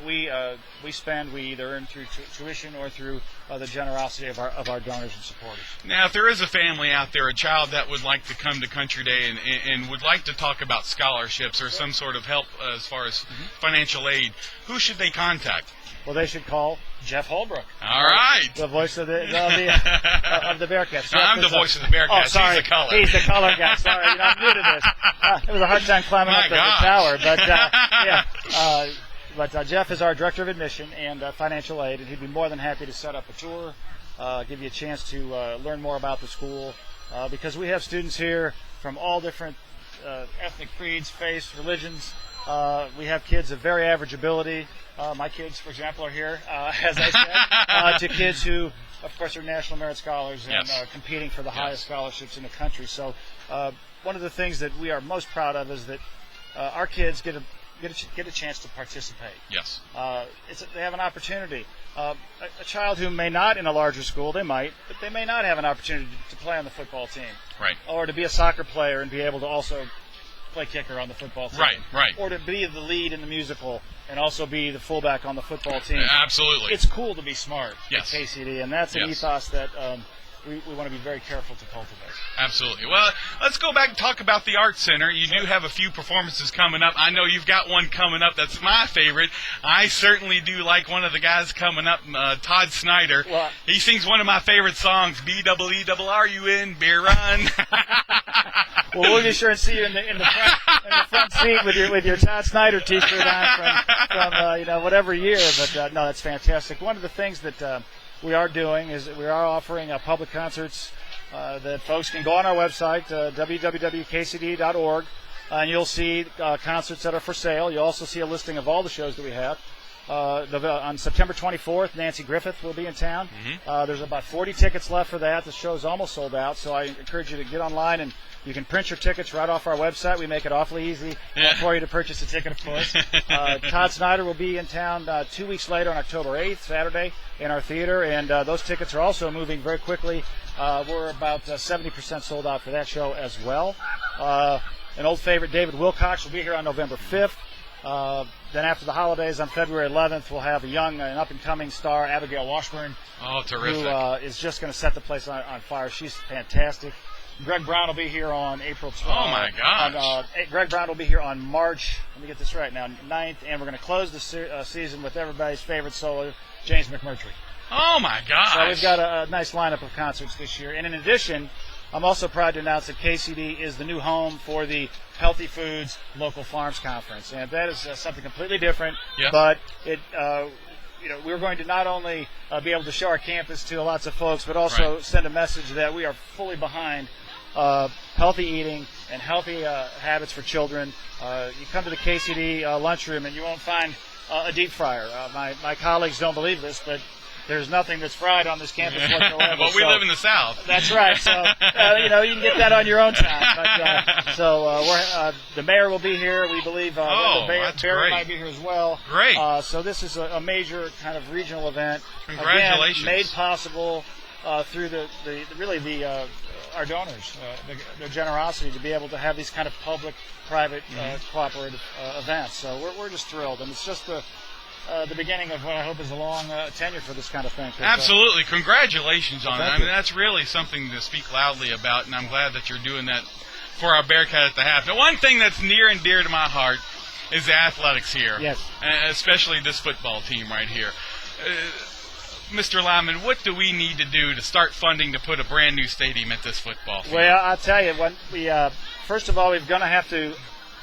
Speaker 9: spend, we either earn through tuition or through the generosity of our donors and supporters.
Speaker 1: Now, if there is a family out there, a child that would like to come to Country Day and would like to talk about scholarships or some sort of help as far as financial aid, who should they contact?
Speaker 9: Well, they should call Jeff Holbrook.
Speaker 1: All right.
Speaker 9: The voice of the Bearcats.
Speaker 1: No, I'm the voice of the Bearcats.
Speaker 9: Oh, sorry.
Speaker 1: He's the color.
Speaker 9: He's the color guy. Sorry, I'm new to this. It was a hard time climbing up the tower. But Jeff is our director of admission and financial aid, and he'd be more than happy to set up a tour, give you a chance to learn more about the school, because we have students here from all different ethnic creeds, faiths, religions. We have kids of very average ability. My kids, for example, are here, as I said, to kids who, of course, are National Merit Scholars and competing for the highest scholarships in the country. So one of the things that we are most proud of is that our kids get a chance to participate.
Speaker 1: Yes.
Speaker 9: They have an opportunity. A child who may not in a larger school, they might, but they may not have an opportunity to play on the football team.
Speaker 1: Right.
Speaker 9: Or to be a soccer player and be able to also play kicker on the football team.
Speaker 1: Right.
Speaker 9: Or to be the lead in the musical and also be the fullback on the football team.
Speaker 1: Absolutely.
Speaker 9: It's cool to be smart at
Speaker 1: Yes.
Speaker 9: KCD, and that's an ethos that we want to be very careful to cultivate.
Speaker 1: Absolutely. Well, let's go back and talk about the Arts Center. You do have a few performances coming up. I know you've got one coming up that's my favorite. I certainly do like one of the guys coming up, Todd Snyder.
Speaker 9: Well,
Speaker 1: he sings one of my favorite songs, B-E-E-R-U-N, Beer Run.
Speaker 9: Well, we'll be sure and see you in the front seat with your Todd Snyder T-shirt on from whatever year. But no, that's fantastic. One of the things that we are doing is we are offering public concerts that folks can go on our website, www.kcd.org, and you'll see concerts that are for sale. You'll also see a listing of all the shows that we have. On September 24th, Nancy Griffith will be in town. There's about 40 tickets left for that. The show's almost sold out, so I encourage you to get online and you can print your tickets right off our website. We make it awfully easy for you to purchase a ticket, of course. Todd Snyder will be in town 2 weeks later on October 8th, Saturday, in our theater, and those tickets are also moving very quickly. We're about 70% sold out for that show as well. An old favorite, David Wilcox, will be here on November 5th. Then after the holidays on February 11th, we'll have a young and up-and-coming star, Abigail Washburn.
Speaker 1: Oh, terrific.
Speaker 9: Who is just going to set the place on fire. She's fantastic. Greg Brown will be here on April 12th.
Speaker 1: Oh, my gosh.
Speaker 9: Greg Brown will be here on March, let me get this right now, 9th, and we're going to close the season with everybody's favorite solo, James McMurtry.
Speaker 1: Oh, my gosh.
Speaker 9: So we've got a nice lineup of concerts this year. And in addition, I'm also proud to announce that KCD is the new home for the Healthy Foods Local Farms Conference. And that is something completely different, but it we're going to not only be able to show our campus to lots of folks, but also send a message that we are fully behind healthy eating and healthy habits for children. You come to the KCD lunchroom and you won't find a deep fryer. My colleagues don't believe this, but there's nothing that's fried on this campus whatsoever.
Speaker 1: But we live in the South.
Speaker 9: That's right. So, you can get that on your own time. But, the mayor will be here. We believe the mayor might be here as well.
Speaker 1: Great.
Speaker 9: So this is a major kind of regional event.
Speaker 1: Congratulations.
Speaker 9: Again, made possible through our donors, their generosity to be able to have these kind of public-private cooperative events. So we're just thrilled, and it's just the beginning of what I hope is a long tenure for this kind of thing.
Speaker 1: Absolutely. Congratulations on that. I mean,
Speaker 9: you.
Speaker 1: that's really something to speak loudly about, and I'm glad that you're doing that for our Bearcat at the half. Now, one thing that's near and dear to my heart is the athletics here.
Speaker 9: Yes.
Speaker 1: Especially this football team right here. Mr. Lyman, what do we need to do to start funding to put a brand new stadium at this football field?
Speaker 9: Well, I'll tell you, first of all, we're going to have to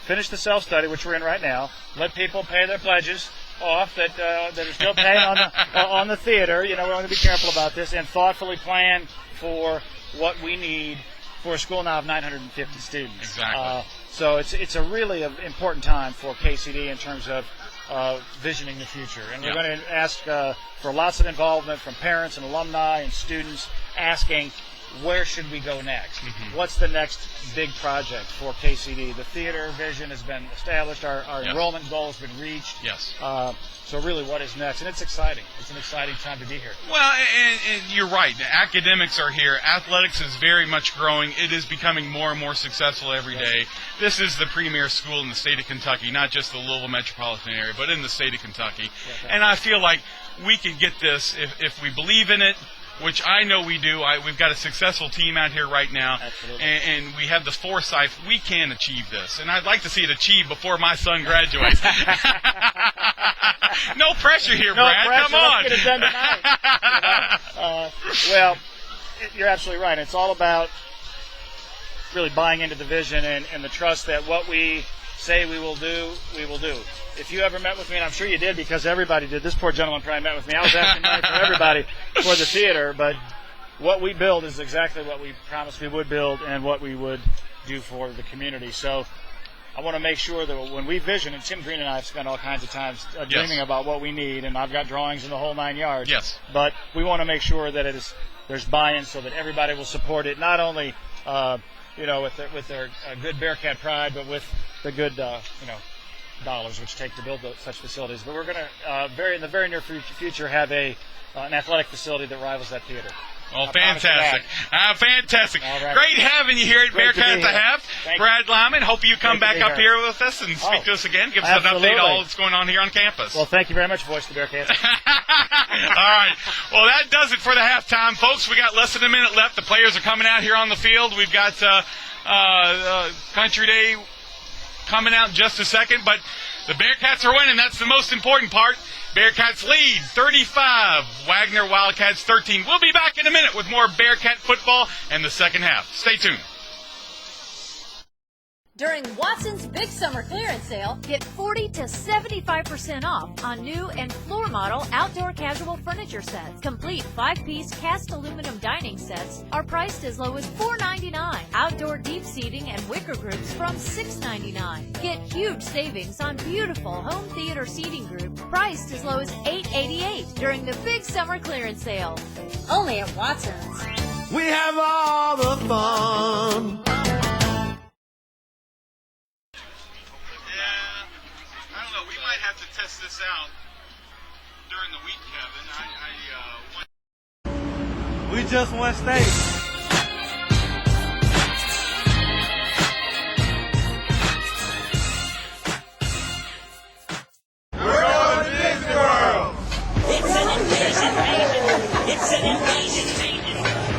Speaker 9: finish the self-study, which we're in right now, let people pay their pledges off that are still paying on the theater. We want to be careful about this and thoughtfully plan for what we need for a school now of 950 students.
Speaker 1: Exactly.
Speaker 9: So it's a really important time for KCD in terms of visioning the future. And we're going to ask for lots of involvement from parents and alumni and students asking, where should we go next? What's the next big project for KCD? The theater vision has been established. Our enrollment goal has been reached.
Speaker 1: Yes.
Speaker 9: So really, what is next? And it's exciting. It's an exciting time to be here.
Speaker 1: Well, and you're right. The academics are here. Athletics is very much growing. It is becoming more and more successful every day. This is the premier school in the state of Kentucky, not just the Louisville metropolitan area, but in the state of Kentucky. And I feel like we can get this if we believe in it, which I know we do. We've got a successful team out here right now, and we have the foresight. We can achieve this, and I'd like to see it achieved before my son graduates. No pressure here, Brad. Come on.
Speaker 9: Let's get it done tonight. Well, you're absolutely right. It's all about really buying into the vision and the trust that what we say we will do, we will do. If you ever met with me, and I'm sure you did because everybody did. This poor gentleman probably met with me. I was asking money from everybody for the theater, but what we build is exactly what we promised we would build and what we would do for the community. So I want to make sure that when we vision, and Tim Green and I have spent all kinds of times dreaming about what we need, and I've got drawings in the whole 9 yards.
Speaker 1: Yes.
Speaker 9: But we want to make sure that there's buy-in so that everybody will support it, not only with their good Bearcat pride, but with the good dollars which take to build such facilities. But we're going to in the very near future have an athletic facility that rivals that theater.
Speaker 1: Well, fantastic. Fantastic.
Speaker 9: Right.
Speaker 1: Great having you here at
Speaker 9: Great
Speaker 1: Bearcat at the half. Brad Lyman, hope you come back up here with us and speak to us again. Give us an update on all that's going on here on campus.
Speaker 9: Well, thank you very much, Voice of the Bearcats.
Speaker 1: All right. Well, that does it for the halftime, folks. We got less than a minute left. The players are coming out here on the field. We've got Country Day coming out in just a second, but the Bearcats are winning. That's the most important part. Bearcats lead 35, Waggener Wildcats 13. We'll be back in a minute with more Bearcat football and the second half. Stay tuned.
Speaker 4: During Watson's Big Summer Clearance Sale, get 40 to 75% off on new and floor model outdoor casual furniture sets. Complete 5-piece cast aluminum dining sets are priced as low as $4.99. Outdoor deep seating and wicker groups from $6.99. Get huge savings on beautiful home theater seating group priced as low as $8.88 during the Big Summer Clearance Sale. Only at Watson's.
Speaker 5: We have all the fun.
Speaker 1: We might have to test this out during the week, Kevin.
Speaker 5: We just won state.
Speaker 7: It's an invasion, baby.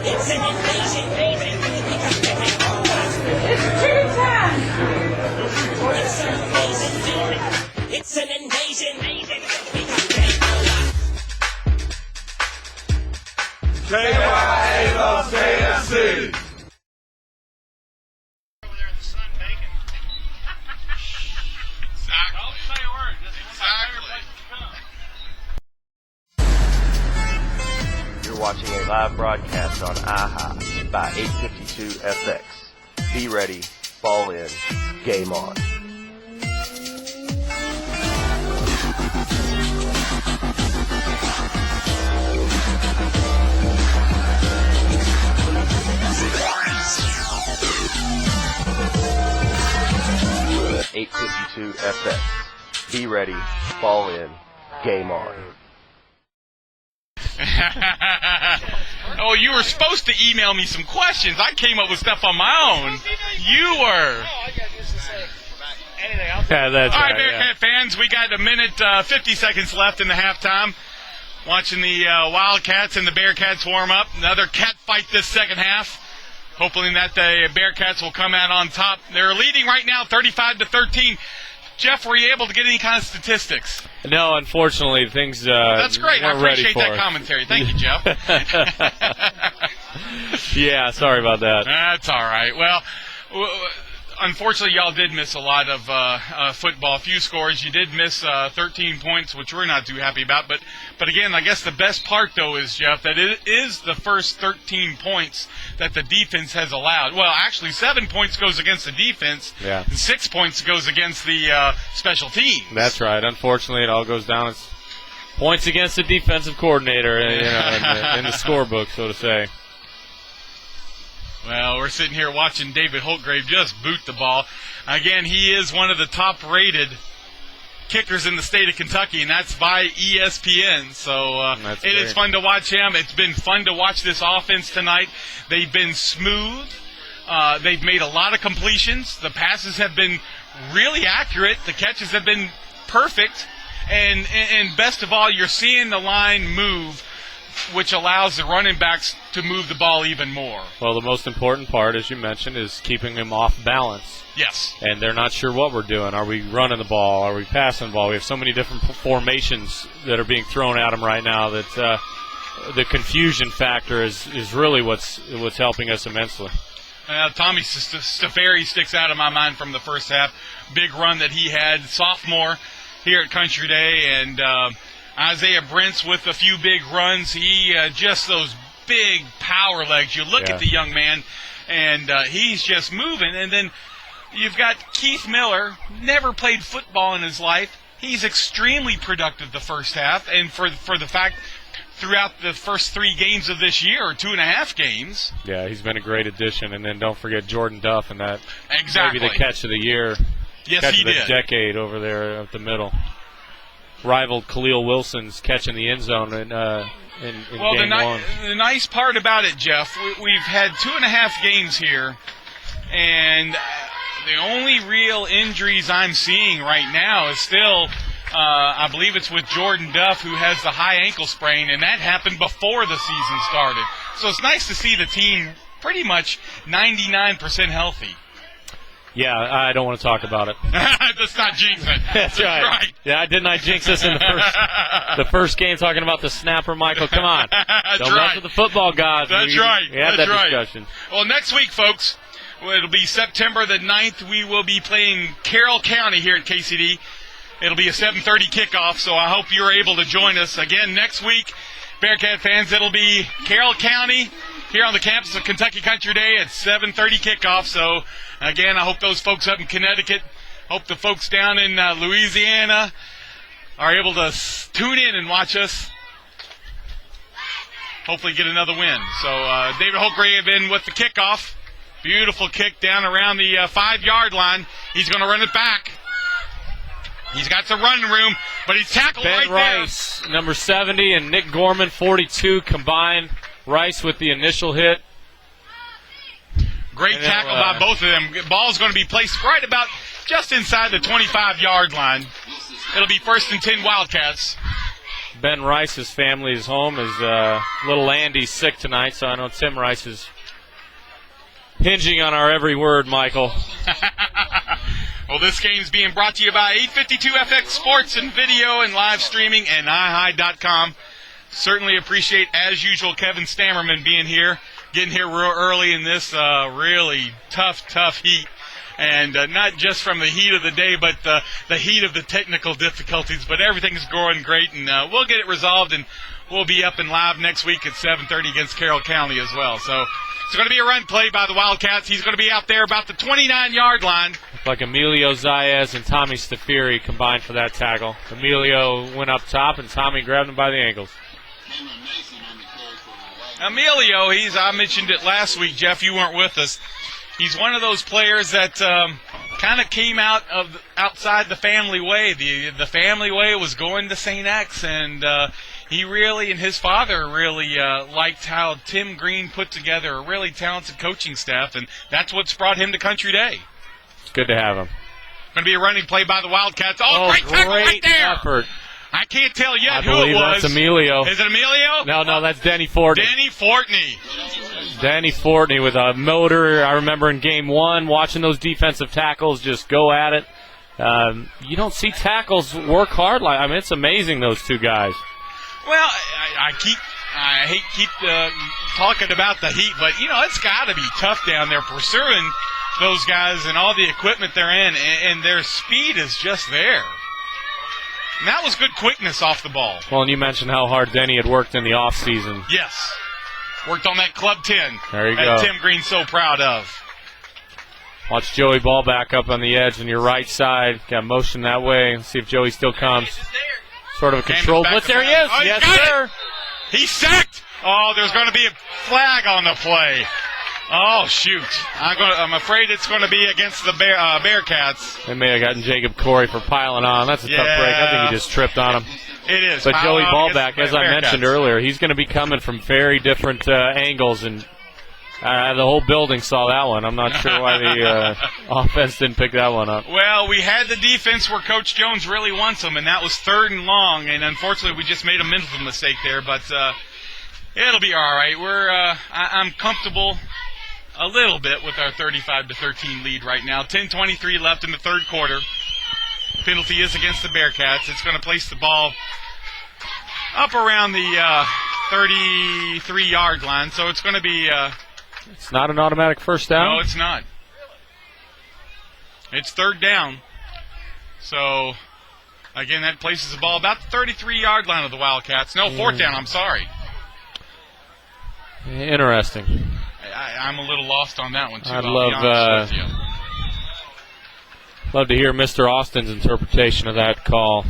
Speaker 7: It's an invasion, baby. It's an invasion, baby.
Speaker 10: It's tea time.
Speaker 7: It's an invasion, baby. It's an invasion, baby.
Speaker 5: KYA loves KFC.
Speaker 2: You're watching a live broadcast on IHI by 852 FX. Be ready, ball in, game on. .852 FX. Be ready, ball in, game on.
Speaker 1: Oh, you were supposed to email me some questions. I came up with stuff on my own. You were.
Speaker 6: Yeah, that's
Speaker 1: All right,
Speaker 6: right,
Speaker 1: Bearcat fans, we got a minute, 50 seconds left in the halftime. Watching the Wildcats and the Bearcats warm up. Another cat fight this second half. Hoping that the Bearcats will come out on top. They're leading right now 35-13. Jeff, were you able to get any kind of statistics?
Speaker 6: No, unfortunately, things
Speaker 1: That's great. I
Speaker 6: weren't ready
Speaker 1: appreciate
Speaker 6: for
Speaker 1: that
Speaker 6: us.
Speaker 1: commentary. Thank you, Jeff.
Speaker 6: Yeah, sorry about that.
Speaker 1: That's all right. Well, unfortunately, y'all did miss a lot of football. A few scores. You did miss 13 points, which we're not too happy about. But again, I guess the best part, though, is, Jeff, that it is the first 13 points that the defense has allowed. Well, actually, 7 points goes against the defense,
Speaker 6: Yeah.
Speaker 1: and 6 points goes against the special teams.
Speaker 6: That's right. Unfortunately, it all goes down as points against the defensive coordinator, in the scorebook, so to say.
Speaker 1: Well, we're sitting here watching David Holtgrave just boot the ball. Again, he is one of the top-rated kickers in the state of Kentucky, and that's by ESPN. So it is fun to watch him. It's been fun to watch this offense tonight. They've been smooth. They've made a lot of completions. The passes have been really accurate. The catches have been perfect. And best of all, you're seeing the line move, which allows the running backs to move the ball even more.
Speaker 6: Well, the most important part, as you mentioned, is keeping them off balance.
Speaker 1: Yes.
Speaker 6: And they're not sure what we're doing. Are we running the ball? Are we passing the ball? We have so many different formations that are being thrown at them right now that the confusion factor is really what's helping us immensely.
Speaker 1: Tommy Stafari sticks out of my mind from the first half. Big run that he had, sophomore here at Country Day, and Isaiah Brents with a few big runs. He just those big power legs. You look at the young man, and he's just moving. And then you've got Keith Miller, never played football in his life. He's extremely productive the first half, and for the fact throughout the first 3 games of this year, or 2.5 games.
Speaker 6: Yeah, he's been a great addition. And then don't forget Jordan Duff and that
Speaker 1: Exactly.
Speaker 6: maybe the catch of the year.
Speaker 1: Yes,
Speaker 6: catch
Speaker 1: he
Speaker 6: of the
Speaker 1: did.
Speaker 6: decade over there up the middle. Rivaled Khalil Wilson's catch in the end zone in
Speaker 1: Well,
Speaker 6: game one.
Speaker 1: the nice part about it, Jeff, we've had 2.5 games here, and the only real injuries I'm seeing right now is still, I believe it's with Jordan Duff, who has the high ankle sprain, and that happened before the season started. So it's nice to see the team pretty much 99% healthy.
Speaker 6: Yeah, I don't want to talk about it.
Speaker 1: Let's not jinx it.
Speaker 6: That's right. Yeah, didn't I jinx us in the first game talking about the snapper, Michael? Come on. Don't mess with the football gods.
Speaker 1: That's right.
Speaker 6: We had that discussion.
Speaker 1: Well, next week, folks, it'll be September the 9th. We will be playing Carroll County here at KCD. It'll be a 7:30 kickoff, so I hope you're able to join us again next week. Bearcat fans, it'll be Carroll County here on the campus of Kentucky Country Day at 7:30 kickoff. So, again, I hope those folks up in Connecticut, hope the folks down in Louisiana are able to tune in and watch us. Hopefully get another win. So, David Holtgrave in with the kickoff. Beautiful kick down around the 5-yard line. He's going to run it back. He's got some running room, but he's tackled
Speaker 6: Ben
Speaker 1: right
Speaker 6: Rice, number 70, and Nick Gorman, 42, combined. Rice with the initial hit.
Speaker 1: Great tackle by both of them. Ball's going to be placed right about just inside the 25-yard line. It'll be 1st and 10 Wildcats.
Speaker 6: Ben Rice's family is home. His little Andy's sick tonight, so I know Tim Rice is hinging on our every word, Michael.
Speaker 1: Well, this game's being brought to you by 852 FX Sports and Video and live streaming and iHigh.com. Certainly appreciate, as usual, Kevin Stammerman being here, getting here real early in this really tough heat. And not just from the heat of the day, but the heat of the technical difficulties. But everything's going great, and we'll get it resolved, and will be up and live next week at 7:30 against Carroll County as well. So it's going to be a run play by the Wildcats. He's going to be out there about the 29-yard line.
Speaker 6: Like Emilio Zayas and Tommy Stafiri combined for that tackle. Emilio went up top, and Tommy grabbed him by the ankles.
Speaker 1: Emilio, I mentioned it last week, Jeff, you weren't with us. He's one of those players that kind of came outside the family way. The family way was going to St. X, and he really and his father really liked how Tim Green put together a really talented coaching staff, and that's what's brought him to Country Day.
Speaker 6: It's good to have him.
Speaker 1: Going to be a running play by the Wildcats. Oh, great tackle right there.
Speaker 6: Effort.
Speaker 1: I can't tell yet who
Speaker 6: I
Speaker 1: it
Speaker 6: believe
Speaker 1: was.
Speaker 6: That's Emilio.
Speaker 1: Is it Emilio?
Speaker 6: No, that's Denny Fortney.
Speaker 1: Denny Fortney.
Speaker 6: Danny Fortney with a motor. I remember in game 1 watching those defensive tackles just go at it. You don't see tackles work hard like. I mean, it's amazing, those two guys.
Speaker 1: Well, I hate talking about the Heat, but it's got to be tough down there pursuing those guys and all the equipment they're in, and their speed is just there. And that was good quickness off the ball.
Speaker 6: Well, and you mentioned how hard Denny had worked in the offseason.
Speaker 1: Yes. Worked on that Club 10.
Speaker 6: There you
Speaker 1: that
Speaker 6: go.
Speaker 1: Tim Green's so proud of.
Speaker 6: Watch Joey Ball back up on the edge on your right side. Got motion that way. Let's see if Joey still comes. Sort of a control blitz. There he is.
Speaker 1: Oh,
Speaker 6: yes, sir.
Speaker 1: He's sacked. Oh, there's going to be a flag on the play. Oh, shoot. I'm afraid it's going to be against the Bearcats.
Speaker 6: They may have gotten Jacob Corey for piling on. That's a tough break. I think he just tripped on him.
Speaker 1: It is.
Speaker 6: But Joey Ballback, as I mentioned earlier, he's going to be coming from very different angles, and the whole building saw that one. I'm not sure why the offense didn't pick that one up. Well,
Speaker 1: we had the defense where Coach Jones really wants them, and that was 3rd and long, and unfortunately we just made a mental mistake there, but it'll be all right. I'm comfortable a little bit with our 35-13 lead right now. 10:23 left in the third quarter. Penalty is against the Bearcats. It's going to place the ball up around the 33-yard line, so it's going to be...
Speaker 6: it's not an automatic first down?
Speaker 1: No, it's not. It's 3rd down. So, again, that places the ball about the 33-yard line of the Wildcats. No, 4th down, I'm sorry.
Speaker 6: Interesting.
Speaker 1: I'm a little lost on that one, too.
Speaker 6: I'd love to hear Mr. Austin's interpretation of that call.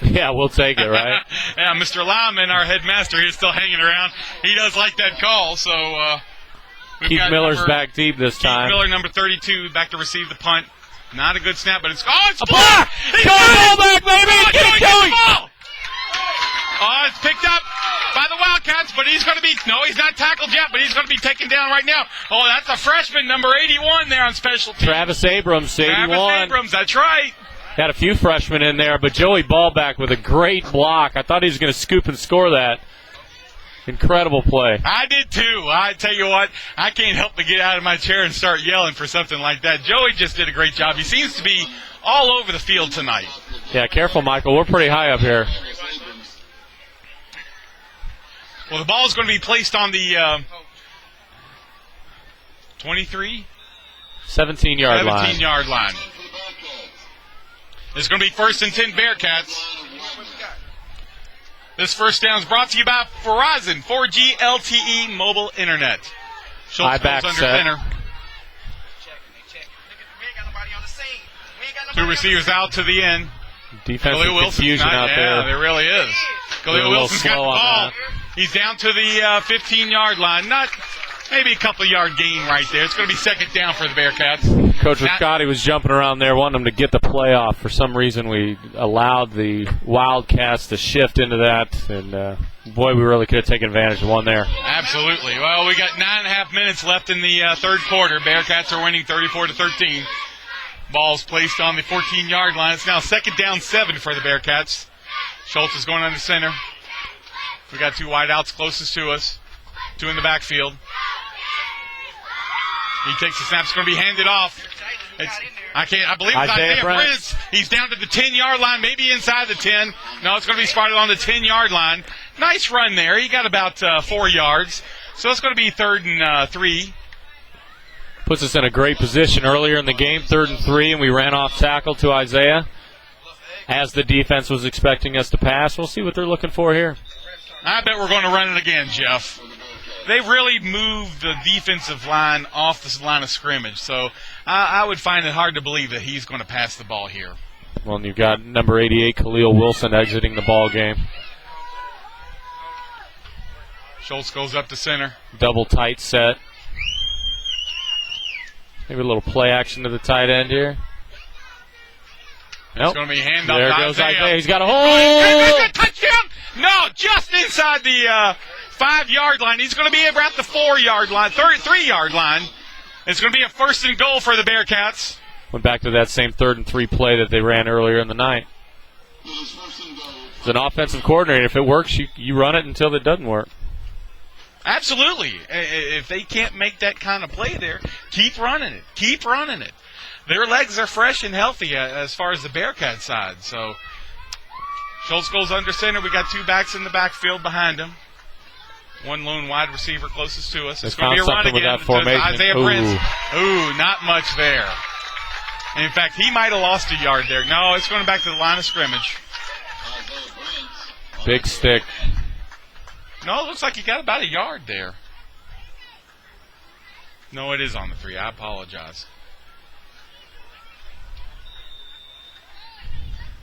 Speaker 6: Yeah, we'll take it, right?
Speaker 1: Yeah, Mr. Lyman, our headmaster, he's still hanging around. He does like that call, so
Speaker 6: Keith Miller's back deep this time.
Speaker 1: Keith Miller, number 32, back to receive the punt. Not a good snap, but it's
Speaker 6: a block! Joey Ballback, baby! Get Joey!
Speaker 1: Oh, it's picked up by the Wildcats, but he's going to be... No, he's not tackled yet, but he's going to be taken down right now. Oh, that's a freshman, number 81 there on special teams.
Speaker 6: Travis Abrams, 81.
Speaker 1: Travis Abrams, that's right.
Speaker 6: Had a few freshmen in there, but Joey Ballback with a great block. I thought he was going to scoop and score that. Incredible play.
Speaker 1: I did too. I tell you what, I can't help but get out of my chair and start yelling for something like that. Joey just did a great job. He seems to be all over the field tonight.
Speaker 6: Yeah, careful, Michael. We're pretty high up here.
Speaker 1: Well, the ball is going to be placed on the 23?
Speaker 6: 17-yard line.
Speaker 1: 17-yard line. It's going to be 1st and 10 Bearcats. This first down is brought to you by Verizon 4G LTE mobile internet. Schultz goes under center. 2 receivers out to the end.
Speaker 6: Defensive confusion out there.
Speaker 1: Yeah, there really is. Khalil Wilson's got the ball. He's down to the 15-yard line. Not maybe a couple-yard gain right there. It's going to be 2nd down for the Bearcats.
Speaker 6: Coach Riscotti was jumping around there, wanting them to get the play off. For some reason, we allowed the Wildcats to shift into that, and boy, we really could have taken advantage of one there.
Speaker 1: Absolutely. Well, we got 9.5 minutes left in the third quarter. Bearcats are winning 34-13. Ball's placed on the 14-yard line. It's now 2nd down 7 for the Bearcats. Schultz is going under center. We got 2 wideouts closest to us. 2 in the backfield. He takes the snap. It's going to be handed off. I believe it's Isaiah Prince. He's down to the 10-yard line, maybe inside the 10. No, it's going to be spotted on the 10-yard line. Nice run there. He got about 4 yards. So it's going to be 3rd and 3.
Speaker 6: Puts us in a great position earlier in the game, 3rd and 3, and we ran off tackle to Isaiah. as the defense was expecting us to pass. We'll see what they're looking for here.
Speaker 1: I bet we're going to run it again, Jeff. They really moved the defensive line off the line of scrimmage, so I would find it hard to believe that he's going to pass the ball here.
Speaker 6: Well, and you've got number 88, Khalil Wilson, exiting the ball game.
Speaker 1: Schultz goes up to center.
Speaker 6: Double tight set. Maybe a little play action to the tight end here.
Speaker 1: It's going to be handoff.
Speaker 6: There goes Isaiah. He's got a
Speaker 1: hold. Touchdown! No, just inside the 5-yard line. He's going to be around the 4-yard line, 3-yard line. It's going to be a 1st and goal for the Bearcats.
Speaker 6: Went back to that same 3rd and 3 play that they ran earlier in the night. As an offensive coordinator, if it works, you run it until it doesn't work.
Speaker 1: Absolutely. If they can't make that kind of play there, keep running it. Keep running it. Their legs are fresh and healthy as far as the Bearcat side. So Schultz goes under center. We got 2 backs in the backfield behind him. 1 lone wide receiver closest to us. It's going to be a run again to Isaiah Prince. Ooh, not much there. In fact, he might have lost a yard there. No, it's going back to the line of scrimmage.
Speaker 6: Big stick.
Speaker 1: No, it looks like he got about a yard there. No, it is on the 3. I apologize.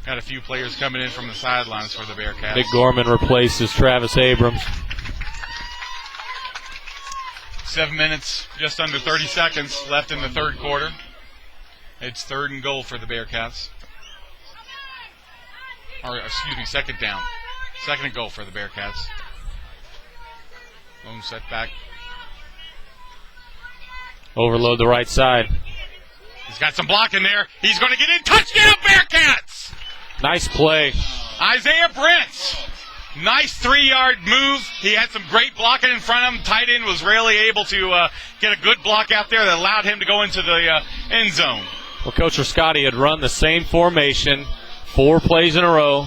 Speaker 1: Got a few players coming in from the sidelines for the Bearcats.
Speaker 6: Nick Gorman replaces Travis Abrams.
Speaker 1: 7 minutes, just under 30 seconds left in the 3rd quarter. It's 3rd and goal for the Bearcats. Or, excuse me, 2nd down. 2nd and goal for the Bearcats. Lone setback.
Speaker 6: Overload the right side.
Speaker 1: He's got some blocking there. He's going to get in. Touchdown, Bearcats!
Speaker 6: Nice play.
Speaker 1: Isaiah Brents. Nice 3-yard move. He had some great blocking in front of him. Tight end was really able to get a good block out there that allowed him to go into the end zone.
Speaker 6: Well, Coach Rascotti had run the same formation 4 plays in a row,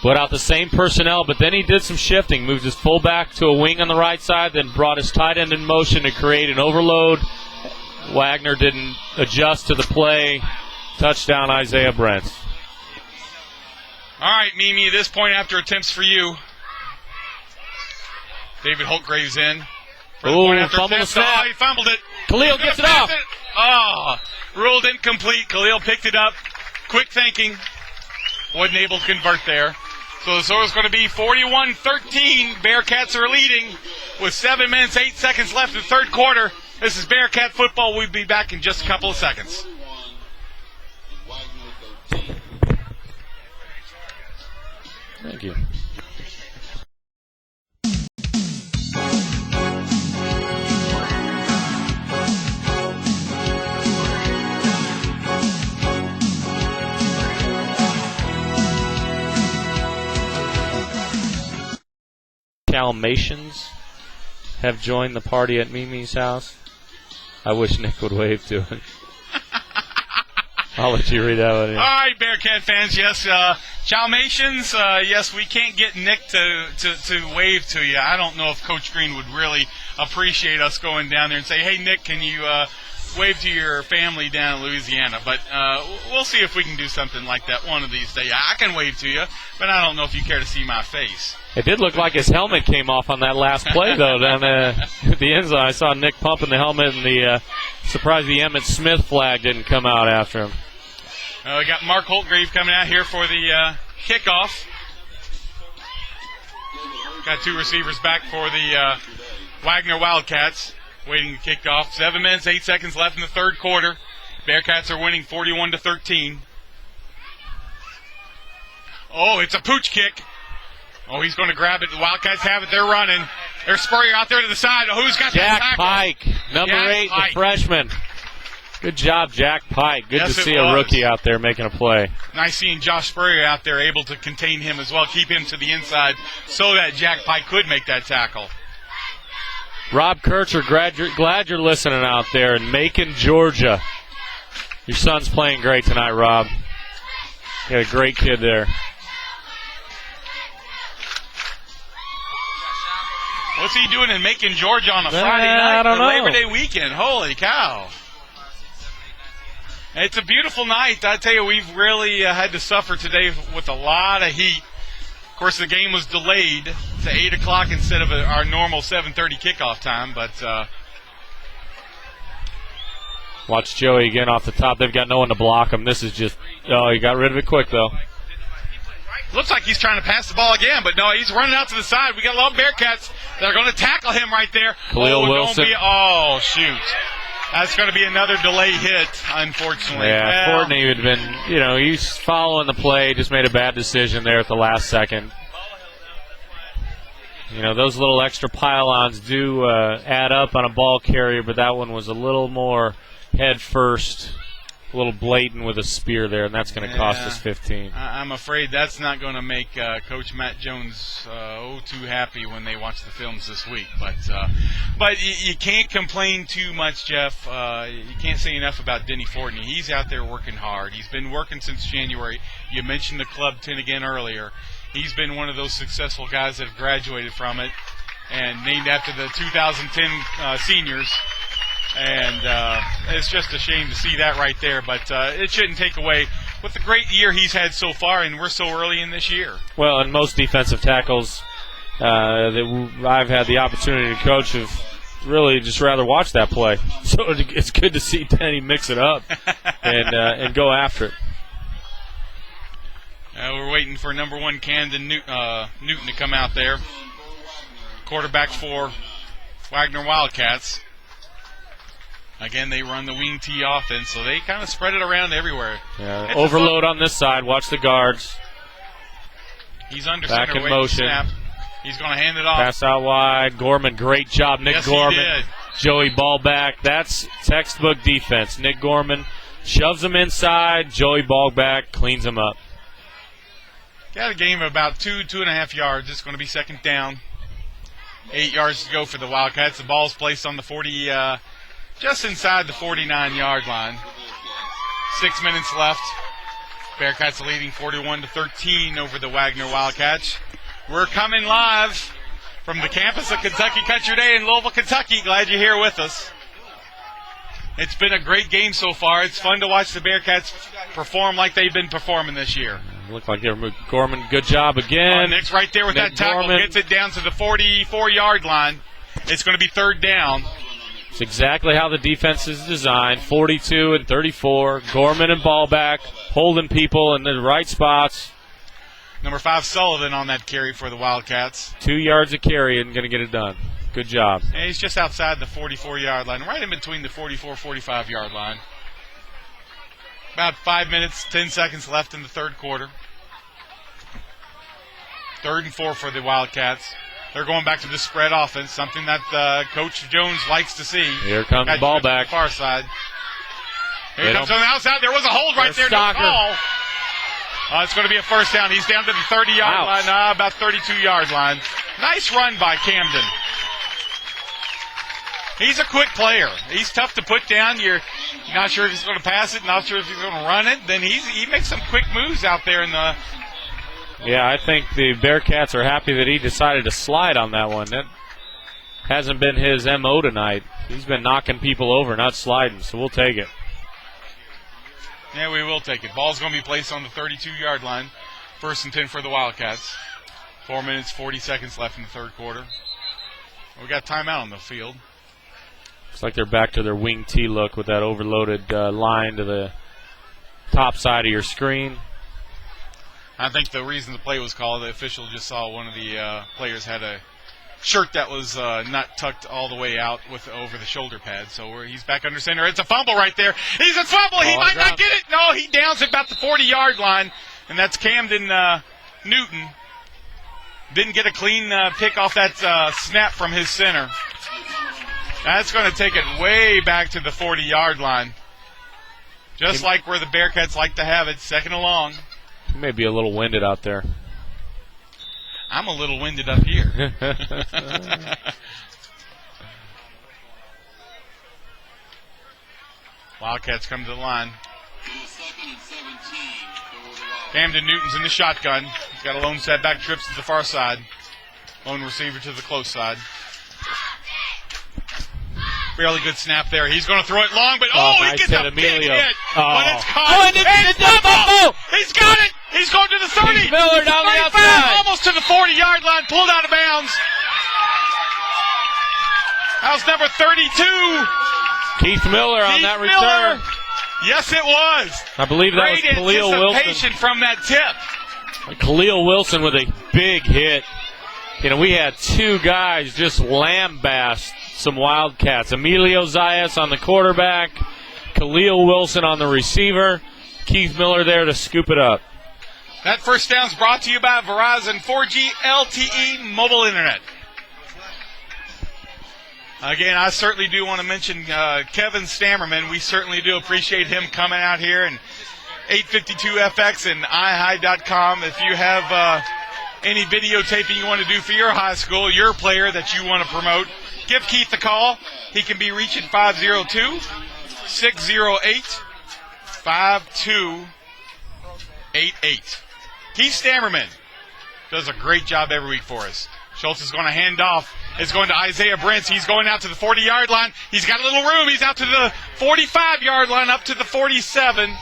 Speaker 6: put out the same personnel, but then he did some shifting, moved his fullback to a wing on the right side, then brought his tight end in motion to create an overload. Waggener didn't adjust to the play. Touchdown, Isaiah Brents.
Speaker 1: All right, Mimi, at this point, after attempts for you. David Holtgrave's in.
Speaker 6: Fumbled the snap.
Speaker 1: Oh, he fumbled it.
Speaker 6: Khalil gets it off.
Speaker 1: Oh, ruled incomplete. Khalil picked it up. Quick thinking. Wasn't able to convert there. So the score is going to be 41-13. Bearcats are leading with 7 minutes, 8 seconds left in the 3rd quarter. This is Bearcat football. We'll be back in just a couple of seconds.
Speaker 6: Thank you. Calmations have joined the party at Mimi's house. I wish Nick would wave to it. I'll let you read that one.
Speaker 1: All right, Bearcat fans, yes, Chalmations, yes, we can't get Nick to wave to you. I don't know if Coach Green would really appreciate us going down there and say, hey, Nick, can you wave to your family down in Louisiana? But we'll see if we can do something like that one of these days. I can wave to you, but I don't know if you care to see my face.
Speaker 6: It did look like his helmet came off on that last play, though, down at the end zone. I saw Nick pumping the helmet, and surprised the Emmitt Smith flag didn't come out after him.
Speaker 1: We got Mark Holtgrave coming out here for the kickoff. Got 2 receivers back for the Waggener Wildcats, waiting to kick off. 7 minutes, 8 seconds left in the 3rd quarter. Bearcats are winning 41-13. Oh, it's a pooch kick. Oh, he's going to grab it. The Wildcats have it. They're running. There's Spurrier out there to the side. Oh, who's got
Speaker 6: Jack
Speaker 1: that tackle?
Speaker 6: Pike, number 8,
Speaker 1: Pike.
Speaker 6: the freshman. Good job, Jack Pike. Good to see a rookie out there making a play.
Speaker 1: Nice seeing Josh Spurrier out there able to contain him as well, keep him to the inside so that Jack Pike could make that tackle.
Speaker 6: Rob Kircher, glad you're listening out there in Macon, Georgia. Your son's playing great tonight, Rob. You got a great kid there.
Speaker 1: What's he doing in Macon, Georgia on a Friday night?
Speaker 6: I don't know.
Speaker 1: Labor Day weekend. Holy cow. It's a beautiful night. I tell you, we've really had to suffer today with a lot of heat. Of course, the game was delayed to 8 o'clock instead of our normal 7:30 kickoff time, but
Speaker 6: watch Joey again off the top. They've got no one to block him. This is just, oh, he got rid of it quick, though.
Speaker 1: Looks like he's trying to pass the ball again, but no, he's running out to the side. We got a lot of Bearcats that are going to tackle him right there.
Speaker 6: Khalil Wilson.
Speaker 1: Shoot. That's going to be another delay hit, unfortunately.
Speaker 6: Yeah, Courtney had been, he's following the play, just made a bad decision there at the last second. Those little extra pylons do add up on a ball carrier, but that one was a little more head first, a little blatant with a spear there, and that's going to cost us 15.
Speaker 1: I'm afraid that's not going to make Coach Matt Jones too happy when they watch the films this week. But you can't complain too much, Jeff. You can't say enough about Denny Fortney. He's out there working hard. He's been working since January. You mentioned the Club 10 again earlier. He's been one of those successful guys that have graduated from it and named after the 2010 seniors. And it's just a shame to see that right there, but it shouldn't take away with the great year he's had so far, and we're so early in this year.
Speaker 6: Well, and most defensive tackles that I've had the opportunity to coach have really just rather watch that play. So it's good to see Denny mix it up and go after it.
Speaker 1: We're waiting for number 1 Camden Newton to come out there. Quarterback for Waggener Wildcats. Again, they run the wing T offense, so they kind of spread it around everywhere.
Speaker 6: Yeah, overload on this side. Watch the guards.
Speaker 1: He's under
Speaker 6: back
Speaker 1: center,
Speaker 6: in motion.
Speaker 1: Snap. He's going to hand it off.
Speaker 6: Pass out wide. Gorman, great job. Nick Gorman.
Speaker 1: He did.
Speaker 6: Joey, ball back. That's textbook defense. Nick Gorman shoves him inside. Joey, ball back, cleans him up.
Speaker 1: Got a game of about 2.5 yards. It's going to be second down. 8 yards to go for the Wildcats. The ball's placed on the 40, just inside the 49-yard line. 6 minutes left. Bearcats leading 41-13 over the Waggener Wildcats. We're coming live from the campus of Kentucky Country Day in Louisville, Kentucky. Glad you're here with us. It's been a great game so far. It's fun to watch the Bearcats perform like they've been performing this year.
Speaker 6: Looked like they were Gorman. Good job again.
Speaker 1: Nick's right there with
Speaker 6: Nick
Speaker 1: that tackle.
Speaker 6: Gorman
Speaker 1: Gets it down to the 44-yard line. It's going to be third down.
Speaker 6: It's exactly how the defense is designed. 42 and 34. Gorman and ball back, holding people in the right spots.
Speaker 1: Number 5, Sullivan on that carry for the Wildcats.
Speaker 6: 2 yards of carry and going to get it done. Good job.
Speaker 1: And he's just outside the 44-yard line, right in between the 44-45-yard line. About 5 minutes, 10 seconds left in the third quarter. 3rd and 4 for the Wildcats. They're going back to the spread offense, something that Coach Jones likes to see.
Speaker 6: Here comes the ball back.
Speaker 1: Far side. Here he comes on the outside. There was a hold right there. No call. It's going to be a first down. He's down to the 30-yard line, about 32-yard line. Nice run by Camden. He's a quick player. He's tough to put down. You're not sure if he's going to pass it, not sure if he's going to run it. Then he makes some quick moves out there in the.
Speaker 6: Yeah, I think the Bearcats are happy that he decided to slide on that one. That hasn't been his MO tonight. He's been knocking people over, not sliding, so we'll take it.
Speaker 1: Yeah, we will take it. Ball's going to be placed on the 32-yard line. 1st and 10 for the Wildcats. 4 minutes, 40 seconds left in the third quarter. We got timeout on the field.
Speaker 6: Looks like they're back to their wing T look with that overloaded line to the top side of your screen.
Speaker 1: I think the reason the play was called, the official just saw one of the players had a shirt that was not tucked all the way out with over the shoulder pad. So he's back under center. It's a fumble right there. He's a fumble. He might not get it. No, he downs at about the 40-yard line, and that's Camden Newton. Didn't get a clean pick off that snap from his center. That's going to take it way back to the 40-yard line. Just like where the Bearcats like to have it, 2nd and long.
Speaker 6: He may be a little winded out there.
Speaker 1: I'm a little winded up here. Wildcats come to the line. Camden Newton's in the shotgun. He's got a lone setback, trips to the far side. Lone receiver to the close side. Fairly good snap there. He's going to throw it long, but
Speaker 6: nice
Speaker 1: he gets
Speaker 6: hit,
Speaker 1: a big
Speaker 6: Emilio.
Speaker 1: hit.
Speaker 6: Oh.
Speaker 1: But it's caught.
Speaker 6: And it's double!
Speaker 1: He's got it. He's going to the 30.
Speaker 6: Keith Miller down the
Speaker 1: 35,
Speaker 6: outside.
Speaker 1: almost to the 40-yard line, pulled out of bounds. That was number 32.
Speaker 6: Keith Miller on that return.
Speaker 1: Yes, it was.
Speaker 6: I believe that was
Speaker 1: Great
Speaker 6: Khalil Wilson.
Speaker 1: anticipation from that tip.
Speaker 6: Khalil Wilson with a big hit. You know, we had two guys just lambast some Wildcats. Emilio Zayas on the quarterback, Khalil Wilson on the receiver, Keith Miller there to scoop it up.
Speaker 1: That first down's brought to you by Verizon 4G LTE mobile internet. Again, I certainly do want to mention Kevin Stammerman. We certainly do appreciate him coming out here, and 852FX and ihigh.com. If you have any videotaping you want to do for your high school, your player that you want to promote, give Keith a call. He can be reached at 502-608-5288. Keith Stammerman does a great job every week for us. Schultz is going to hand off. It's going to Isaiah Brents. He's going out to the 40-yard line. He's got a little room. He's out to the 45-yard line, up to the 47.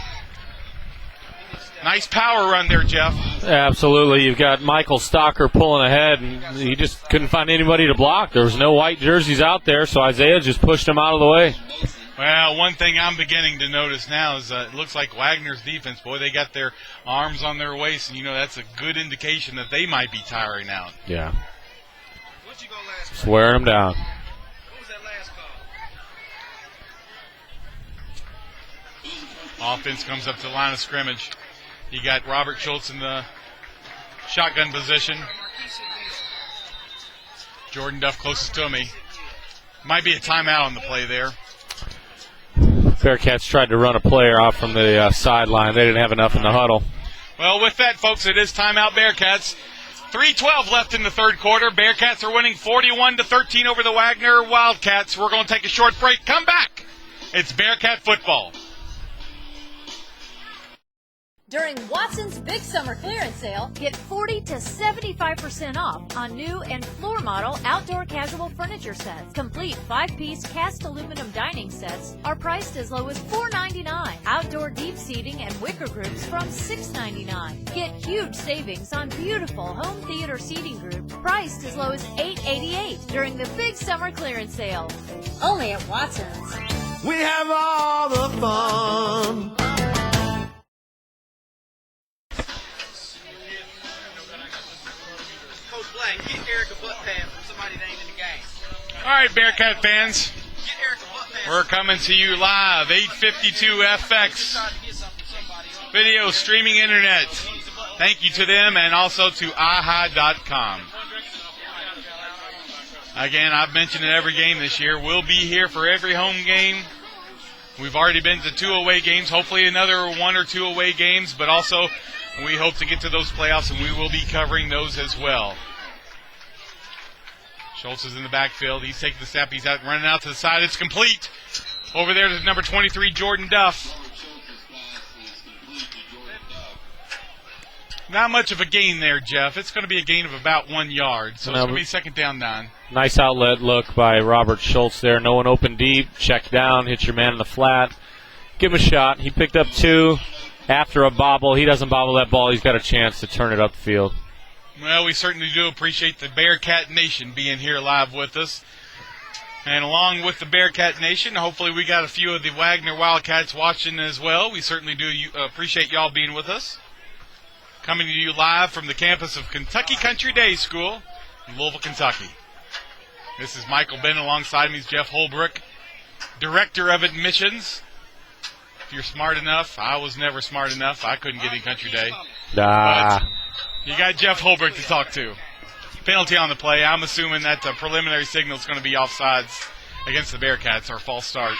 Speaker 1: Nice power run there, Jeff.
Speaker 6: Absolutely. You've got Michael Stocker pulling ahead, and he just couldn't find anybody to block. There was no white jerseys out there, so Isaiah just pushed him out of the way.
Speaker 1: Well, one thing I'm beginning to notice now is it looks like Wagner's defense, boy, they got their arms on their waist, and, that's a good indication that they might be tiring out.
Speaker 6: Yeah. Just wearing them down.
Speaker 1: Offense comes up to the line of scrimmage. You got Robert Schultz in the shotgun position. Jordan Duff closest to me. Might be a timeout on the play there.
Speaker 6: Bearcats tried to run a player off from the sideline. They didn't have enough in the huddle.
Speaker 1: Well, with that, folks, it is timeout Bearcats. 3:12 left in the third quarter. Bearcats are winning 41-13 over the Wagner Wildcats. We're going to take a short break. Come back. It's Bearcat football.
Speaker 4: During Watson's Big Summer Clearance Sale, get 40 to 75% off on new and floor model outdoor casual furniture sets. Complete 5-piece cast aluminum dining sets are priced as low as $4.99. Outdoor deep seating and wicker groups from $6.99. Get huge savings on beautiful home theater seating groups priced as low as $8.88 during the Big Summer Clearance Sale. Only at Watson's.
Speaker 5: We have all the fun.
Speaker 10: Get Eric a butt pad from somebody that ain't in the game.
Speaker 1: All right, Bearcat fans. We're coming to you live, 852FX video streaming internet. Thank you to them and also to ihigh.com. Again, I've mentioned it every game this year. We'll be here for every home game. We've already been to 2 away games, hopefully another 1 or 2 away games, but also we hope to get to those playoffs, and we will be covering those as well. Schultz is in the backfield. He's taking the snap. He's out, running out to the side. It's complete. Over there to number 23, Jordan Duff. Not much of a gain there, Jeff. It's going to be a gain of about 1 yard. So it's going to be second down 9.
Speaker 6: Nice outlet look by Robert Schultz there. No one open deep. Check down. Hit your man in the flat. Give him a shot. He picked up 2 after a bobble. He doesn't bobble that ball. He's got a chance to turn it up the field.
Speaker 1: Well, we certainly do appreciate the Bearcat Nation being here live with us. And along with the Bearcat Nation, hopefully we got a few of the Wagner Wildcats watching as well. We certainly do appreciate y'all being with us. Coming to you live from the campus of Kentucky Country Day School in Louisville, Kentucky. This is Michael Benn. Alongside me is Jeff Holbrook, Director of Admissions. If you're smart enough, I was never smart enough. I couldn't get in Country Day. But you got Jeff Holbrook to talk to. Penalty on the play. I'm assuming that the preliminary signal is going to be offsides against the Bearcats, or false start.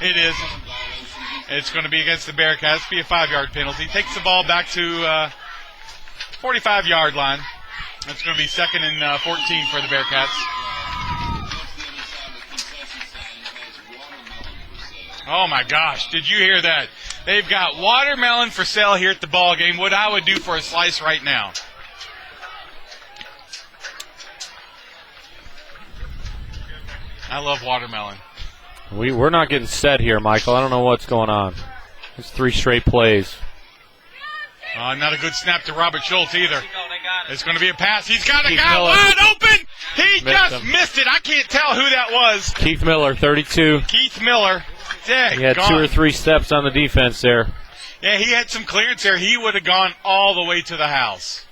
Speaker 1: It is. It's going to be against the Bearcats. Be a 5-yard penalty. Takes the ball back to 45-yard line. That's going to be 2nd and 14 for the Bearcats. Oh my gosh! Did you hear that? They've got watermelon for sale here at the ball game. What I would do for a slice right now. I love watermelon.
Speaker 6: We're not getting set here, Michael. I don't know what's going on. It's 3 straight plays.
Speaker 1: Not a good snap to Robert Schultz either. It's going to be a pass. He's got a
Speaker 6: Keith
Speaker 1: guy
Speaker 6: Miller.
Speaker 1: wide open. He just
Speaker 6: him.
Speaker 1: missed it. I can't tell who that was.
Speaker 6: Keith Miller, 32.
Speaker 1: Keith Miller.
Speaker 6: He had 2 or 3 steps on the defense there.
Speaker 1: Yeah, he had some clearance there. He would have gone all the way to the house.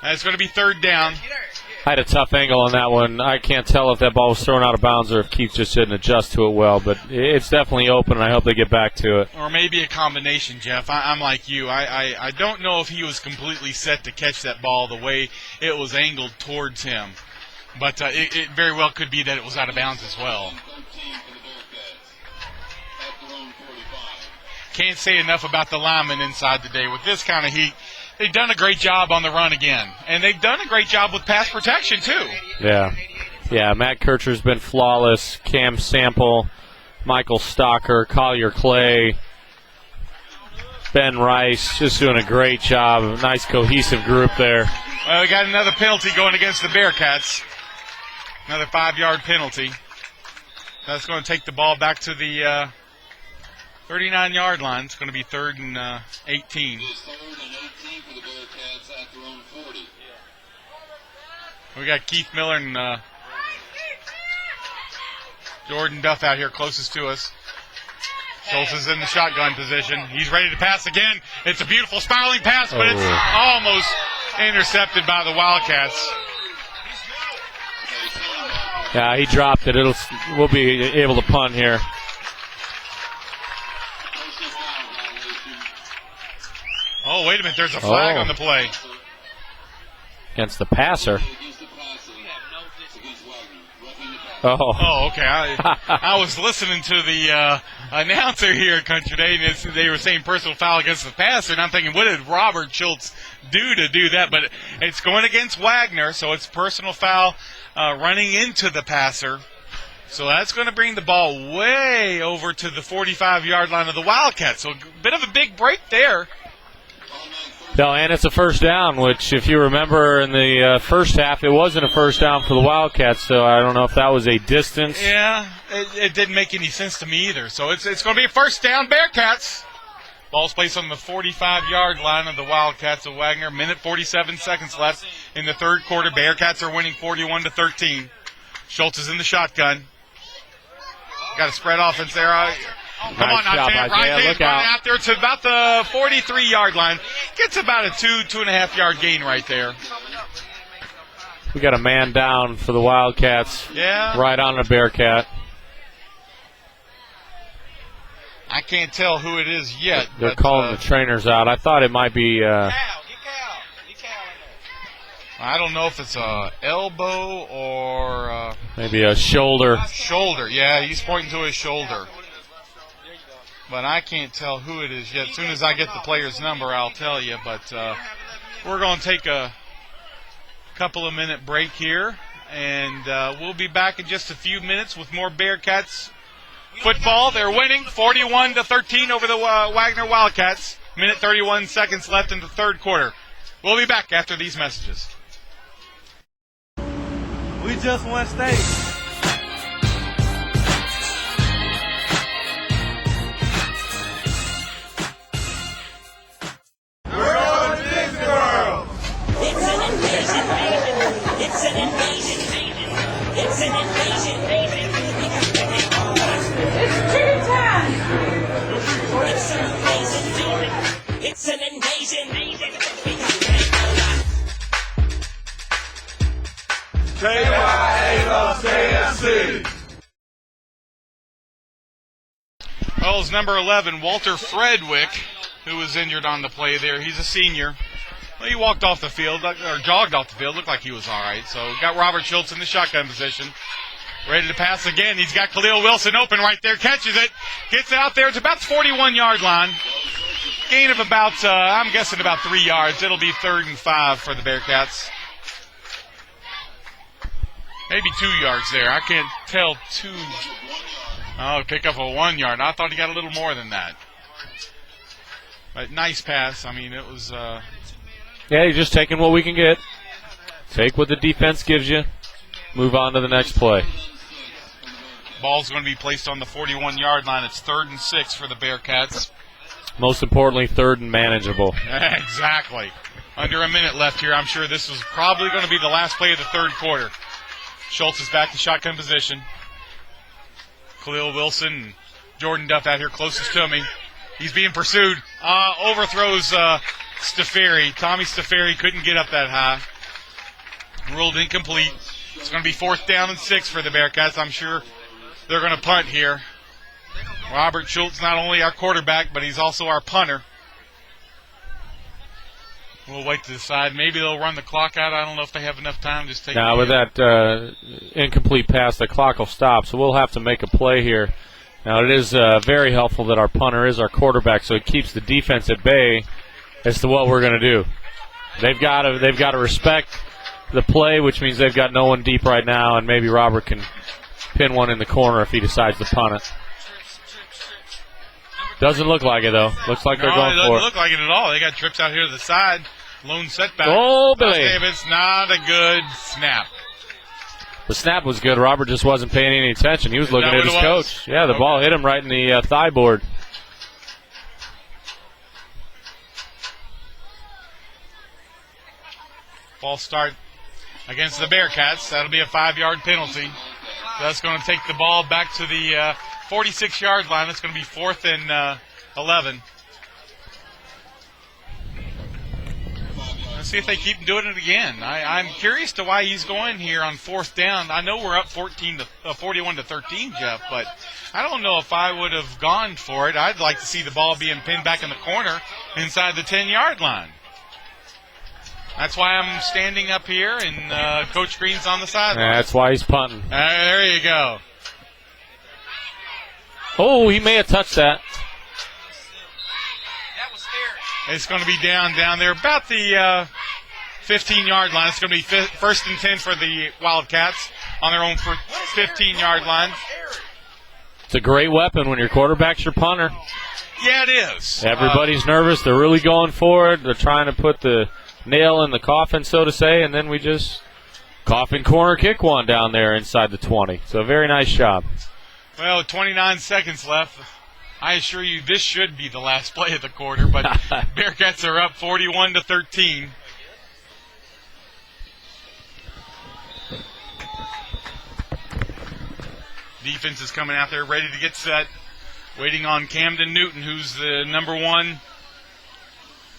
Speaker 1: And it's going to be 3rd down.
Speaker 6: I had a tough angle on that one. I can't tell if that ball was thrown out of bounds or if Keith just didn't adjust to it well, but it's definitely open, and I hope they get back to it.
Speaker 1: Or maybe a combination, Jeff. I'm like you. I don't know if he was completely set to catch that ball the way it was angled towards him. But it very well could be that it was out of bounds as well. Can't say enough about the linemen inside today. With this kind of heat, they've done a great job on the run again. And they've done a great job with pass protection, too.
Speaker 6: Yeah, Matt Kircher's been flawless. Cam Sample, Michael Stocker, Collier Clay, Ben Rice, just doing a great job. Nice cohesive group there.
Speaker 1: Well, we got another penalty going against the Bearcats. Another 5-yard penalty. That's going to take the ball back to the 39-yard line. It's going to be 3rd and 18.
Speaker 8: It's 3rd and 18 for the Bearcats at their own 40.
Speaker 1: We got Keith Miller and Jordan Duff out here closest to us. Schultz is in the shotgun position. He's ready to pass again. It's a beautiful spiraling pass, but it's almost intercepted by the Wildcats.
Speaker 6: Yeah, he dropped it. We'll be able to punt here.
Speaker 1: Oh, wait a minute. There's a flag on the play.
Speaker 6: Against the passer.
Speaker 1: Oh, okay. I was listening to the announcer here at Country Day, and they were saying personal foul against the passer, and I'm thinking, what did Robert Schultz do to do that? But it's going against Waggener, so it's personal foul running into the passer. So that's going to bring the ball way over to the 45-yard line of the Wildcats. So a bit of a big break there.
Speaker 6: No, and it's a first down, which, if you remember in the first half, it wasn't a first down for the Wildcats, so I don't know if that was a distance.
Speaker 1: Yeah, it didn't make any sense to me either. So it's going to be a first down, Bearcats. Ball's placed on the 45-yard line of the Wildcats of Waggener. 1:47 seconds left in the 3rd quarter. Bearcats are winning 41-13. Schultz is in the shotgun. Got a spread offense there. Come on, Isaiah. Right out there to about the 43-yard line. Gets about a 2.5 yard gain right there.
Speaker 6: We got a man down for the Wildcats.
Speaker 1: Yeah.
Speaker 6: Right on the Bearcat.
Speaker 1: I can't tell who it is yet.
Speaker 6: They're calling the trainers out. I thought it might be.
Speaker 1: I don't know if it's a elbow or
Speaker 6: maybe a shoulder.
Speaker 1: Shoulder, yeah. He's pointing to his shoulder. But I can't tell who it is yet. As soon as I get the player's number, I'll tell you. But we're going to take a couple of minute break here, and we'll be back in just a few minutes with more Bearcats football. They're winning 41-13 over the Waggener Wildcats. 1:31 seconds left in the 3rd quarter. We'll be back after these messages.
Speaker 5: We just won state.
Speaker 7: It's an invasion. It's an invasion.
Speaker 11: It's tea time.
Speaker 7: It's an invasion. It's an invasion.
Speaker 5: KYA
Speaker 1: Well, it's number 11, Walter Fredwick, who was injured on the play there. He's a senior. Well, he walked off the field, or jogged off the field. Looked like he was all right. So got Robert Schultz in the shotgun position. Ready to pass again. He's got Khalil Wilson open right there. Catches it. Gets it out there. It's about the 41-yard line. Gain of about, I'm guessing about 3 yards. It'll be 3rd and 5 for the Bearcats. Maybe 2 yards there. I can't tell. 2. Oh, pick up a 1 yard. I thought he got a little more than that. But nice pass. I mean, it was...
Speaker 6: Yeah, you're just taking what we can get. Take what the defense gives you. move on to the next play.
Speaker 1: Ball's going to be placed on the 41-yard line. It's 3rd and 6 for the Bearcats.
Speaker 6: Most importantly, 3rd and manageable.
Speaker 1: Exactly. Under a minute left here. I'm sure this was probably going to be the last play of the 3rd quarter. Schultz is back to shotgun position. Khalil Wilson and Jordan Duff out here closest to me. He's being pursued. Overthrows Staferi. Tommy Staferi couldn't get up that high. Ruled incomplete. It's going to be 4th down and 6 for the Bearcats. I'm sure they're going to punt here. Robert Schultz, not only our quarterback, but he's also our punter. We'll wait to decide. Maybe they'll run the clock out. I don't know if they have enough time. Just take.
Speaker 6: Now, with that incomplete pass, the clock will stop, so we'll have to make a play here. Now, it is very helpful that our punter is our quarterback, so it keeps the defense at bay as to what we're going to do. They've got to respect the play, which means they've got no one deep right now, and maybe Robert can pin one in the corner if he decides to punt it. Doesn't look like it, though. Looks like they're going for it.
Speaker 1: No, it doesn't look like it at all. They got trips out here to the side. Lone setback.
Speaker 6: Oh, Billy.
Speaker 1: It's not a good snap.
Speaker 6: The snap was good. Robert just wasn't paying any attention. He was looking at his coach. Yeah, the ball hit him right in the thigh board.
Speaker 1: Ball start against the Bearcats. That'll be a 5-yard penalty. That's going to take the ball back to the 46-yard line. It's going to be 4th and 11. Let's see if they keep doing it again. I'm curious to why he's going here on 4th down. I know we're up 41 to 13, Jeff, but I don't know if I would have gone for it. I'd like to see the ball being pinned back in the corner inside the 10-yard line. That's why I'm standing up here, and Coach Green's on the sideline.
Speaker 6: That's why he's punting.
Speaker 1: There you go.
Speaker 6: Oh, he may have touched that.
Speaker 10: That was scary.
Speaker 1: It's going to be down there about the 15-yard line. It's going to be 1st and 10 for the Wildcats on their own 15-yard line.
Speaker 6: It's a great weapon when your quarterback's your punter.
Speaker 1: Yeah, it is.
Speaker 6: Everybody's nervous. They're really going for it. They're trying to put the nail in the coffin, so to say, and then we just coffin corner kick one down there inside the 20. So a very nice job.
Speaker 1: Well, 29 seconds left. I assure you this should be the last play of the quarter, but Bearcats are up 41 to 13. Defense is coming out there ready to get set. Waiting on Camden Newton, who's the number 1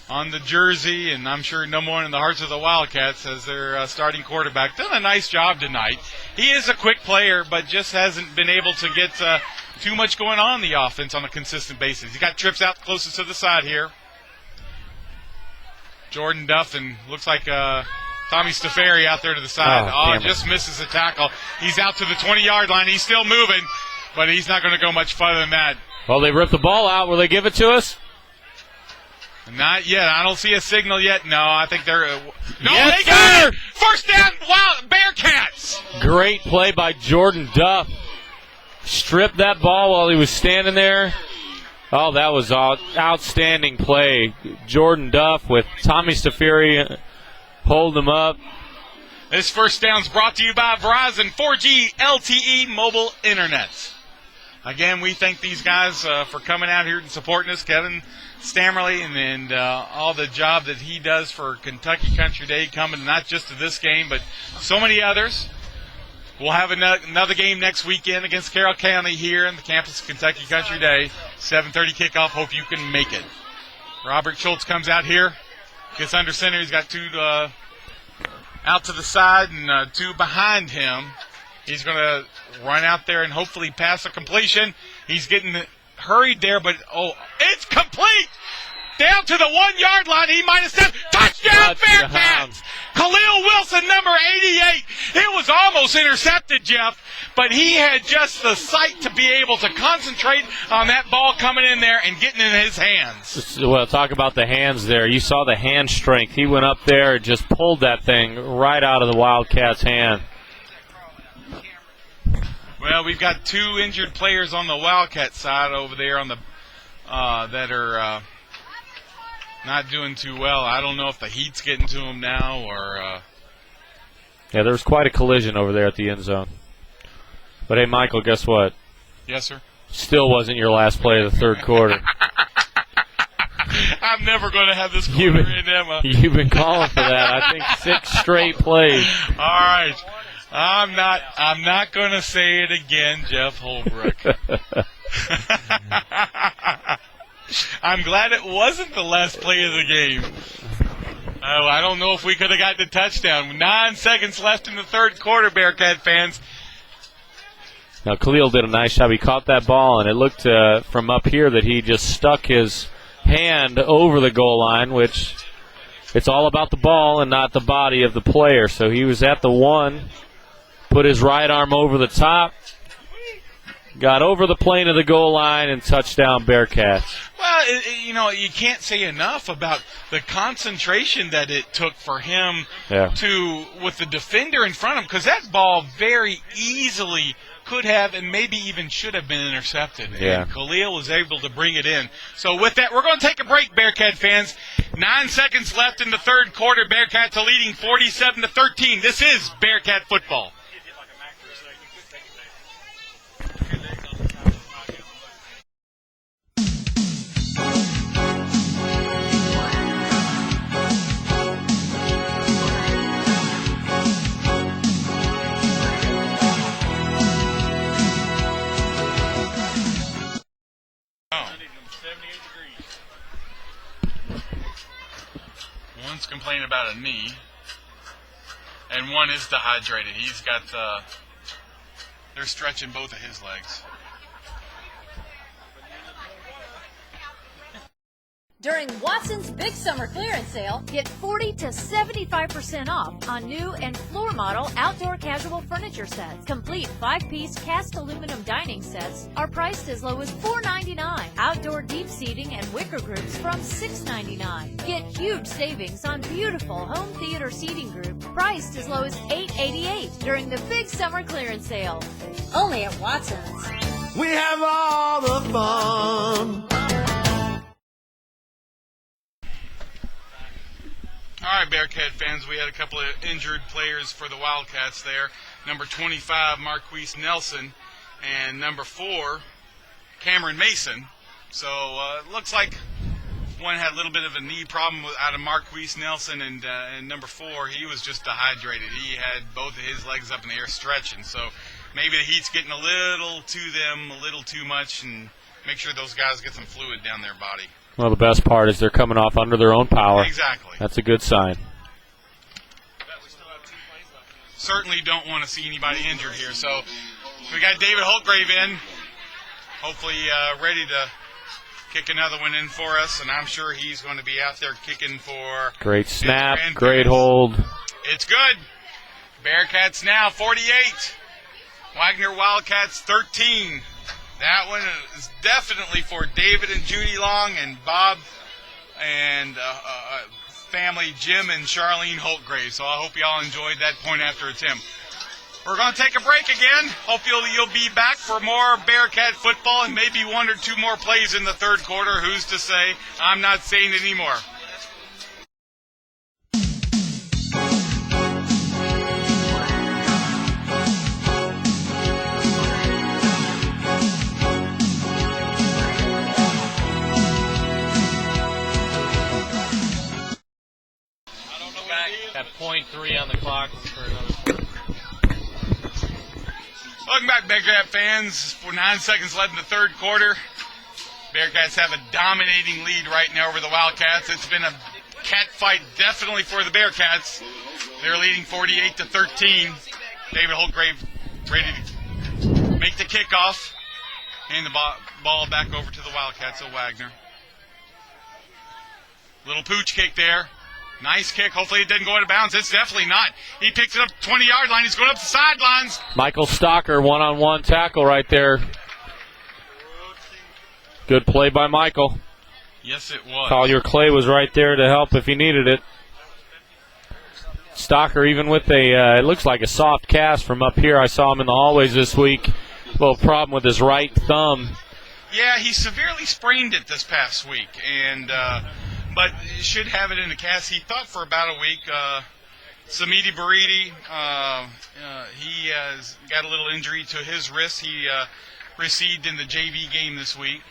Speaker 1: on the jersey, and I'm sure number 1 in the hearts of the Wildcats as their starting quarterback. Done a nice job tonight. He is a quick player, but just hasn't been able to get too much going on in the offense on a consistent basis. He got trips out closest to the side here. Jordan Duff, and looks like Tommy Staferi out there to the side. Just misses a tackle. He's out to the 20-yard line. He's still moving, but he's not going to go much farther than that.
Speaker 6: Well, they ripped the ball out. Will they give it to us?
Speaker 1: Not yet. I don't see a signal yet. No, I think they're... No,
Speaker 6: yes,
Speaker 1: they got it! 1st down, Bearcats!
Speaker 6: Great play by Jordan Duff. Stripped that ball while he was standing there. Oh, that was outstanding play. Jordan Duff with Tommy Staferi hold him up.
Speaker 1: This 1st down's brought to you by Verizon 4G LTE mobile internet. Again, we thank these guys for coming out here and supporting us. Kevin Stammerly and all the job that he does for Kentucky Country Day, coming not just to this game, but so many others. We'll have another game next weekend against Carroll County here in the campus of Kentucky Country Day. 7:30 kickoff. Hope you can make it. Robert Schultz comes out here, gets under center. He's got 2 out to the side and 2 behind him. He's going to run out there and hopefully pass a completion. He's getting hurried there, but it's complete! Down to the 1-yard line. He might have said, touchdown Bearcats! Khalil Wilson, number 88. It was almost intercepted, Jeff, but he had just the sight to be able to concentrate on that ball coming in there and getting in his hands.
Speaker 6: Well, talk about the hands there. You saw the hand strength. He went up there and just pulled that thing right out of the Wildcats' hand.
Speaker 1: Well, we've got 2 injured players on the Wildcat side over there on the that are not doing too well. I don't know if the heat's getting to them now or
Speaker 6: Yeah, there was quite a collision over there at the end zone. But, hey, Michael, guess what?
Speaker 1: Yes, sir.
Speaker 6: Still wasn't your last play of the third quarter.
Speaker 1: I'm never going to have this quarter in, Emma.
Speaker 6: You've been calling for that. I think 6 straight plays.
Speaker 1: All right. I'm not going to say it again, Jeff Holbrook. I'm glad it wasn't the last play of the game. Oh, I don't know if we could have gotten a touchdown. 9 seconds left in the third quarter, Bearcat fans.
Speaker 6: Now, Khalil did a nice job. He caught that ball, and it looked from up here that he just stuck his hand over the goal line, which it's all about the ball and not the body of the player. So he was at the 1, put his right arm over the top, got over the plane of the goal line, and touchdown Bearcats.
Speaker 1: Well, you can't say enough about the concentration that it took for him with the defender in front of him, because that ball very easily could have and maybe even should have been intercepted.
Speaker 6: Yeah.
Speaker 1: And Khalil was able to bring it in. So with that, we're going to take a break, Bearcat fans. 9 seconds left in the third quarter. Bearcats are leading 47-13. This is Bearcat football. One's complaining about a knee, and one is dehydrated. He's got, they're stretching both of his legs.
Speaker 4: During Watson's Big Summer Clearance Sale, get 40 to 75% off on new and floor model outdoor casual furniture sets. Complete 5-piece cast aluminum dining sets are priced as low as $4.99. Outdoor deep seating and wicker groups from $6.99. Get huge savings on beautiful home theater seating group priced as low as $8.88 during the Big Summer Clearance Sale. Only at Watson's.
Speaker 5: We have all the fun.
Speaker 1: All right, Bearcat fans, we had a couple of injured players for the Wildcats there. Number 25, Marquise Nelson, and number 4, Cameron Mason. So it looks like one had a little bit of a knee problem out of Marquise Nelson, and number 4, he was just dehydrated. He had both of his legs up in the air stretching. So maybe the heat's getting a little to them, a little too much, and make sure those guys get some fluid down their body.
Speaker 6: Well, the best part is they're coming off under their own power.
Speaker 1: Exactly.
Speaker 6: That's a good sign.
Speaker 1: Certainly don't want to see anybody injured here. So we got David Holtgrave in, hopefully ready to kick another one in for us, and I'm sure he's going to be out there kicking for
Speaker 6: great snap, great hold.
Speaker 1: It's good. Bearcats now 48. Waggener Wildcats 13. That one is definitely for David and Judy Long and Bob and family Jim and Charlene Holtgrave. So I hope you all enjoyed that point after attempt. We're going to take a break again. Hope you'll be back for more Bearcat football and maybe 1 or 2 more plays in the third quarter. Who's to say? I'm not saying it anymore.
Speaker 6: At .3 on the clock for another.
Speaker 1: Welcome back, Bearcat fans. For 9 seconds left in the third quarter. Bearcats have a dominating lead right now over the Wildcats. It's been a cat fight definitely for the Bearcats. They're leading 48-13. David Holtgrave ready to make the kickoff. And the ball back over to the Wildcats of Waggener. Little pooch kick there. Nice kick. Hopefully it didn't go out of bounds. It's definitely not. He picks it up 20-yard line. He's going up the sidelines.
Speaker 6: Michael Stocker, one-on-one tackle right there. Good play by Michael.
Speaker 1: Yes, it was.
Speaker 6: Collier Clay was right there to help if he needed it. Stocker, even with it looks like a soft cast from up here. I saw him in the hallways this week. A little problem with his right thumb.
Speaker 1: Yeah, he severely sprained it this past week, and but should have it in the cast. He thought for about a week. Samidi Baridi, he has got a little injury to his wrist. He received in the JV game this week.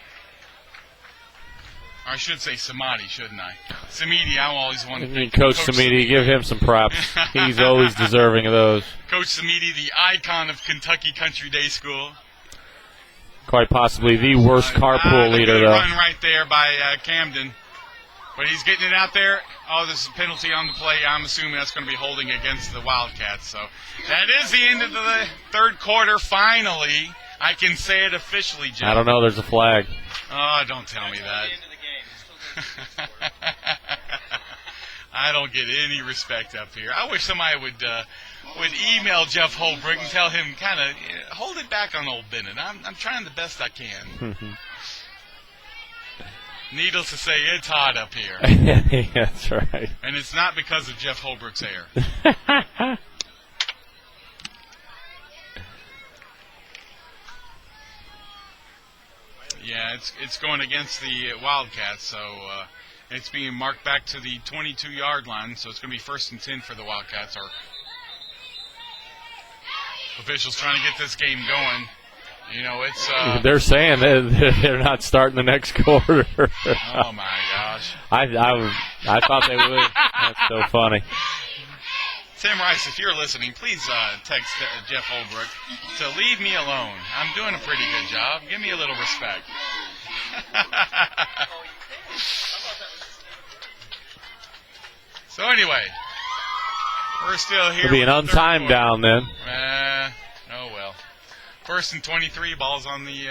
Speaker 1: I should say Samadi, shouldn't I? Samidi, I always want to
Speaker 6: Coach Samidi, give him some props. He's always deserving of those.
Speaker 1: Coach Samidi, the icon of Kentucky Country Day School.
Speaker 6: Quite possibly the worst carpool leader, though.
Speaker 1: Run right there by Camden. But he's getting it out there. Oh, there's a penalty on the play. I'm assuming that's going to be holding against the Wildcats. So that is the end of the third quarter. Finally, I can say it officially, Jeff.
Speaker 6: I don't know. There's a flag.
Speaker 1: Oh, don't tell me that. I don't get any respect up here. I wish somebody would email Jeff Holbrook and tell him kind of hold it back on old Bennett. I'm trying the best I can. Needless to say, it's hot up here.
Speaker 6: Yeah, that's right.
Speaker 1: And it's not because of Jeff Holbrook's hair. Yeah, it's going against the Wildcats, so it's being marked back to the 22-yard line, so it's going to be 1st and 10 for the Wildcats. Our officials trying to get this game going. You know, it's
Speaker 6: they're saying they're not starting the next quarter.
Speaker 1: Oh my gosh!
Speaker 6: I thought they would. That's so funny.
Speaker 1: Tim Rice, if you're listening, please text Jeff Holbrook to leave me alone. I'm doing a pretty good job. Give me a little respect. So anyway, we're still here.
Speaker 6: It'll be an untimed down then.
Speaker 1: Oh well. 1st and 23, ball's on the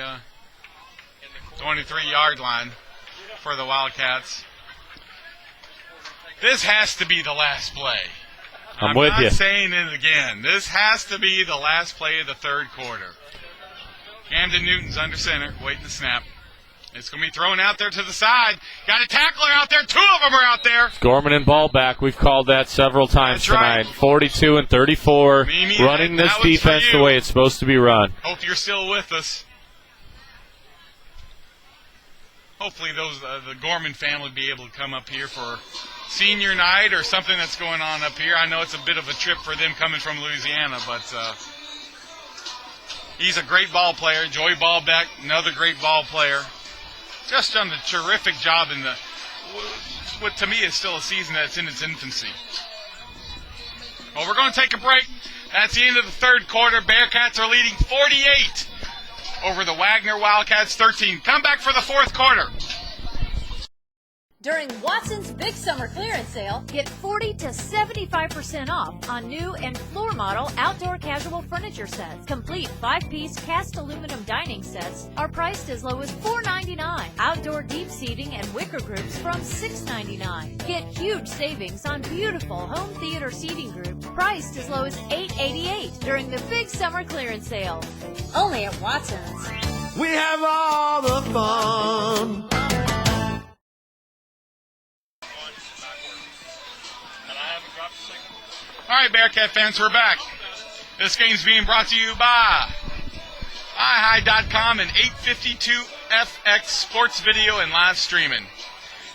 Speaker 1: 23-yard line for the Wildcats. This has to be the last play.
Speaker 6: I'm with you.
Speaker 1: not saying it again. This has to be the last play of the third quarter. Camden Newton's under center, waiting to snap. It's going to be thrown out there to the side. Got a tackler out there. 2 of them are out there.
Speaker 6: Gorman and ball back. We've called that several times tonight.
Speaker 1: Right.
Speaker 6: 42 and 34.
Speaker 1: Mimi,
Speaker 6: running this
Speaker 1: that
Speaker 6: defense the way it's supposed to be run.
Speaker 1: Hope you're still with us. Hopefully the Gorman family will be able to come up here for senior night or something that's going on up here. I know it's a bit of a trip for them coming from Louisiana, but he's a great ball player. Joey Ballbeck, another great ball player. Just done a terrific job in what to me is still a season that's in its infancy. Well, we're going to take a break. That's the end of the third quarter. Bearcats are leading 48 over the Waggener Wildcats 13. Come back for the fourth quarter.
Speaker 4: During Watson's Big Summer Clearance Sale, get 40 to 75% off on new and floor model outdoor casual furniture sets. Complete 5-piece cast aluminum dining sets are priced as low as $4.99. Outdoor deep seating and wicker groups from $6.99. Get huge savings on beautiful home theater seating groups priced as low as $8.88 during the Big Summer Clearance Sale. Only at Watson's.
Speaker 5: We have all the fun.
Speaker 1: All right, Bearcat fans, we're back. This game's being brought to you by iHigh.com and 852FX Sports Video and Live Streaming.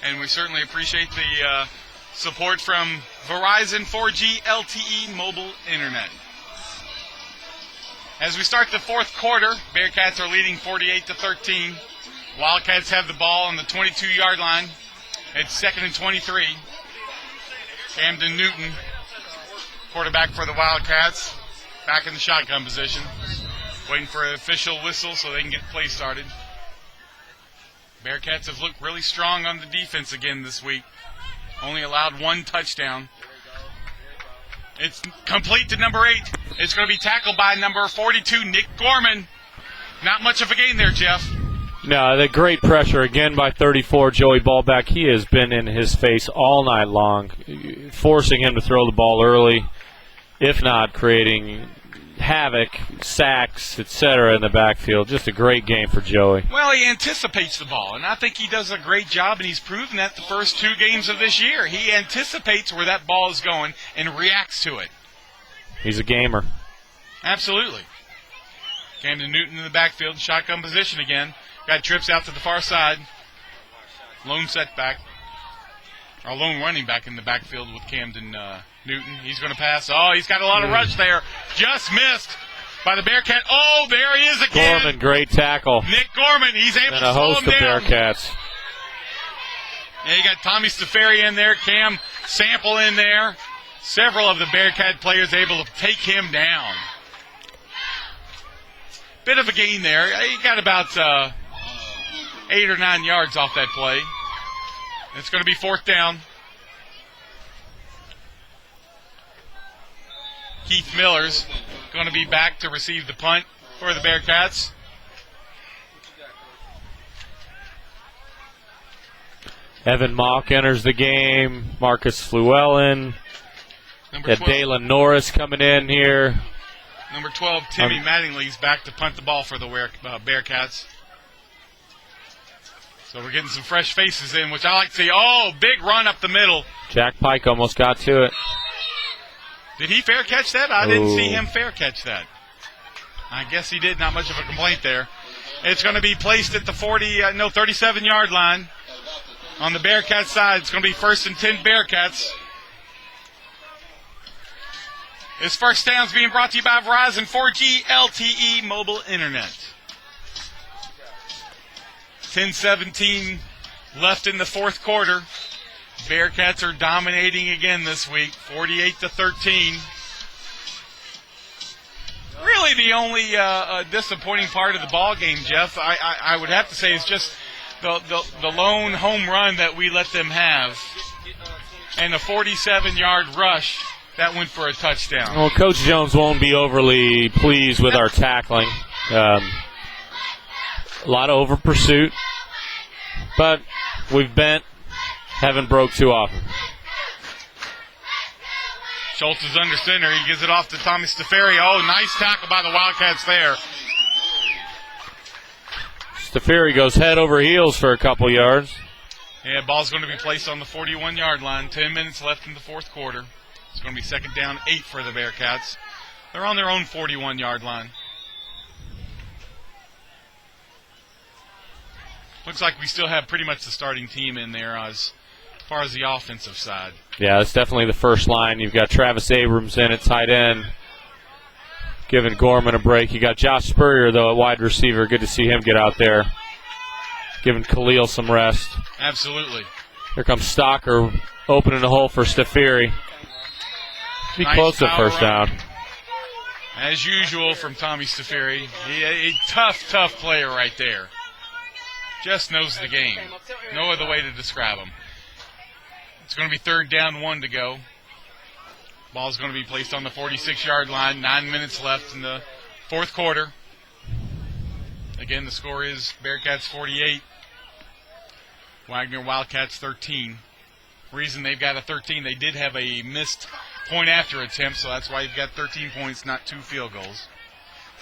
Speaker 1: And we certainly appreciate the support from Verizon 4G LTE Mobile Internet. As we start the fourth quarter, Bearcats are leading 48 to 13. Wildcats have the ball on the 22-yard line. It's 2nd and 23. Camden Newton, quarterback for the Wildcats, back in the shotgun position, waiting for an official whistle so they can get play started. Bearcats have looked really strong on the defense again this week. Only allowed 1 touchdown. It's complete to number 8. It's going to be tackled by number 42, Nick Gorman. Not much of a gain there, Jeff.
Speaker 6: No, the great pressure again by 34, Joey Ballback. He has been in his face all night long, forcing him to throw the ball early, if not creating havoc, sacks, etc. in the backfield. Just a great game for Joey.
Speaker 1: Well, he anticipates the ball, and I think he does a great job, and he's proven that the first 2 games of this year. He anticipates where that ball is going and reacts to it.
Speaker 6: He's a gamer.
Speaker 1: Absolutely. Camden Newton in the backfield, shotgun position again. Got trips out to the far side. Lone setback. our lone running back in the backfield with Camden Newton. He's going to pass. Oh, he's got a lot of rush there. Just missed by the Bearcat. Oh, there he is again.
Speaker 6: Gorman, great tackle.
Speaker 1: Nick Gorman, he's able
Speaker 6: And
Speaker 1: to
Speaker 6: a
Speaker 1: slow
Speaker 6: host
Speaker 1: him
Speaker 6: of
Speaker 1: down.
Speaker 6: Bearcats.
Speaker 1: Yeah, you got Tommy Staferi in there, Cam Sample in there. Several of the Bearcat players able to take him down. Bit of a gain there. He got about 8 or 9 yards off that play. It's going to be 4th down. Keith Miller's going to be back to receive the punt for the Bearcats.
Speaker 6: Evan Mock enters the game. Marcus Fluellen. Dalen Norris coming in here.
Speaker 1: Number 12, Timmy Mattingly's back to punt the ball for the Bearcats. So we're getting some fresh faces in, which I like to see. Oh, big run up the middle.
Speaker 6: Jack Pike almost got to it.
Speaker 1: Did he fair catch that? I didn't see him fair catch that. I guess he did. Not much of a complaint there. It's going to be placed at the 37-yard line. On the Bearcat side, it's going to be 1st and 10 Bearcats. This first down is being brought to you by Verizon 4G LTE mobile internet. 10:17 left in the 4th quarter. Bearcats are dominating again this week, 48-13. Really, the only disappointing part of the ball game, Jeff, I would have to say, is just the lone home run that we let them have, and a 47-yard rush that went for a touchdown.
Speaker 6: Well, Coach Jones won't be overly pleased with our tackling. A lot of over pursuit, but we've bent, haven't broke too often.
Speaker 1: Schultz is under center. He gives it off to Tommy Staferi. Oh, nice tackle by the Wildcats there.
Speaker 6: Staferi goes head over heels for a couple yards.
Speaker 1: Yeah, ball's going to be placed on the 41-yard line. 10 minutes left in the 4th quarter. It's going to be 2nd down, 8 for the Bearcats. They're on their own 41-yard line. Looks like we still have pretty much the starting team in there as far as the offensive side.
Speaker 6: Yeah, that's definitely the first line. You've got Travis Abrams in at tight end, giving Gorman a break. You got Josh Spurrier, though, at wide receiver. Good to see him get out there, giving Khalil some rest.
Speaker 1: Absolutely.
Speaker 6: Here comes Stocker, opening the hole for Staferi. Be
Speaker 1: nice
Speaker 6: close to first down.
Speaker 1: As usual from Tommy Staferi. A tough player right there. Just knows the game. No other way to describe him. It's going to be 3rd down, 1 to go. Ball's going to be placed on the 46-yard line. 9 minutes left in the 4th quarter. Again, the score is Bearcats 48. Waggener Wildcats 13. Reason they've got a 13, they did have a missed point after attempt, so that's why you've got 13 points, not 2 field goals.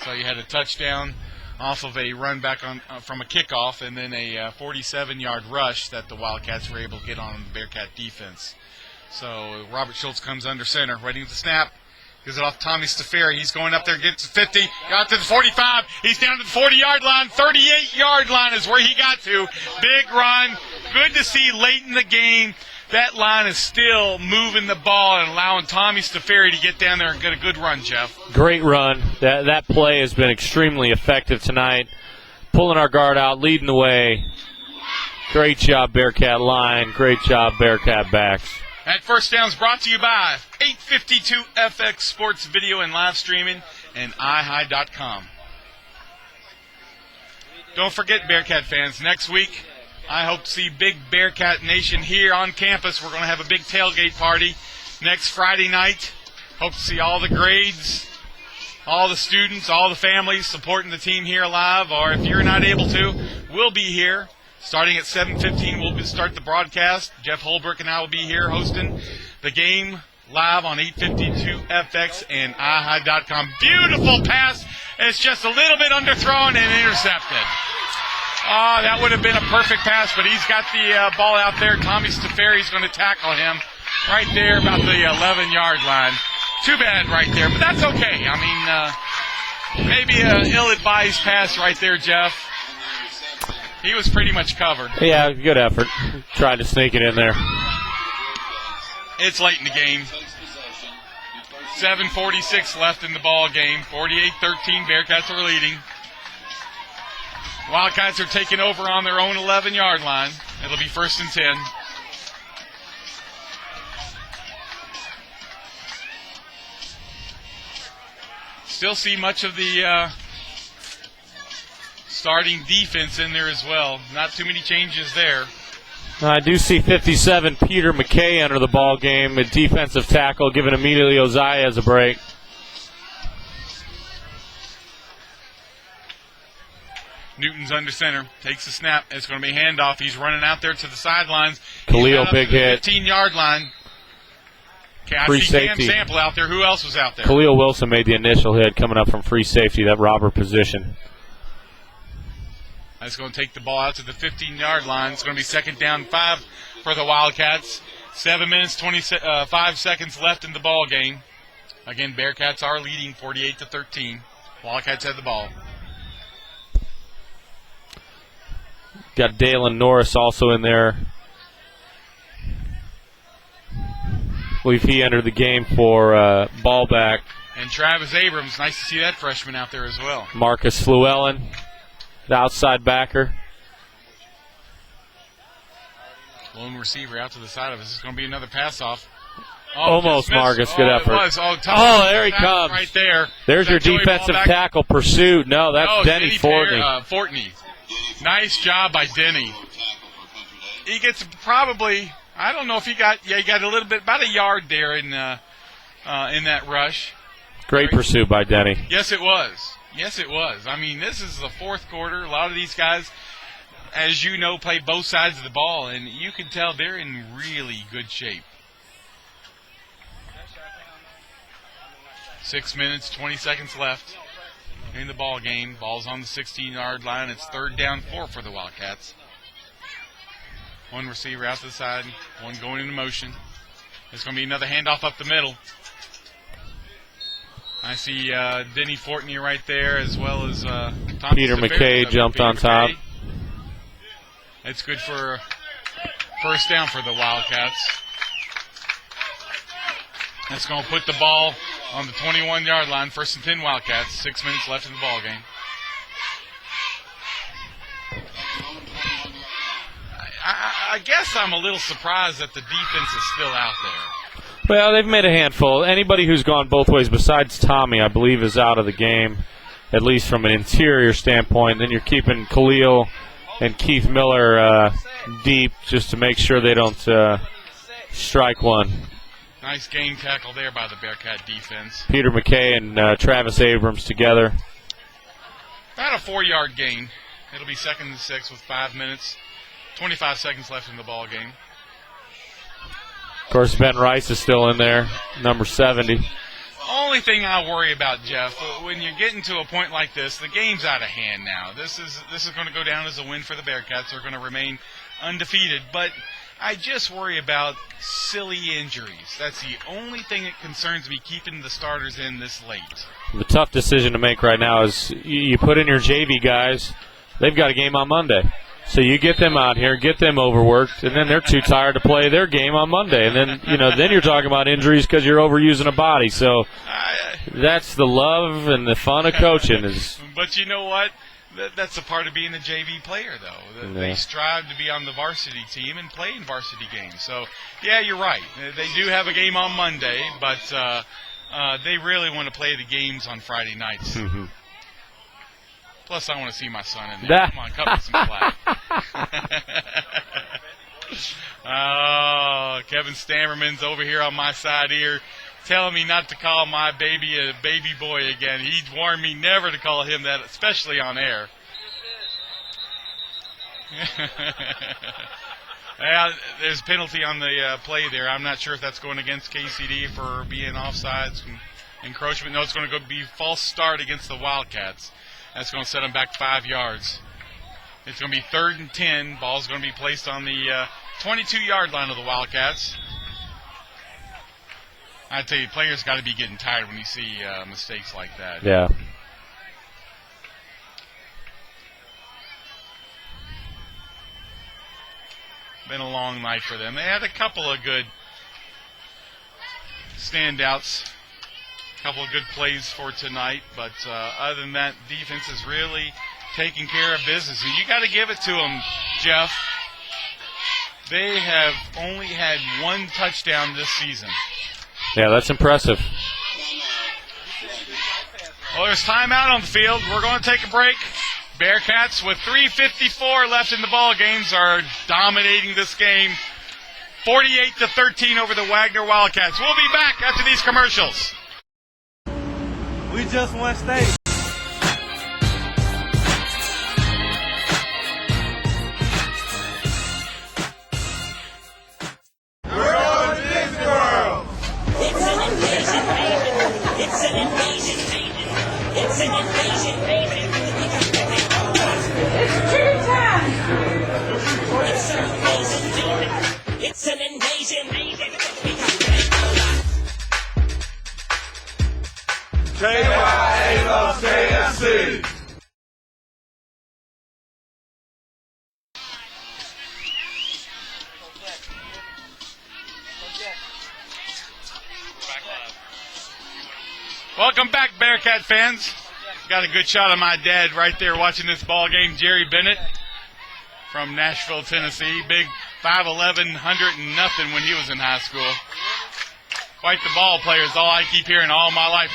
Speaker 1: So you had a touchdown off of a run back from a kickoff, and then a 47-yard rush that the Wildcats were able to get on the Bearcat defense. So Robert Schultz comes under center, waiting to snap. Gives it off to Tommy Staferi. He's going up there, gets to 50, got to the 45. He's down to the 40-yard line. 38-yard line is where he got to. Big run. Good to see late in the game. That line is still moving the ball and allowing Tommy Staferi to get down there and get a good run, Jeff.
Speaker 6: Great run. That play has been extremely effective tonight. Pulling our guard out, leading the way. Great job, Bearcat line. Great job, Bearcat backs.
Speaker 1: That first down is brought to you by 852 FX Sports Video and Live Streaming and iHigh.com. Don't forget, Bearcat fans, next week I hope to see big Bearcat Nation here on campus. We're going to have a big tailgate party next Friday night. Hope to see all the grades, all the students, all the families supporting the team here live. Or if you're not able to, we'll be here. Starting at 7:15, we'll start the broadcast. Jeff Holbrook and I will be here hosting the game live on 852 FX and iHigh.com. Beautiful pass. It's just a little bit underthrown and intercepted. Oh, that would have been a perfect pass, but he's got the ball out there. Tommy Staferi's going to tackle him right there about the 11-yard line. Too bad right there, but that's okay. I mean, maybe an ill-advised pass right there, Jeff. He was pretty much covered.
Speaker 6: Yeah, good effort. Tried to sneak it in there.
Speaker 1: It's late in the game. 7:46 left in the ball game. 48-13, Bearcats are leading. Wildcats are taking over on their own 11-yard line. It'll be 1st and 10. Still see much of the starting defense in there as well. Not too many changes there.
Speaker 6: I do see 57 Peter McKay enter the ball game, a defensive tackle, giving immediately Ozias a break.
Speaker 1: Newton's under center, takes the snap. It's going to be a handoff. He's running out there to the sidelines.
Speaker 6: Khalil, big hit.
Speaker 1: 15-yard line. Okay, I
Speaker 6: Free
Speaker 1: see
Speaker 6: safety.
Speaker 1: Cam Sample out there. Who else was out there?
Speaker 6: Khalil Wilson made the initial hit coming up from free safety, that robber position.
Speaker 1: That's going to take the ball out to the 15-yard line. It's going to be 2nd down 5 for the Wildcats. 7 minutes, 25 seconds left in the ball game. Again, Bearcats are leading 48-13. Wildcats have the ball.
Speaker 6: Got Dalen Norris also in there. I believe he entered the game for ball back.
Speaker 1: And Travis Abrams, nice to see that freshman out there as well.
Speaker 6: Marcus Llewellyn, the outside backer.
Speaker 1: Lone receiver out to the side of us. This is going to be another pass off.
Speaker 6: Almost, Marcus. Good effort.
Speaker 1: It was.
Speaker 6: There he comes.
Speaker 1: Right there.
Speaker 6: There's your defensive tackle pursuit. No, that's Denny Fortney.
Speaker 1: Fortney. Nice job by Denny. He gets probably, I don't know if he got a little bit, about a yard there in that rush.
Speaker 6: Great pursuit by Denny.
Speaker 1: Yes, it was. I mean, this is the 4th quarter. A lot of these guys, as you know, play both sides of the ball, and you can tell they're in really good shape. 6 minutes, 20 seconds left in the ball game. Ball's on the 16-yard line. It's 3rd down 4 for the Wildcats. One receiver out to the side, one going into motion. There's going to be another handoff up the middle. I see Denny Fortney right there, as well as
Speaker 6: Peter McKay jumped on top.
Speaker 1: It's good for 1st down for the Wildcats. That's going to put the ball on the 21-yard line. 1st and 10 Wildcats. 6 minutes left in the ball game. I guess I'm a little surprised that the defense is still out there.
Speaker 6: Well, they've made a handful. Anybody who's gone both ways besides Tommy, I believe, is out of the game, at least from an interior standpoint. Then you're keeping Khalil and Keith Miller deep just to make sure they don't strike one.
Speaker 1: Nice game tackle there by the Bearcat defense.
Speaker 6: Peter McKay and Travis Abrams together.
Speaker 1: About a 4-yard gain. It'll be 2nd and 6 with 5 minutes, 25 seconds left in the ball game.
Speaker 6: Of course, Ben Rice is still in there, number 70.
Speaker 1: Only thing I worry about, Jeff, when you're getting to a point like this, the game's out of hand now. This is going to go down as a win for the Bearcats. They're going to remain undefeated, but I just worry about silly injuries. That's the only thing that concerns me, keeping the starters in this late.
Speaker 6: The tough decision to make right now is you put in your JV guys. They've got a game on Monday. So you get them out here, get them overworked, and then they're too tired to play their game on Monday. And then, then you're talking about injuries because you're overusing a body. So that's the love and the fun of coaching.
Speaker 1: But you know what? That's a part of being a JV player, though. They strive to be on the varsity team and play in varsity games. So, yeah, you're right. They do have a game on Monday, but they really want to play the games on Friday nights.
Speaker 6: Mm-hmm.
Speaker 1: Plus, I want to see my son in there. Come on, cut me some slack. Oh, Kevin Stammerman's over here on my side here, telling me not to call my baby a baby boy again. He warned me never to call him that, especially on air. Yeah, there's a penalty on the play there. I'm not sure if that's going against KCD for being offsides, encroachment. No, it's going to be false start against the Wildcats. That's going to set them back 5 yards. It's going to be 3rd and 10. Ball's going to be placed on the 22-yard line of the Wildcats. I tell you, players got to be getting tired when you see mistakes like that.
Speaker 6: Yeah.
Speaker 1: Been a long night for them. They had a couple of good standouts. A couple of good plays for tonight, but other than that, defense is really taking care of business. And you got to give it to them, Jeff. They have only had one touchdown this season.
Speaker 6: Yeah, that's impressive.
Speaker 1: Well, there's timeout on the field. We're going to take a break. Bearcats, with 3:54 left in the ball games, are dominating this game, 48-13 over the Waggener Wildcats. We'll be back after these commercials.
Speaker 5: We just won state.
Speaker 7: We're going to Disney World. It's an invasion, baby. It's an invasion, baby. It's an invasion, baby.
Speaker 11: It's tea time.
Speaker 7: It's an invasion, baby. It's an invasion, baby.
Speaker 5: KYA loves KFC.
Speaker 1: Welcome back, Bearcat fans. Got a good shot of my dad right there watching this ball game, Jerry Bennett from Nashville, Tennessee. Big 5'11", 100 and nothing when he was in high school. Quite the ball player is all I keep hearing all my life.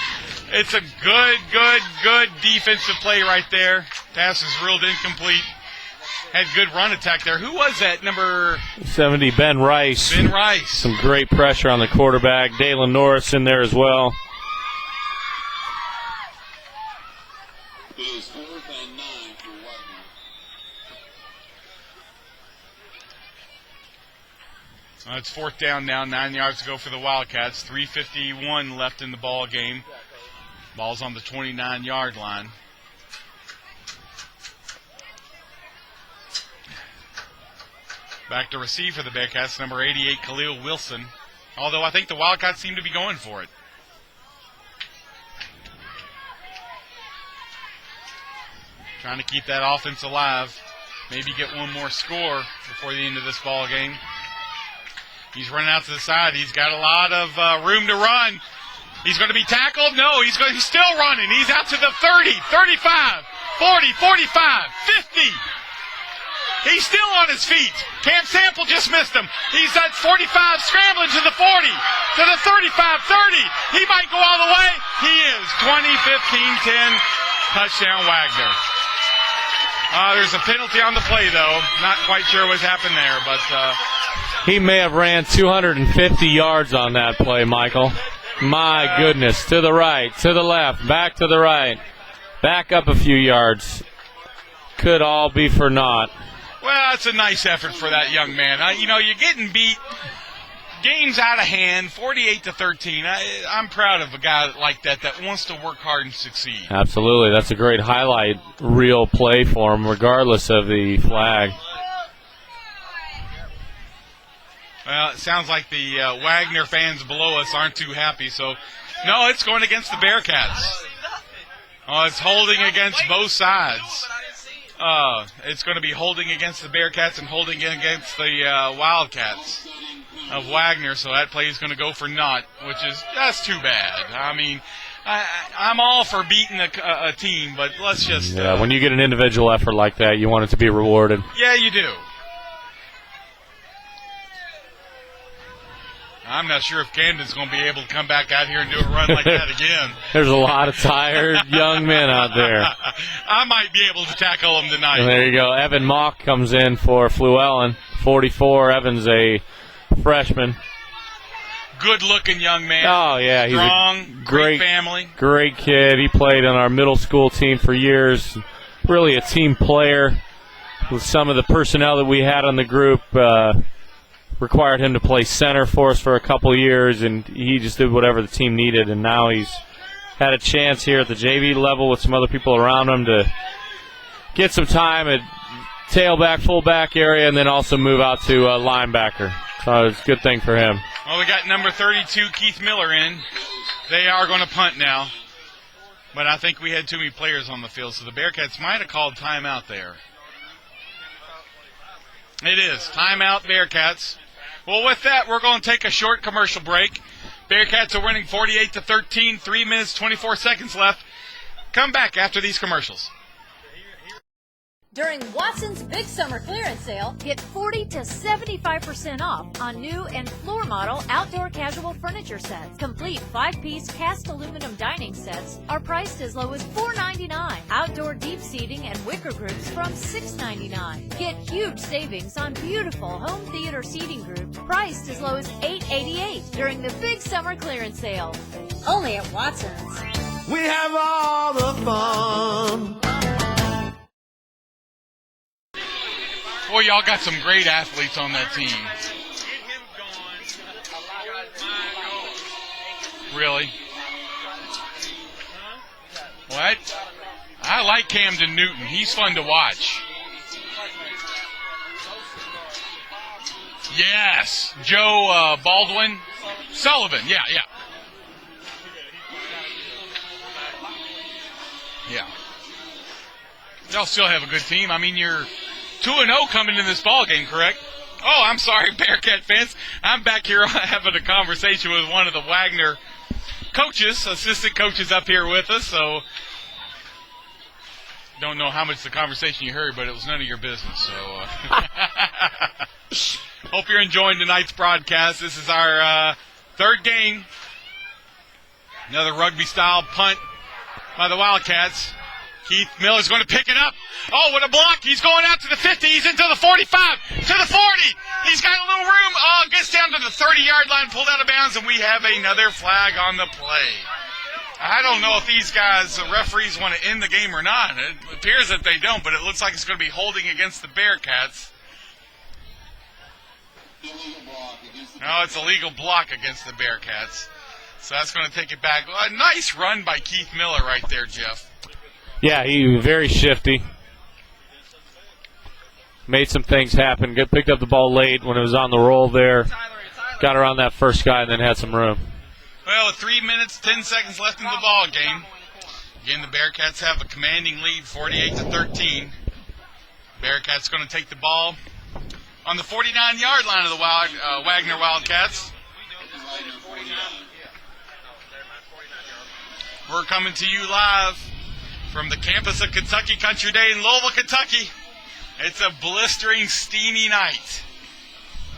Speaker 1: It's a good defensive play right there. Pass is ruled incomplete. Had good run attack there. Who was that? Number
Speaker 6: 70, Ben Rice.
Speaker 1: Ben Rice.
Speaker 6: Some great pressure on the quarterback. Dalen Norris in there as well.
Speaker 8: It is 4th and 9 for Waggener.
Speaker 1: It's 4th down now, 9 yards to go for the Wildcats. 3:51 left in the ball game. Ball's on the 29-yard line. Back to receive for the Bearcats, number 88, Khalil Wilson. Although I think the Wildcats seem to be going for it. Trying to keep that offense alive. Maybe get one more score before the end of this ball game. He's running out to the side. He's got a lot of room to run. He's going to be tackled? No, he's still running. He's out to the 30, 35, 40, 45, 50. He's still on his feet. Cam Sample just missed him. He's at 45, scrambling to the 40, to the 35, 30. He might go all the way. He is. 20, 15, 10. Touchdown, Waggener. There's a penalty on the play, though. Not quite sure what's happened there, but
Speaker 6: he may have ran 250 yards on that play, Michael. My goodness. To the right, to the left, back to the right. Back up a few yards. Could all be for naught.
Speaker 1: well, it's a nice effort for that young man. You're getting beat. Game's out of hand, 48-13. I'm proud of a guy like that wants to work hard and succeed.
Speaker 6: Absolutely. That's a great highlight reel play for him, regardless of the flag.
Speaker 1: Well, it sounds like the Waggener fans below us aren't too happy. So, no, it's going against the Bearcats. Oh, it's holding against both sides. It's going to be holding against the Bearcats and holding against the Wildcats of Waggener, so that play is going to go for naught, which is just too bad. I mean, I'm all for beating a team, but let's just...
Speaker 6: when you get an individual effort like that, you want it to be rewarded.
Speaker 1: Yeah, you do. I'm not sure if Camden's going to be able to come back out here and do a run like that again.
Speaker 6: There's a lot of tired young men out there.
Speaker 1: I might be able to tackle them tonight.
Speaker 6: And there you go. Evan Mock comes in for Fluellen, 44. Evan's a freshman.
Speaker 1: Good-looking young man.
Speaker 6: Oh, yeah. He's
Speaker 1: strong, great family.
Speaker 6: Great kid. He played on our middle school team for years. Really a team player. With some of the personnel that we had on the group, required him to play center for us for a couple years, and he just did whatever the team needed, and now he's had a chance here at the JV level with some other people around him to get some time at tailback, fullback area, and then also move out to linebacker. So it's a good thing for him.
Speaker 1: Well, we got number 32, Keith Miller, in. They are going to punt now, but I think we had too many players on the field, so the Bearcats might have called timeout there. It is. Timeout, Bearcats. Well, with that, we're going to take a short commercial break. Bearcats are winning 48-13. 3 minutes, 24 seconds left. Come back after these commercials.
Speaker 4: During Watson's Big Summer Clearance Sale, get 40 to 75% off on new and floor model outdoor casual furniture sets. Complete 5-piece cast aluminum dining sets are priced as low as $4.99. Outdoor deep seating and wicker groups from $6.99. Get huge savings on beautiful home theater seating groups priced as low as $8.88 during the Big Summer Clearance Sale. Only at Watson's.
Speaker 5: We have all the fun.
Speaker 1: Boy, y'all got some great athletes on that team. Really? What? I like Camden Newton. He's fun to watch. Yes. Joe Baldwin. Sullivan. Yeah. Yeah. Y'all still have a good team. I mean, you're 2-0 coming in this ball game, correct? Oh, I'm sorry, Bearcat fans. I'm back here having a conversation with one of the Waggener coaches, assistant coaches up here with us, so don't know how much the conversation you heard, but it was none of your business. So hope you're enjoying tonight's broadcast. This is our third game. Another rugby-style punt by the Wildcats. Keith Miller's going to pick it up. Oh, what a block. He's going out to the 50. He's into the 45, to the 40. He's got a little room. Oh, gets down to the 30-yard line, pulled out of bounds, and we have another flag on the play. I don't know if these guys, the referees, want to end the game or not. It appears that they don't, but it looks like it's going to be holding against the Bearcats. No, it's a legal block against the Bearcats. So that's going to take it back. A nice run by Keith Miller right there, Jeff.
Speaker 6: Yeah, he was very shifty. Made some things happen. Picked up the ball late when it was on the roll there. Got around that first guy and then had some room.
Speaker 1: Well, with 3 minutes, 10 seconds left in the ball game. Again, the Bearcats have a commanding lead, 48-13. Bearcats going to take the ball on the 49-yard line of the Waggener Wildcats. We're coming to you live from the campus of Kentucky Country Day in Louisville, Kentucky. It's a blistering, steamy night,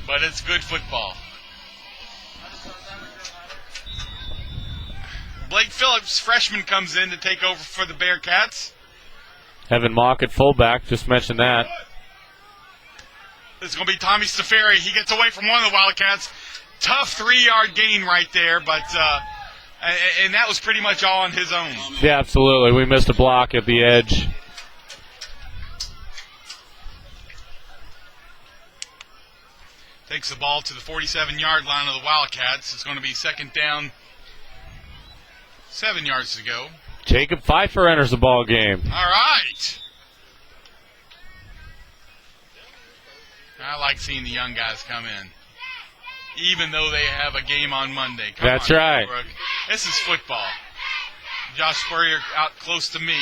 Speaker 1: but it's good football. Blake Phillips, freshman, comes in to take over for the Bearcats.
Speaker 6: Evan Mock at fullback, just mentioned that.
Speaker 1: This is going to be Tommy Staferi. He gets away from one of the Wildcats. Tough 3-yard gain right there, but and that was pretty much all on his own.
Speaker 6: Yeah, absolutely. We missed a block at the edge.
Speaker 1: Takes the ball to the 47-yard line of the Wildcats. It's going to be second down, 7 yards to go.
Speaker 6: Jacob Pfeiffer enters the ball game.
Speaker 1: All right. I like seeing the young guys come in, even though they have a game on Monday.
Speaker 6: That's right.
Speaker 1: Brooke. This is football. Josh Spurrier out close to me.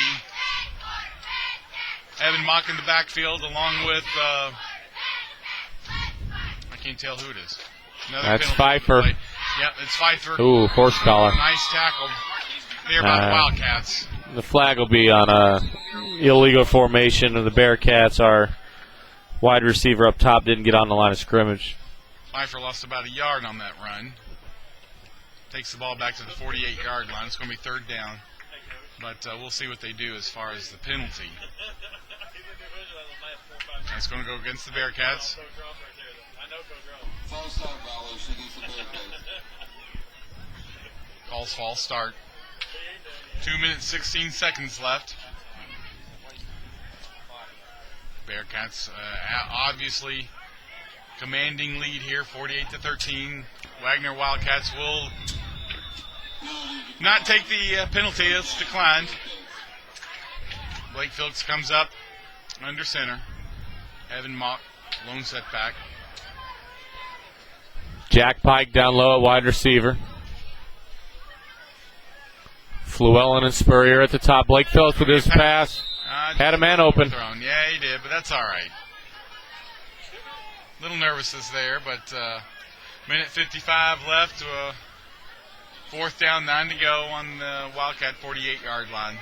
Speaker 1: Evan Mock in the backfield along with, I can't tell who it is.
Speaker 6: That's Pfeiffer.
Speaker 1: Yep, it's Pfeiffer.
Speaker 6: Ooh, horse collar.
Speaker 1: Nice tackle there by the Wildcats.
Speaker 6: The flag will be on a illegal formation of the Bearcats. Our wide receiver up top didn't get on the line of scrimmage.
Speaker 1: Pfeiffer lost about a yard on that run. Takes the ball back to the 48-yard line. It's going to be third down. But we'll see what they do as far as the penalty. That's going to go against the Bearcats.
Speaker 8: False start violation against the Bearcats.
Speaker 1: Calls false start. 2 minutes, 16 seconds left. Bearcats obviously commanding lead here, 48-13. Waggener Wildcats will not take the penalty. It's declined. Blake Phillips comes up under center. Evan Mock, lone setback.
Speaker 6: Jack Pike down low at wide receiver. Fluellen and Spurrier at the top. Blake Phillips with his pass. Had a man open.
Speaker 1: Yeah, he did, but that's all right. Little nervousness there, but minute 55 left. 4th down, 9 to go on the Wildcat 48-yard line.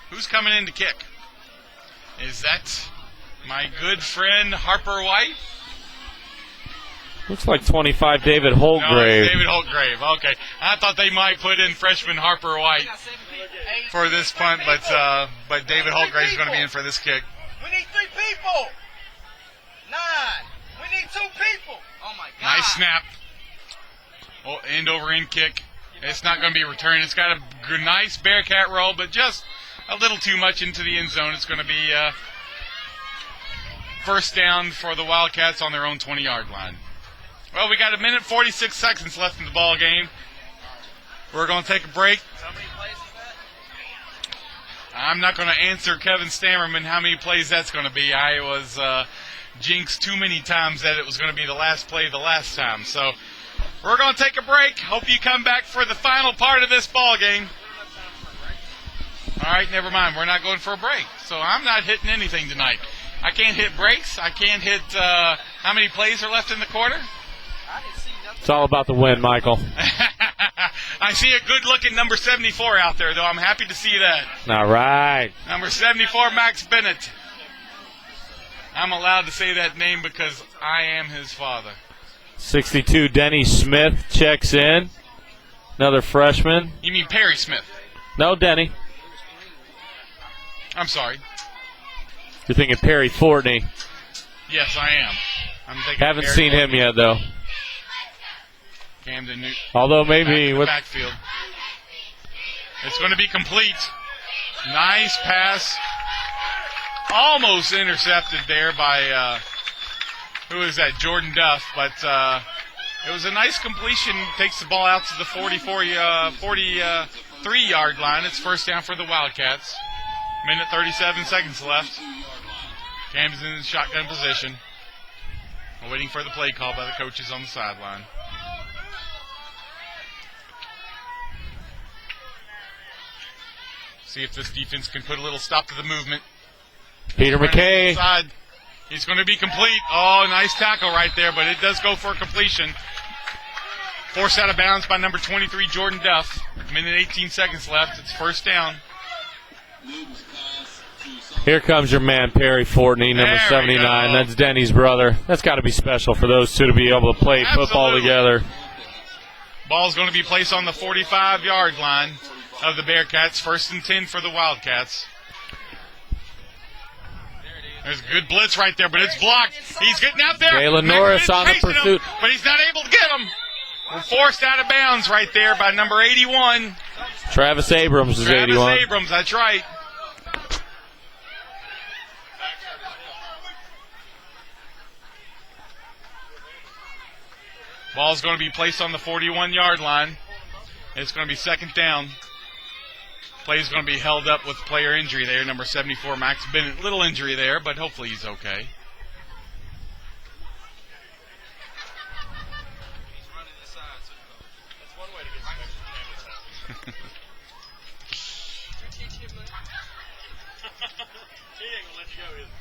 Speaker 1: Who's coming in to kick? Is that my good friend Harper White?
Speaker 6: Looks like 25 David Holtgrave.
Speaker 1: No, it's David Holtgrave. Okay. I thought they might put in freshman Harper White for this punt, but David Holtgrave is going to be in for this kick.
Speaker 10: We need 3 people. 9. We need 2 people. Oh, my God.
Speaker 1: Nice snap. Oh, end over end kick. It's not going to be returned. It's got a nice Bearcat roll, but just a little too much into the end zone. It's going to be first down for the Wildcats on their own 20-yard line. Well, we got 1:46 left in the ball game. We're going to take a break.
Speaker 10: How many plays is that?
Speaker 1: I'm not going to answer Kevin Stammerman how many plays that's going to be. I was jinxed too many times that it was going to be the last play the last time. So we're going to take a break. Hope you come back for the final part of this ball game. All right, never mind. We're not going for a break. So I'm not hitting anything tonight. I can't hit breaks. I can't hit how many plays are left in the quarter.
Speaker 6: It's all about the win, Michael.
Speaker 1: I see a good-looking number 74 out there, though. I'm happy to see that.
Speaker 6: All right.
Speaker 1: Number 74, Max Bennett. I'm allowed to say that name because I am his father.
Speaker 6: 62 Denny Smith checks in. Another freshman.
Speaker 1: You mean Perry Smith?
Speaker 6: No, Denny.
Speaker 1: I'm sorry.
Speaker 6: You're thinking Perry Fortney.
Speaker 1: Yes, I am. I'm thinking
Speaker 6: Haven't
Speaker 1: Perry
Speaker 6: seen
Speaker 1: Fortney.
Speaker 6: him yet, though.
Speaker 1: Camden Newton.
Speaker 6: Although maybe
Speaker 1: Back
Speaker 6: with
Speaker 1: backfield. It's going to be complete. Nice pass. Almost intercepted there by, who is that? Jordan Duff. But it was a nice completion. Takes the ball out to the 43-yard line. It's first down for the Wildcats. 1:37 left. Camden's in shotgun position. Waiting for the play call by the coaches on the sideline. See if this defense can put a little stop to the movement.
Speaker 6: Peter McKay.
Speaker 1: Inside. He's going to be complete. Oh, nice tackle right there, but it does go for completion. Forced out of bounds by number 23, Jordan Duff. 1:18 left. It's first down.
Speaker 6: Here comes your man, Perry Fortney, number 79. That's Denny's brother. That's got to be special for those two to be able to play football together.
Speaker 1: Ball's going to be placed on the 45-yard line of the Bearcats. First and 10 for the Wildcats. There's a good blitz right there, but it's blocked. He's getting out there.
Speaker 6: Jalen Norris on the pursuit.
Speaker 1: But he's not able to get him. We're forced out of bounds right there by number 81.
Speaker 6: Travis Abrams is 81.
Speaker 1: Travis Abrams, that's right. Ball's going to be placed on the 41-yard line. It's going to be second down. Play's going to be held up with player injury there. Number 74, Max Bennett. Little injury there, but hopefully he's okay.
Speaker 10: He's running the side, so that's one way to get back to Camden's house. You're teaching him that? He ain't going to let you go, is he?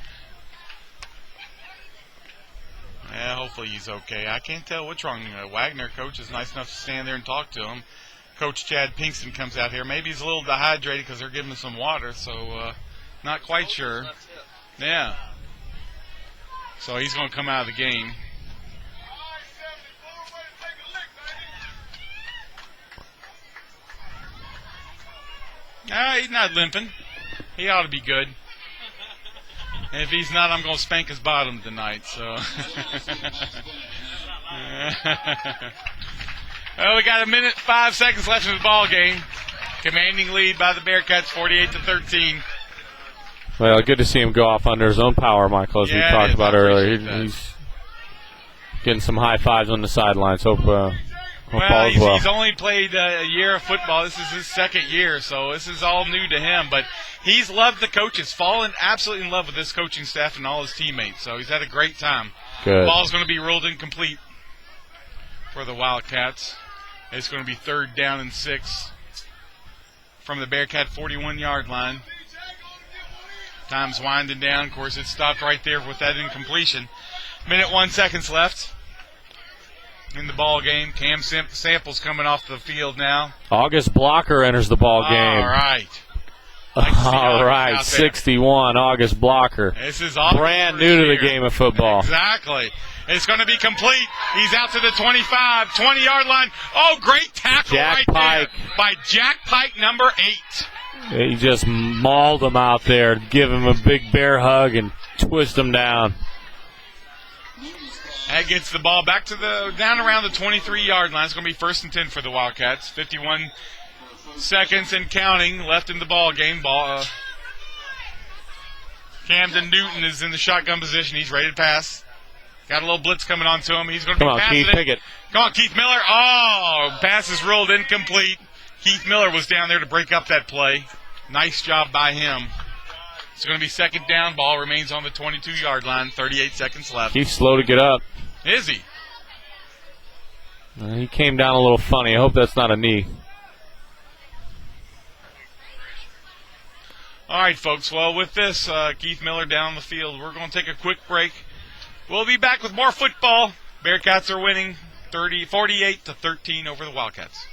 Speaker 1: Yeah, hopefully he's okay. I can't tell what's wrong. Waggener coach is nice enough to stand there and talk to him. Coach Chad Pinkston comes out here. Maybe he's a little dehydrated because they're giving him some water, so not quite sure. Yeah. So he's going to come out of the game. He's not limping. He ought to be good. And if he's not, I'm going to spank his bottom tonight. So, well, we got 1:05 left in the ball game. Commanding lead by the Bearcats, 48-13.
Speaker 6: Well, good to see him go off under his own power, Michael, as we talked about earlier. He's getting some high fives on the sidelines. Hope all is well.
Speaker 1: He's only played a year of football. This is his second year, so this is all new to him. But he's loved the coaches, fallen absolutely in love with this coaching staff and all his teammates. So he's had a great time.
Speaker 6: Good.
Speaker 1: Ball's going to be ruled incomplete for the Wildcats. It's going to be third down and 6 from the Bearcat 41-yard line. Time's winding down. Of course, it stopped right there with that incompletion. 1:01 left. in the ball game. Cam Samples coming off the field now.
Speaker 6: August Blocker enters the ball game.
Speaker 1: All right.
Speaker 6: All right, 61, August Blocker.
Speaker 1: This is August
Speaker 6: brand new to the game of football.
Speaker 1: Exactly. It's going to be complete. He's out to the 25, 20-yard line. Oh, great tackle
Speaker 6: Jack
Speaker 1: right
Speaker 6: Pike.
Speaker 1: there by Jack Pike, number 8.
Speaker 6: He just mauled him out there, give him a big bear hug and twist him down.
Speaker 1: That gets the ball back to down around the 23-yard line. It's going to be 1st and 10 for the Wildcats. 51 seconds and counting left in the ball game. Camden Newton is in the shotgun position. He's ready to pass. Got a little blitz coming on to him. He's going to be passing it.
Speaker 6: Keith Pickett.
Speaker 1: Come on, Keith Miller. Oh, pass is ruled incomplete. Keith Miller was down there to break up that play. Nice job by him. It's going to be 2nd down. Ball remains on the 22-yard line. 38 seconds left.
Speaker 6: He's slow to get up.
Speaker 1: Is he?
Speaker 6: He came down a little funny. I hope that's not a knee.
Speaker 1: All right, folks. Well, with this, Keith Miller down the field, we're going to take a quick break. We'll be back with more football. Bearcats are winning 48-13 over the Wildcats.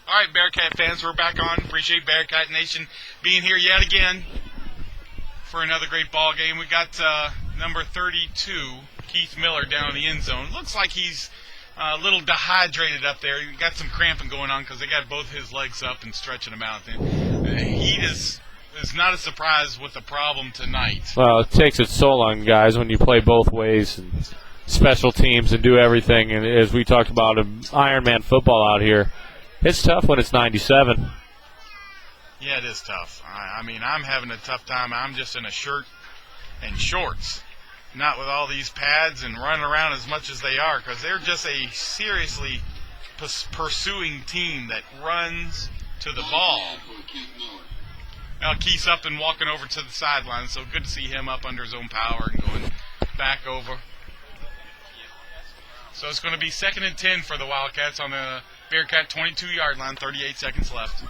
Speaker 1: All right, Bearcat fans, we're back on. Appreciate Bearcat Nation being here yet again for another great ball game. We got number 32, Keith Miller, down in the end zone. Looks like he's a little dehydrated up there. He got some cramping going on because they got both his legs up and stretching them out. Heat is not a surprise with the problem tonight.
Speaker 6: Well, it takes its toll on guys when you play both ways and special teams and do everything. And as we talked about, Ironman football out here, it's tough when it's 97.
Speaker 1: Yeah, it is tough. I mean, I'm having a tough time. I'm just in a shirt and shorts, not with all these pads and running around as much as they are, because they're just a seriously pursuing team that runs to the ball. Now, Keith's up and walking over to the sideline, so good to see him up under his own power and going back over. So it's going to be 2nd and 10 for the Wildcats on the Bearcat 22-yard line, 38 seconds left.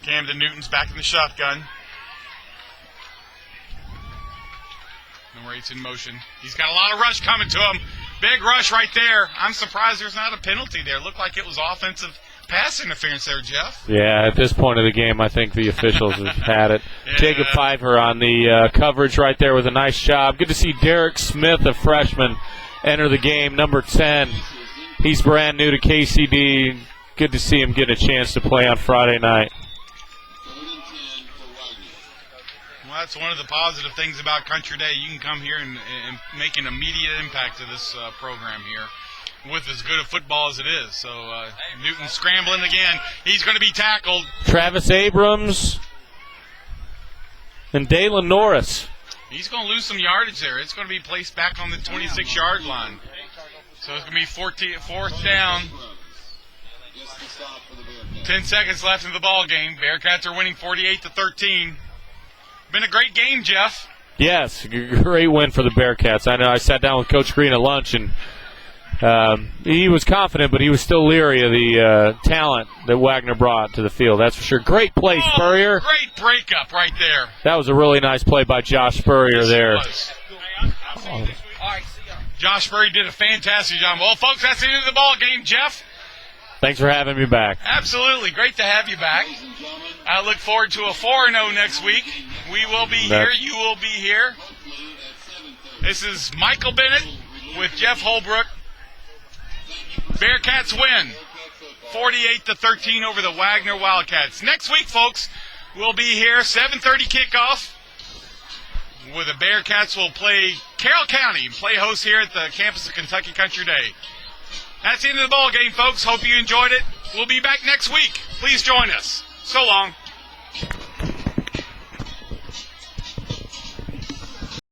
Speaker 1: Camden Newton's back in the shotgun. Number 8's in motion. He's got a lot of rush coming to him. Big rush right there. I'm surprised there's not a penalty there. Looked like it was offensive pass interference there, Jeff.
Speaker 6: Yeah, at this point of the game, I think the officials have had it. Yeah. Jacob Pfeiffer on the coverage right there with a nice job. Good to see Derek Smith, a freshman, enter the game, number 10. He's brand new to KCD. Good to see him get a chance to play on Friday night.
Speaker 1: Well, that's one of the positive things about Country Day. You can come here and make an immediate impact to this program here with as good a football as it is. So Newton scrambling again. He's going to be tackled.
Speaker 6: Travis Abrams and Dalen Norris.
Speaker 1: He's going to lose some yardage there. It's going to be placed back on the 26-yard line. So it's going to be 4th down. 10 seconds left in the ball game. Bearcats are winning 48-13. Been a great game, Jeff.
Speaker 6: Yes, great win for the Bearcats. I know I sat down with Coach Green at lunch, and he was confident, but he was still leery of the talent that Waggener brought to the field. That's for sure. Great play, Spurrier.
Speaker 1: Great breakup right there.
Speaker 6: That was a really nice play by Josh Spurrier there.
Speaker 1: Josh Spurrier did a fantastic job. Well, folks, that's the end of the ball game, Jeff.
Speaker 6: Thanks for having me back.
Speaker 1: Absolutely. Great to have you back. I look forward to a 4-0 next week. We will be here. You will be here. This is Michael Bennett with Jeff Holbrook. Bearcats win 48-13 over the Waggener Wildcats. Next week, folks, we'll be here, 7:30 kickoff, where the Bearcats will play Carroll County, play host here at the campus of Kentucky Country Day. That's the end of the ball game, folks. Hope you enjoyed it. We'll be back next week. Please join us. So long.